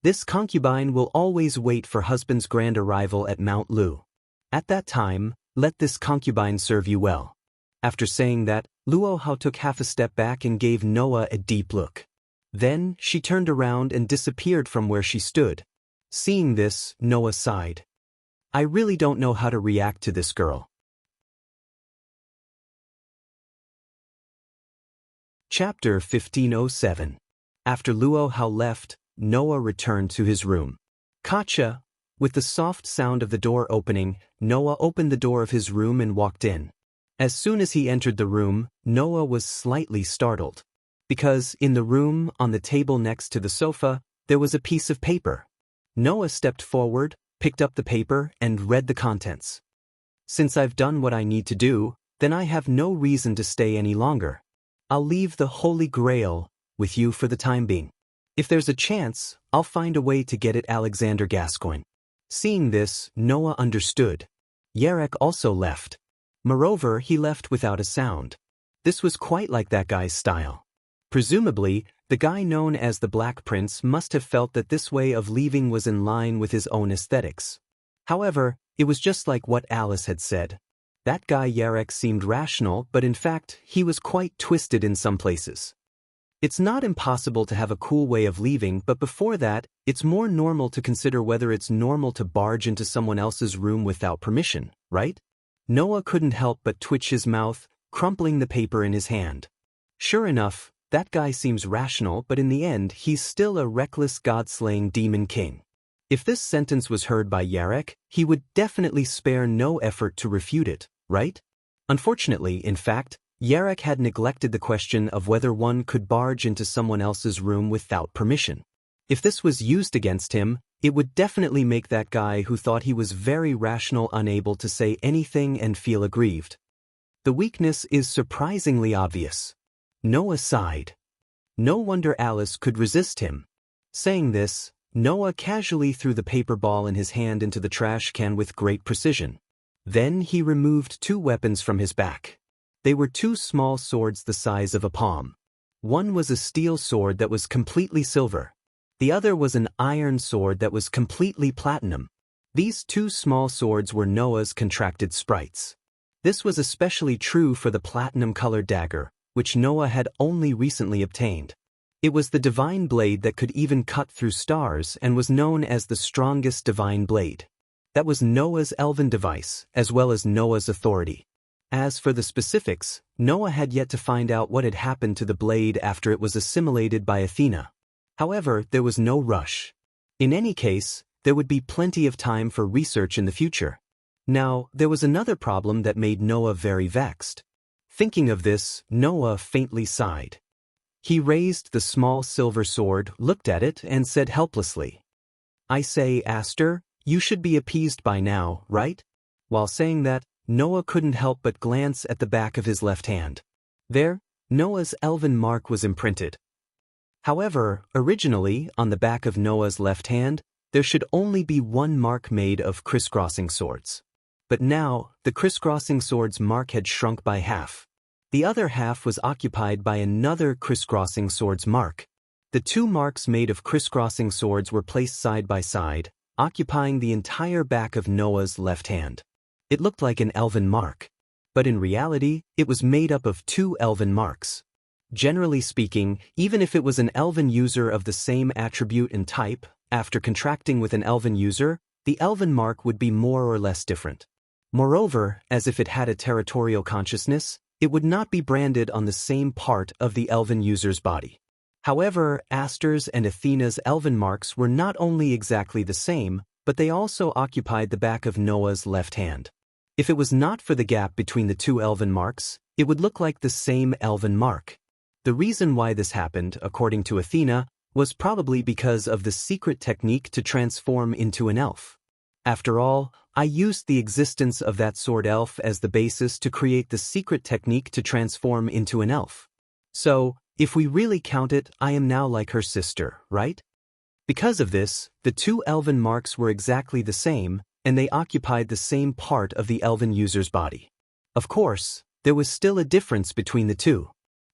Speaker 1: This concubine will always wait for husband's grand arrival at Mount Lu. At that time, let this concubine serve you well. After saying that, Luohao took half a step back and gave Noah a deep look. Then, she turned around and disappeared from where she stood. Seeing this, Noah sighed. I really don't know how to react to this girl. Chapter 1507. After Luohao left, Noah returned to his room. Kacha. With the soft sound of the door opening, Noah opened the door of his room and walked in. As soon as he entered the room, Noah was slightly startled. Because, in the room, on the table next to the sofa, there was a piece of paper. Noah stepped forward, picked up the paper, and read the contents. Since I've done what I need to do, then I have no reason to stay any longer. I'll leave the Holy Grail with you for the time being. If there's a chance, I'll find a way to get it Alexander Gascoigne. Seeing this, Noah understood. Yarek also left. Moreover, he left without a sound. This was quite like that guy's style. Presumably, the guy known as the Black Prince must have felt that this way of leaving was in line with his own aesthetics. However, it was just like what Alice had said. That guy Yarek seemed rational, but in fact, he was quite twisted in some places. It's not impossible to have a cool way of leaving, but before that, it's more normal to consider whether it's normal to barge into someone else's room without permission, right? Noah couldn't help but twitch his mouth, crumpling the paper in his hand. Sure enough, that guy seems rational, but in the end, he's still a reckless god-slaying demon king. If this sentence was heard by Yarek, he would definitely spare no effort to refute it, right? Unfortunately, in fact, Yarek had neglected the question of whether one could barge into someone else's room without permission. If this was used against him, it would definitely make that guy who thought he was very rational unable to say anything and feel aggrieved. The weakness is surprisingly obvious. Noah sighed. No wonder Alice could resist him. Saying this, Noah casually threw the paper ball in his hand into the trash can with great precision. Then he removed two weapons from his back. They were two small swords the size of a palm. One was a steel sword that was completely silver. The other was an iron sword that was completely platinum. These two small swords were Noah's contracted sprites. This was especially true for the platinum-colored dagger, which Noah had only recently obtained. It was the divine blade that could even cut through stars and was known as the strongest divine blade. That was Noah's elven device, as well as Noah's authority. As for the specifics, Noah had yet to find out what had happened to the blade after it was assimilated by Athena. However, there was no rush. In any case, there would be plenty of time for research in the future. Now, there was another problem that made Noah very vexed. Thinking of this, Noah faintly sighed. He raised the small silver sword, looked at it, and said helplessly, "I say, Aster, you should be appeased by now, right?" While saying that, Noah couldn't help but glance at the back of his left hand. There, Noah's elven mark was imprinted. However, originally, on the back of Noah's left hand, there should only be one mark made of crisscrossing swords. But now, the crisscrossing sword's mark had shrunk by half. The other half was occupied by another crisscrossing sword's mark. The two marks made of crisscrossing swords were placed side by side, occupying the entire back of Noah's left hand. It looked like an elven mark. But in reality, it was made up of two elven marks. Generally speaking, even if it was an elven user of the same attribute and type, after contracting with an elven user, the elven mark would be more or less different. Moreover, as if it had a territorial consciousness, it would not be branded on the same part of the elven user's body. However, Aster's and Athena's elven marks were not only exactly the same, but they also occupied the back of Noah's left hand. If it was not for the gap between the two elven marks, it would look like the same elven mark. The reason why this happened, according to Athena, was probably because of the secret technique to transform into an elf. After all, I used the existence of that sword elf as the basis to create the secret technique to transform into an elf. So, if we really count it, I am now like her sister, right? Because of this, the two elven marks were exactly the same, and they occupied the same part of the elven user's body. Of course, there was still a difference between the two.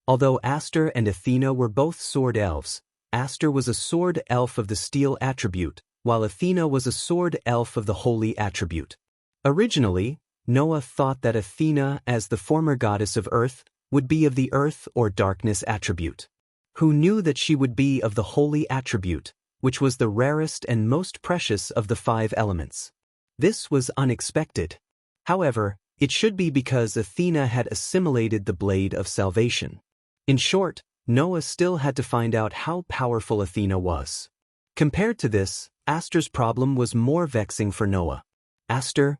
Speaker 1: Although Aster and Athena were both sword elves, Aster was a sword elf of the steel attribute, while Athena was a sword elf of the holy attribute. Originally, Noah thought that Athena, as the former goddess of earth, would be of the earth or darkness attribute. Who knew that she would be of the holy attribute, which was the rarest and most precious of the 5 elements. This was unexpected. However, it should be because Athena had assimilated the blade of salvation. In short, Noah still had to find out how powerful Athena was. Compared to this, Aster's problem was more vexing for Noah. Aster?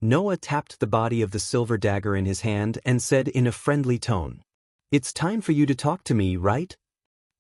Speaker 1: Noah tapped the body of the silver dagger in his hand and said in a friendly tone, "It's time for you to talk to me, right?"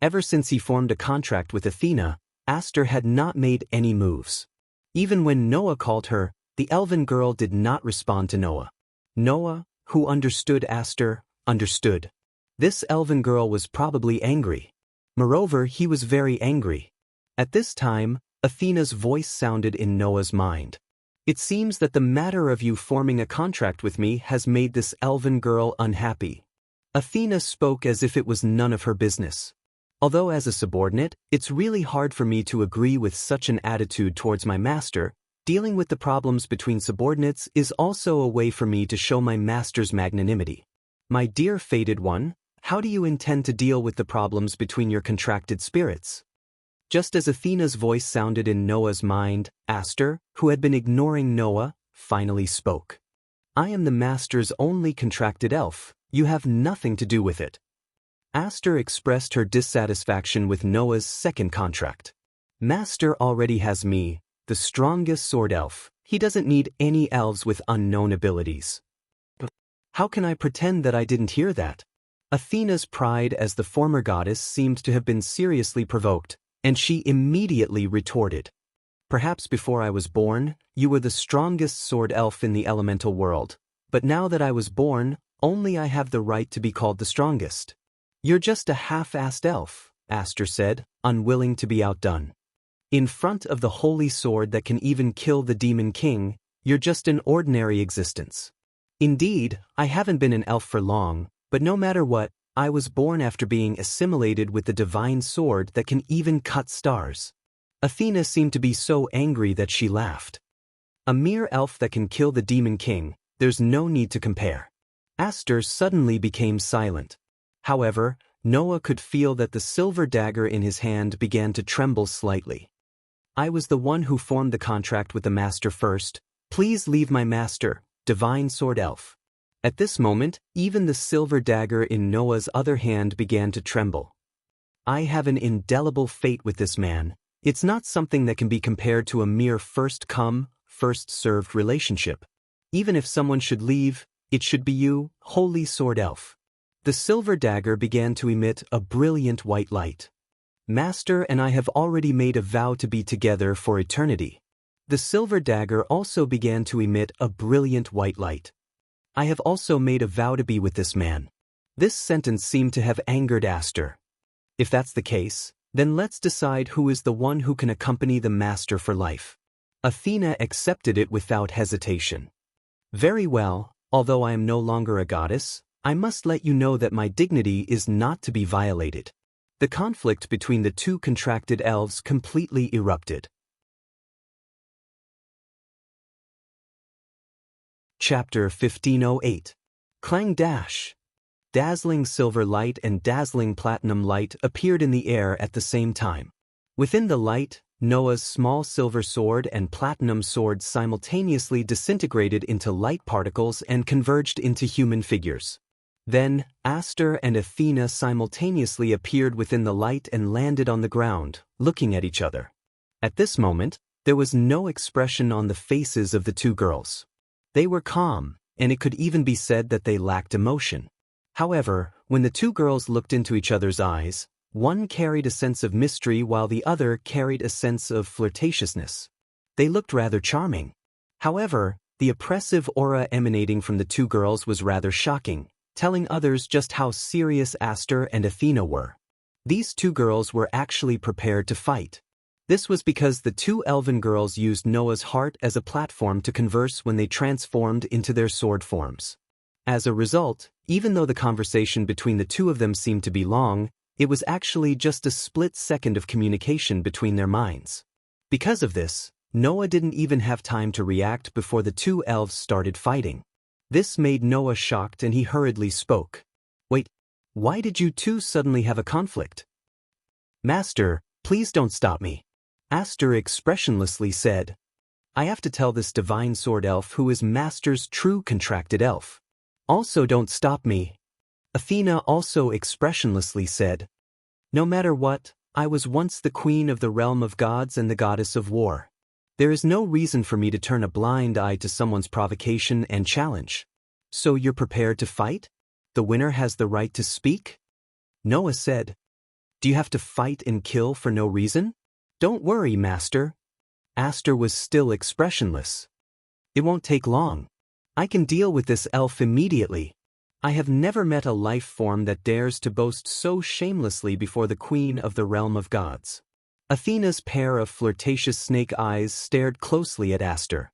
Speaker 1: Ever since he formed a contract with Athena, Aster had not made any moves. Even when Noah called her, the elven girl did not respond to Noah. Noah, who understood Aster, understood. This elven girl was probably angry. Moreover, he was very angry. At this time, Athena's voice sounded in Noah's mind. "It seems that the matter of you forming a contract with me has made this elven girl unhappy." Athena spoke as if it was none of her business. Although as a subordinate, it's really hard for me to agree with such an attitude towards my master, dealing with the problems between subordinates is also a way for me to show my master's magnanimity. My dear fated one, how do you intend to deal with the problems between your contracted spirits? Just as Athena's voice sounded in Noah's mind, Aster, who had been ignoring Noah, finally spoke. "I am the master's only contracted elf. You have nothing to do with it." Aster expressed her dissatisfaction with Noah's second contract. "Master already has me, the strongest sword elf. He doesn't need any elves with unknown abilities." How can I pretend that I didn't hear that? Athena's pride as the former goddess seemed to have been seriously provoked, and she immediately retorted. "Perhaps before I was born, you were the strongest sword elf in the elemental world, but now that I was born, only I have the right to be called the strongest." "You're just a half-assed elf," Aster said, unwilling to be outdone. "In front of the holy sword that can even kill the demon king, you're just an ordinary existence." "Indeed, I haven't been an elf for long, but no matter what, I was born after being assimilated with the divine sword that can even cut stars." Athena seemed to be so angry that she laughed. "A mere elf that can kill the demon king, there's no need to compare." Aster suddenly became silent. However, Noah could feel that the silver dagger in his hand began to tremble slightly. "I was the one who formed the contract with the master first. Please leave my master, divine sword elf." At this moment, even the silver dagger in Noah's other hand began to tremble. "I have an indelible fate with this man. It's not something that can be compared to a mere first-come, first-served relationship. Even if someone should leave, it should be you, holy sword elf." The silver dagger began to emit a brilliant white light. "Master and I have already made a vow to be together for eternity." The silver dagger also began to emit a brilliant white light. "I have also made a vow to be with this man." This sentence seemed to have angered Aster. "If that's the case, then let's decide who is the one who can accompany the master for life." Athena accepted it without hesitation. "Very well, although I am no longer a goddess, I must let you know that my dignity is not to be violated." The conflict between the two contracted elves completely erupted. Chapter 1508. Clang Dash. Dazzling silver light and dazzling platinum light appeared in the air at the same time. Within the light, Noah's small silver sword and platinum sword simultaneously disintegrated into light particles and converged into human figures. Then, Aster and Athena simultaneously appeared within the light and landed on the ground, looking at each other. At this moment, there was no expression on the faces of the two girls. They were calm, and it could even be said that they lacked emotion. However, when the two girls looked into each other's eyes, one carried a sense of mystery while the other carried a sense of flirtatiousness. They looked rather charming. However, the oppressive aura emanating from the two girls was rather shocking, telling others just how serious Aster and Athena were. These two girls were actually prepared to fight. This was because the two elven girls used Noah's heart as a platform to converse when they transformed into their sword forms. As a result, even though the conversation between the two of them seemed to be long, it was actually just a split second of communication between their minds. Because of this, Noah didn't even have time to react before the two elves started fighting. This made Noah shocked and he hurriedly spoke. "Wait, why did you two suddenly have a conflict?" "Master, please don't stop me," Aster expressionlessly said. "I have to tell this divine sword elf who is Master's true contracted elf." "Also don't stop me," Athena also expressionlessly said. "No matter what, I was once the queen of the realm of gods and the goddess of war. There is no reason for me to turn a blind eye to someone's provocation and challenge." "So you're prepared to fight? The winner has the right to speak?" Noah said. "Do you have to fight and kill for no reason?" "Don't worry, Master." Aster was still expressionless. "It won't take long. I can deal with this elf immediately. I have never met a life form that dares to boast so shamelessly before the queen of the realm of gods." Athena's pair of flirtatious snake eyes stared closely at Aster.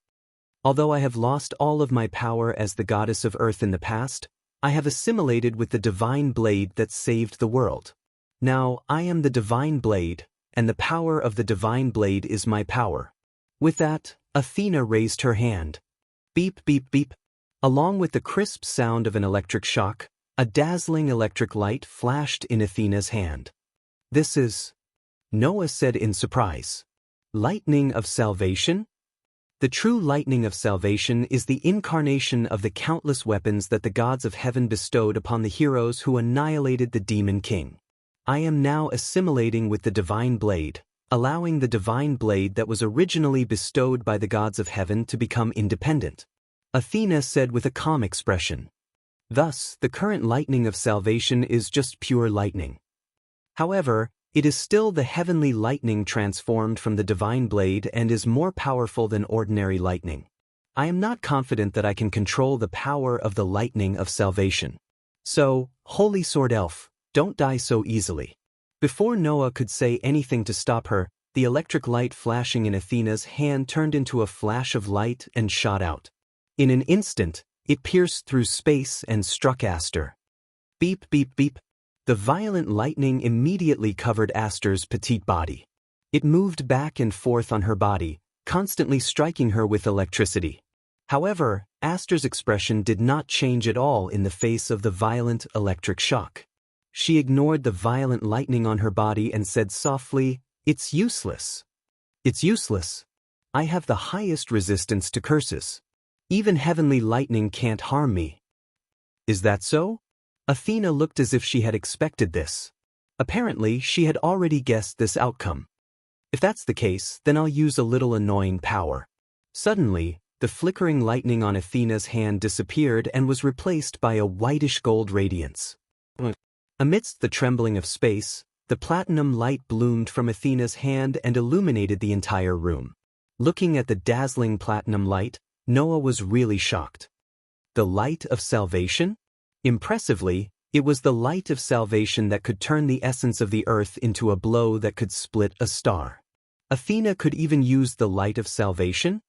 Speaker 1: "Although I have lost all of my power as the goddess of earth in the past, I have assimilated with the divine blade that saved the world. Now I am the divine blade, and the power of the divine blade is my power." With that, Athena raised her hand. Beep, beep, beep. Along with the crisp sound of an electric shock, a dazzling electric light flashed in Athena's hand. "This is," Noah said in surprise. "Lightning of salvation?" The true lightning of salvation is the incarnation of the countless weapons that the gods of heaven bestowed upon the heroes who annihilated the demon king. I am now assimilating with the divine blade, allowing the divine blade that was originally bestowed by the gods of heaven to become independent," Athena said with a calm expression. "Thus, the current lightning of salvation is just pure lightning. However, it is still the heavenly lightning transformed from the divine blade and is more powerful than ordinary lightning. I am not confident that I can control the power of the lightning of salvation. So, Holy Sword Elf, don't die so easily." Before Noah could say anything to stop her, the electric light flashing in Athena's hand turned into a flash of light and shot out. In an instant, it pierced through space and struck Aster. Beep, beep, beep. The violent lightning immediately covered Aster's petite body. It moved back and forth on her body, constantly striking her with electricity. However, Aster's expression did not change at all in the face of the violent electric shock. She ignored the violent lightning on her body and said softly, "It's useless. It's useless. I have the highest resistance to curses. Even heavenly lightning can't harm me." "Is that so?" Athena looked as if she had expected this. Apparently, she had already guessed this outcome. "If that's the case, then I'll use a little annoying power." Suddenly, the flickering lightning on Athena's hand disappeared and was replaced by a whitish gold radiance. Amidst the trembling of space, the platinum light bloomed from Athena's hand and illuminated the entire room. Looking at the dazzling platinum light, Noah was really shocked. The light of salvation? Impressively, it was the light of salvation that could turn the essence of the earth into a blow that could split a star. Athena could even use the light of salvation?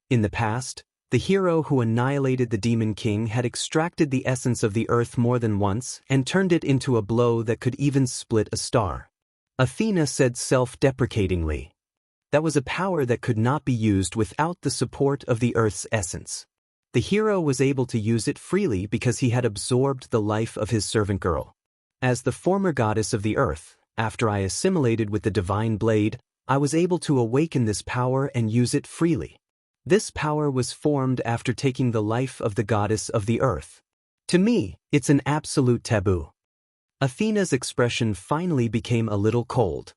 Speaker 1: In the past, the hero who annihilated the demon king had extracted the essence of the earth more than once and turned it into a blow that could even split a star. Athena said self-deprecatingly. That was a power that could not be used without the support of the earth's essence. The hero was able to use it freely because he had absorbed the life of his servant girl. As the former goddess of the earth, after I assimilated with the divine blade, I was able to awaken this power and use it freely. This power was formed after taking the life of the goddess of the earth. To me, it's an absolute taboo. Athena's expression finally became a little cold.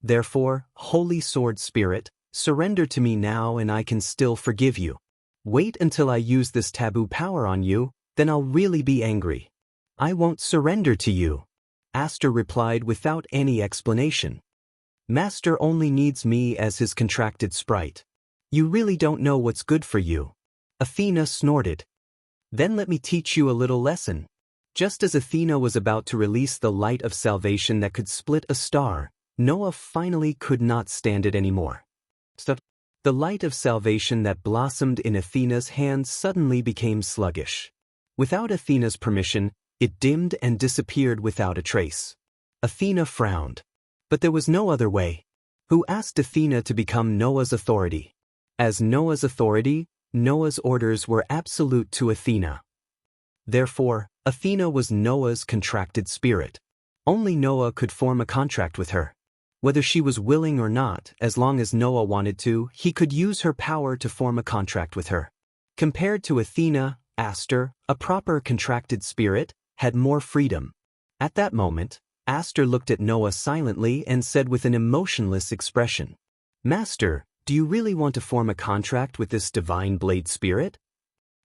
Speaker 1: Therefore, Holy Sword Spirit, surrender to me now and I can still forgive you. Wait until I use this taboo power on you, then I'll really be angry. I won't surrender to you. Aster replied without any explanation. Master only needs me as his contracted sprite. You really don't know what's good for you. Athena snorted. Then let me teach you a little lesson. Just as Athena was about to release the light of salvation that could split a star, Noah finally could not stand it anymore. The light of salvation that blossomed in Athena's hands suddenly became sluggish. Without Athena's permission, it dimmed and disappeared without a trace. Athena frowned. But there was no other way. Who asked Athena to become Noah's authority? As Noah's authority, Noah's orders were absolute to Athena. Therefore, Athena was Noah's contracted spirit. Only Noah could form a contract with her. Whether she was willing or not, as long as Noah wanted to, he could use her power to form a contract with her. Compared to Athena, Aster, a proper contracted spirit, had more freedom. At that moment, Aster looked at Noah silently and said with an emotionless expression, "Master, do you really want to form a contract with this divine blade spirit?"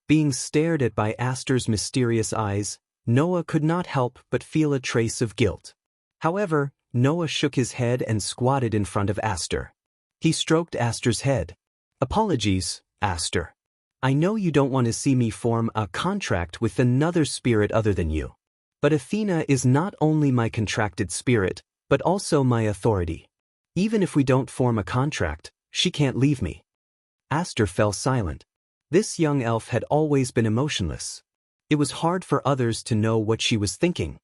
Speaker 1: Being stared at by Aster's mysterious eyes, Noah could not help but feel a trace of guilt. However, Noah shook his head and squatted in front of Aster. He stroked Aster's head. "Apologies, Aster. I know you don't want to see me form a contract with another spirit other than you. But Athena is not only my contracted spirit, but also my authority. Even if we don't form a contract, she can't leave me." Aster fell silent. This young elf had always been emotionless. It was hard for others to know what she was thinking.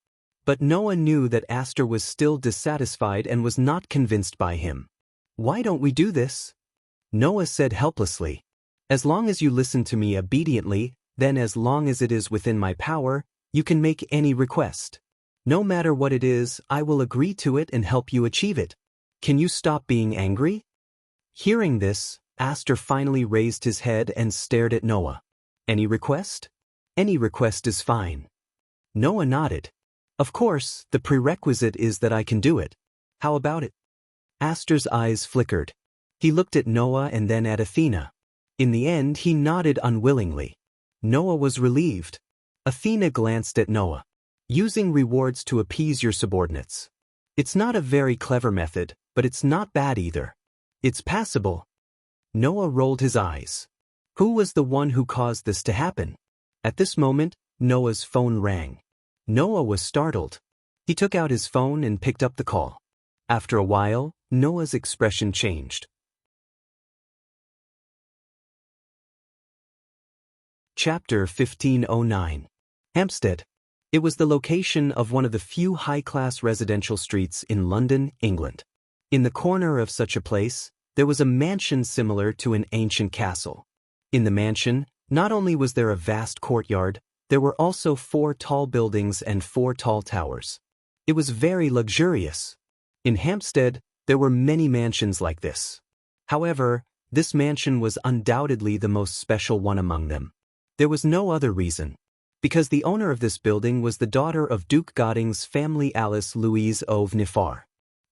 Speaker 1: But Noah knew that Aster was still dissatisfied and was not convinced by him. "Why don't we do this?" Noah said helplessly. "As long as you listen to me obediently, then as long as it is within my power, you can make any request. No matter what it is, I will agree to it and help you achieve it. Can you stop being angry?" Hearing this, Aster finally raised his head and stared at Noah. "Any request?" "Any request is fine." Noah nodded. "Of course, the prerequisite is that I can do it. How about it?" Aster's eyes flickered. He looked at Noah and then at Athena. In the end, he nodded unwillingly. Noah was relieved. Athena glanced at Noah. "Using rewards to appease your subordinates. It's not a very clever method, but it's not bad either. It's passable." Noah rolled his eyes. Who was the one who caused this to happen? At this moment, Noah's phone rang. Noah was startled. He took out his phone and picked up the call. After a while, Noah's expression changed. Chapter 1509. Hampstead. It was the location of one of the few high-class residential streets in London, England. In the corner of such a place, there was a mansion similar to an ancient castle. In the mansion, not only was there a vast courtyard, there were also 4 tall buildings and 4 tall towers. It was very luxurious. In Hampstead, there were many mansions like this. However, this mansion was undoubtedly the most special one among them. There was no other reason. Because the owner of this building was the daughter of Duke Goding's family, Alice Louise of Niffar.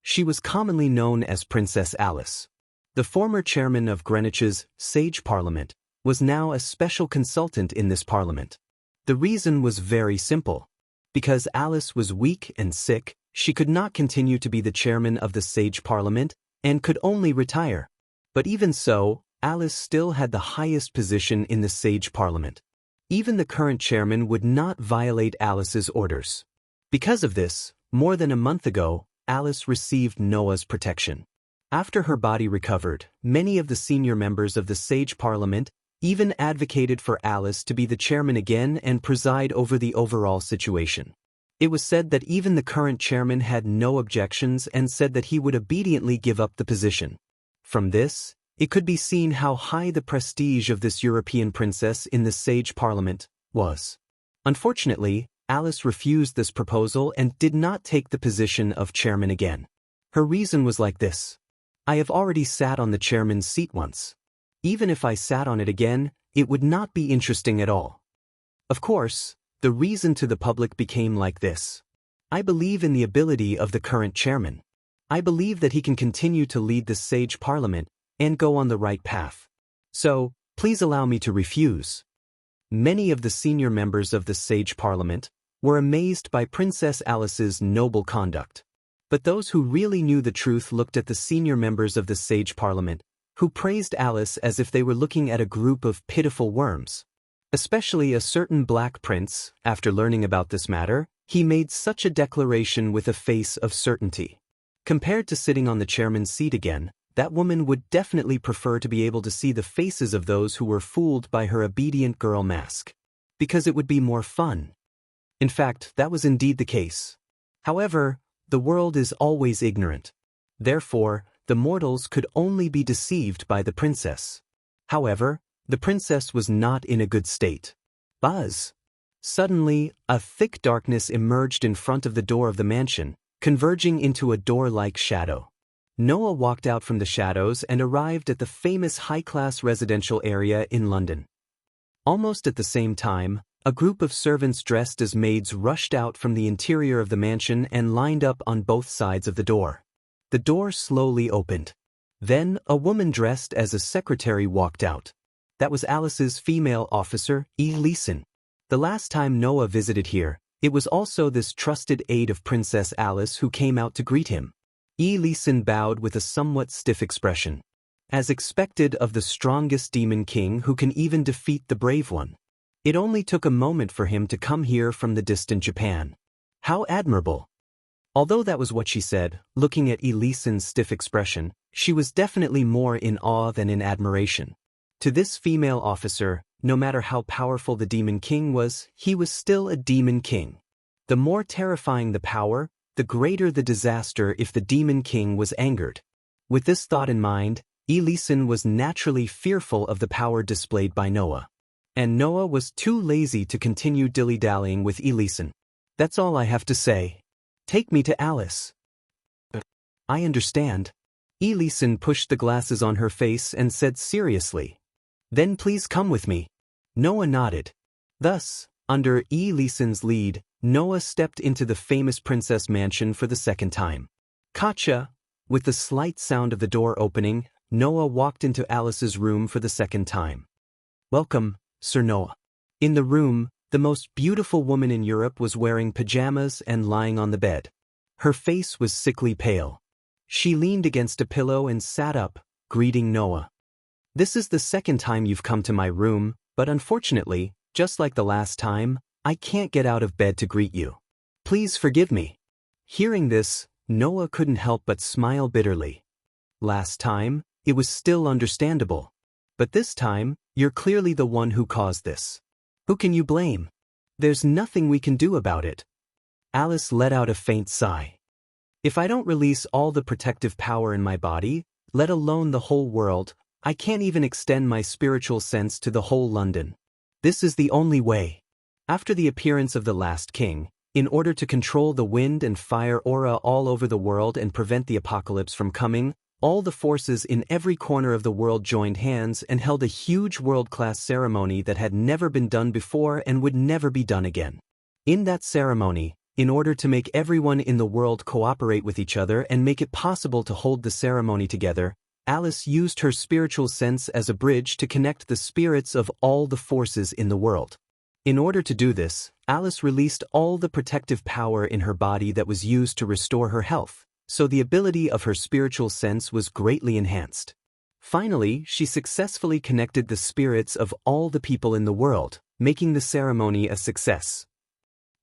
Speaker 1: She was commonly known as Princess Alice. The former chairman of Greenwich's Sage Parliament was now a special consultant in this parliament. The reason was very simple. Because Alice was weak and sick, she could not continue to be the chairman of the Sage Parliament and could only retire. But even so, Alice still had the highest position in the Sage Parliament. Even the current chairman would not violate Alice's orders. Because of this, more than a month ago, Alice received Noah's protection. After her body recovered, many of the senior members of the Sage Parliament even advocated for Alice to be the chairman again and preside over the overall situation. It was said that even the current chairman had no objections and said that he would obediently give up the position. From this, it could be seen how high the prestige of this European princess in the Sage Parliament was. Unfortunately, Alice refused this proposal and did not take the position of chairman again. Her reason was like this: "I have already sat on the chairman's seat once. Even if I sat on it again, it would not be interesting at all." Of course, the reason to the public became like this: "I believe in the ability of the current chairman. I believe that he can continue to lead the Sage Parliament and go on the right path. So, Please allow me to refuse. Many of the senior members of the Sage Parliament were amazed by Princess Alice's noble conduct. But those who really knew the truth looked at the senior members of the Sage Parliament, who praised Alice as if they were looking at a group of pitiful worms. Especially a certain black prince. After learning about this matter, he made such a declaration with a face of certainty. Compared to sitting on the chairman's seat again, that woman would definitely prefer to be able to see the faces of those who were fooled by her obedient girl mask. Because it would be more fun. In fact, that was indeed the case. However, the world is always ignorant. Therefore, the mortals could only be deceived by the princess. However, the princess was not in a good state. Buzz! Suddenly, a thick darkness emerged in front of the door of the mansion, converging into a door-like shadow. Noah walked out from the shadows and arrived at the famous high-class residential area in London. Almost at the same time, a group of servants dressed as maids rushed out from the interior of the mansion and lined up on both sides of the door. The door slowly opened. Then, a woman dressed as a secretary walked out. That was Alice's female officer, Elison. The last time Noah visited here, it was also this trusted aide of Princess Alice who came out to greet him. Elison bowed with a somewhat stiff expression. As expected of the strongest demon king who can even defeat the brave one. It only took a moment for him to come here from the distant Japan. How admirable! Although that was what she said, looking at Elison's stiff expression, she was definitely more in awe than in admiration. To this female officer, no matter how powerful the demon king was, he was still a demon king. The more terrifying the power, the greater the disaster if the demon king was angered. With this thought in mind, Elison was naturally fearful of the power displayed by Noah. And Noah was too lazy to continue dilly-dallying with Elison. That's all I have to say. Take me to Alice. I understand. Elison pushed the glasses on her face and said seriously. Then please come with me. Noah nodded. Thus, under Elison's lead, Noah stepped into the famous princess mansion for the second time. Gotcha! With the slight sound of the door opening, Noah walked into Alice's room for the second time. Welcome, Sir Noah. In the room, the most beautiful woman in Europe was wearing pajamas and lying on the bed. Her face was sickly pale. She leaned against a pillow and sat up, greeting Noah. This is the second time you've come to my room, but unfortunately, just like the last time, I can't get out of bed to greet you. Please forgive me. Hearing this, Noah couldn't help but smile bitterly. Last time, it was still understandable. But this time, you're clearly the one who caused this. Who can you blame? There's nothing we can do about it. Alice let out a faint sigh. If I don't release all the protective power in my body, let alone the whole world, I can't even extend my spiritual sense to the whole London. This is the only way. After the appearance of the last king, in order to control the wind and fire aura all over the world and prevent the apocalypse from coming, all the forces in every corner of the world joined hands and held a huge world-class ceremony that had never been done before and would never be done again. In that ceremony, in order to make everyone in the world cooperate with each other and make it possible to hold the ceremony together, Alice used her spiritual sense as a bridge to connect the spirits of all the forces in the world. In order to do this, Alice released all the protective power in her body that was used to restore her health, so the ability of her spiritual sense was greatly enhanced. Finally, she successfully connected the spirits of all the people in the world, making the ceremony a success.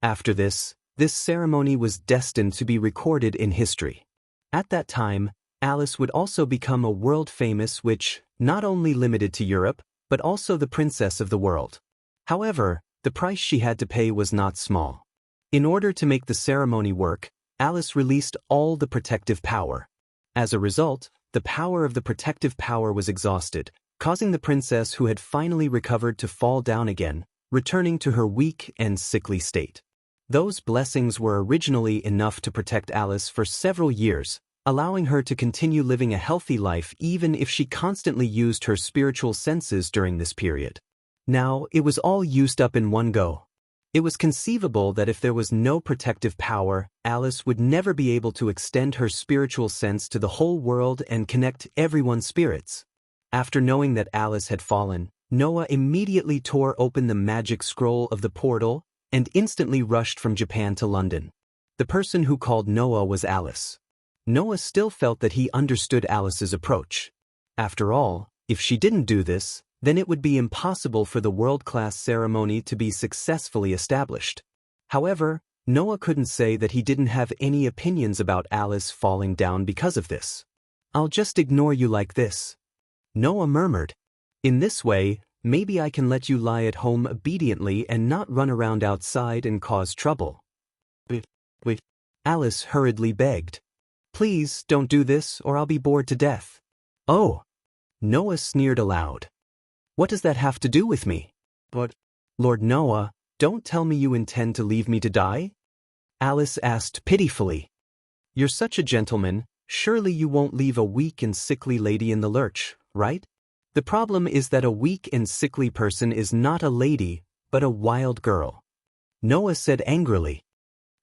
Speaker 1: After this ceremony was destined to be recorded in history. At that time, Alice would also become a world-famous witch, not only limited to Europe, but also the princess of the world. However, the price she had to pay was not small. In order to make the ceremony work, Alice released all the protective power. As a result, the power of the protective power was exhausted, causing the princess who had finally recovered to fall down again, returning to her weak and sickly state. Those blessings were originally enough to protect Alice for several years, allowing her to continue living a healthy life even if she constantly used her spiritual senses during this period. Now, it was all used up in one go. It was conceivable that if there was no protective power, Alice would never be able to extend her spiritual sense to the whole world and connect everyone's spirits. After knowing that Alice had fallen, Noah immediately tore open the magic scroll of the portal and instantly rushed from Japan to London. The person who called Noah was Alice. Noah still felt that he understood Alice's approach. After all, if she didn't do this, then it would be impossible for the world-class ceremony to be successfully established. However, Noah couldn't say that he didn't have any opinions about Alice falling down because of this. "I'll just ignore you like this," Noah murmured. "In this way, maybe I can let you lie at home obediently and not run around outside and cause trouble." But Alice hurriedly begged. "Please don't do this or I'll be bored to death." "Oh," Noah sneered aloud. "What does that have to do with me?" "But, Lord Noah, don't tell me you intend to leave me to die?" Alice asked pitifully. "You're such a gentleman, surely you won't leave a weak and sickly lady in the lurch, right?" The problem is that a weak and sickly person is not a lady, but a wild girl. Noah said angrily.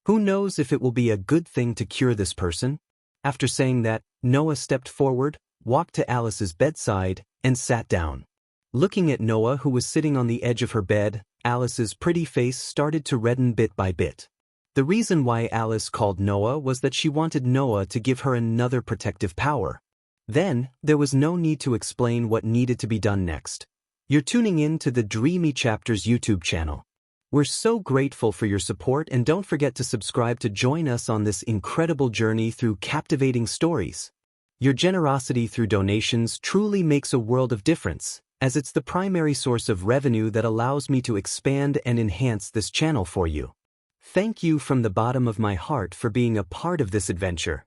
Speaker 1: "Who knows if it will be a good thing to cure this person?" After saying that, Noah stepped forward, walked to Alice's bedside, and sat down. Looking at Noah, who was sitting on the edge of her bed, Alice's pretty face started to redden bit by bit. The reason why Alice called Noah was that she wanted Noah to give her another protective power. Then, there was no need to explain what needed to be done next. You're tuning in to the Dreamy Chapters YouTube channel. We're so grateful for your support, and don't forget to subscribe to join us on this incredible journey through captivating stories. Your generosity through donations truly makes a world of difference, as it's the primary source of revenue that allows me to expand and enhance this channel for you. Thank you from the bottom of my heart for being a part of this adventure.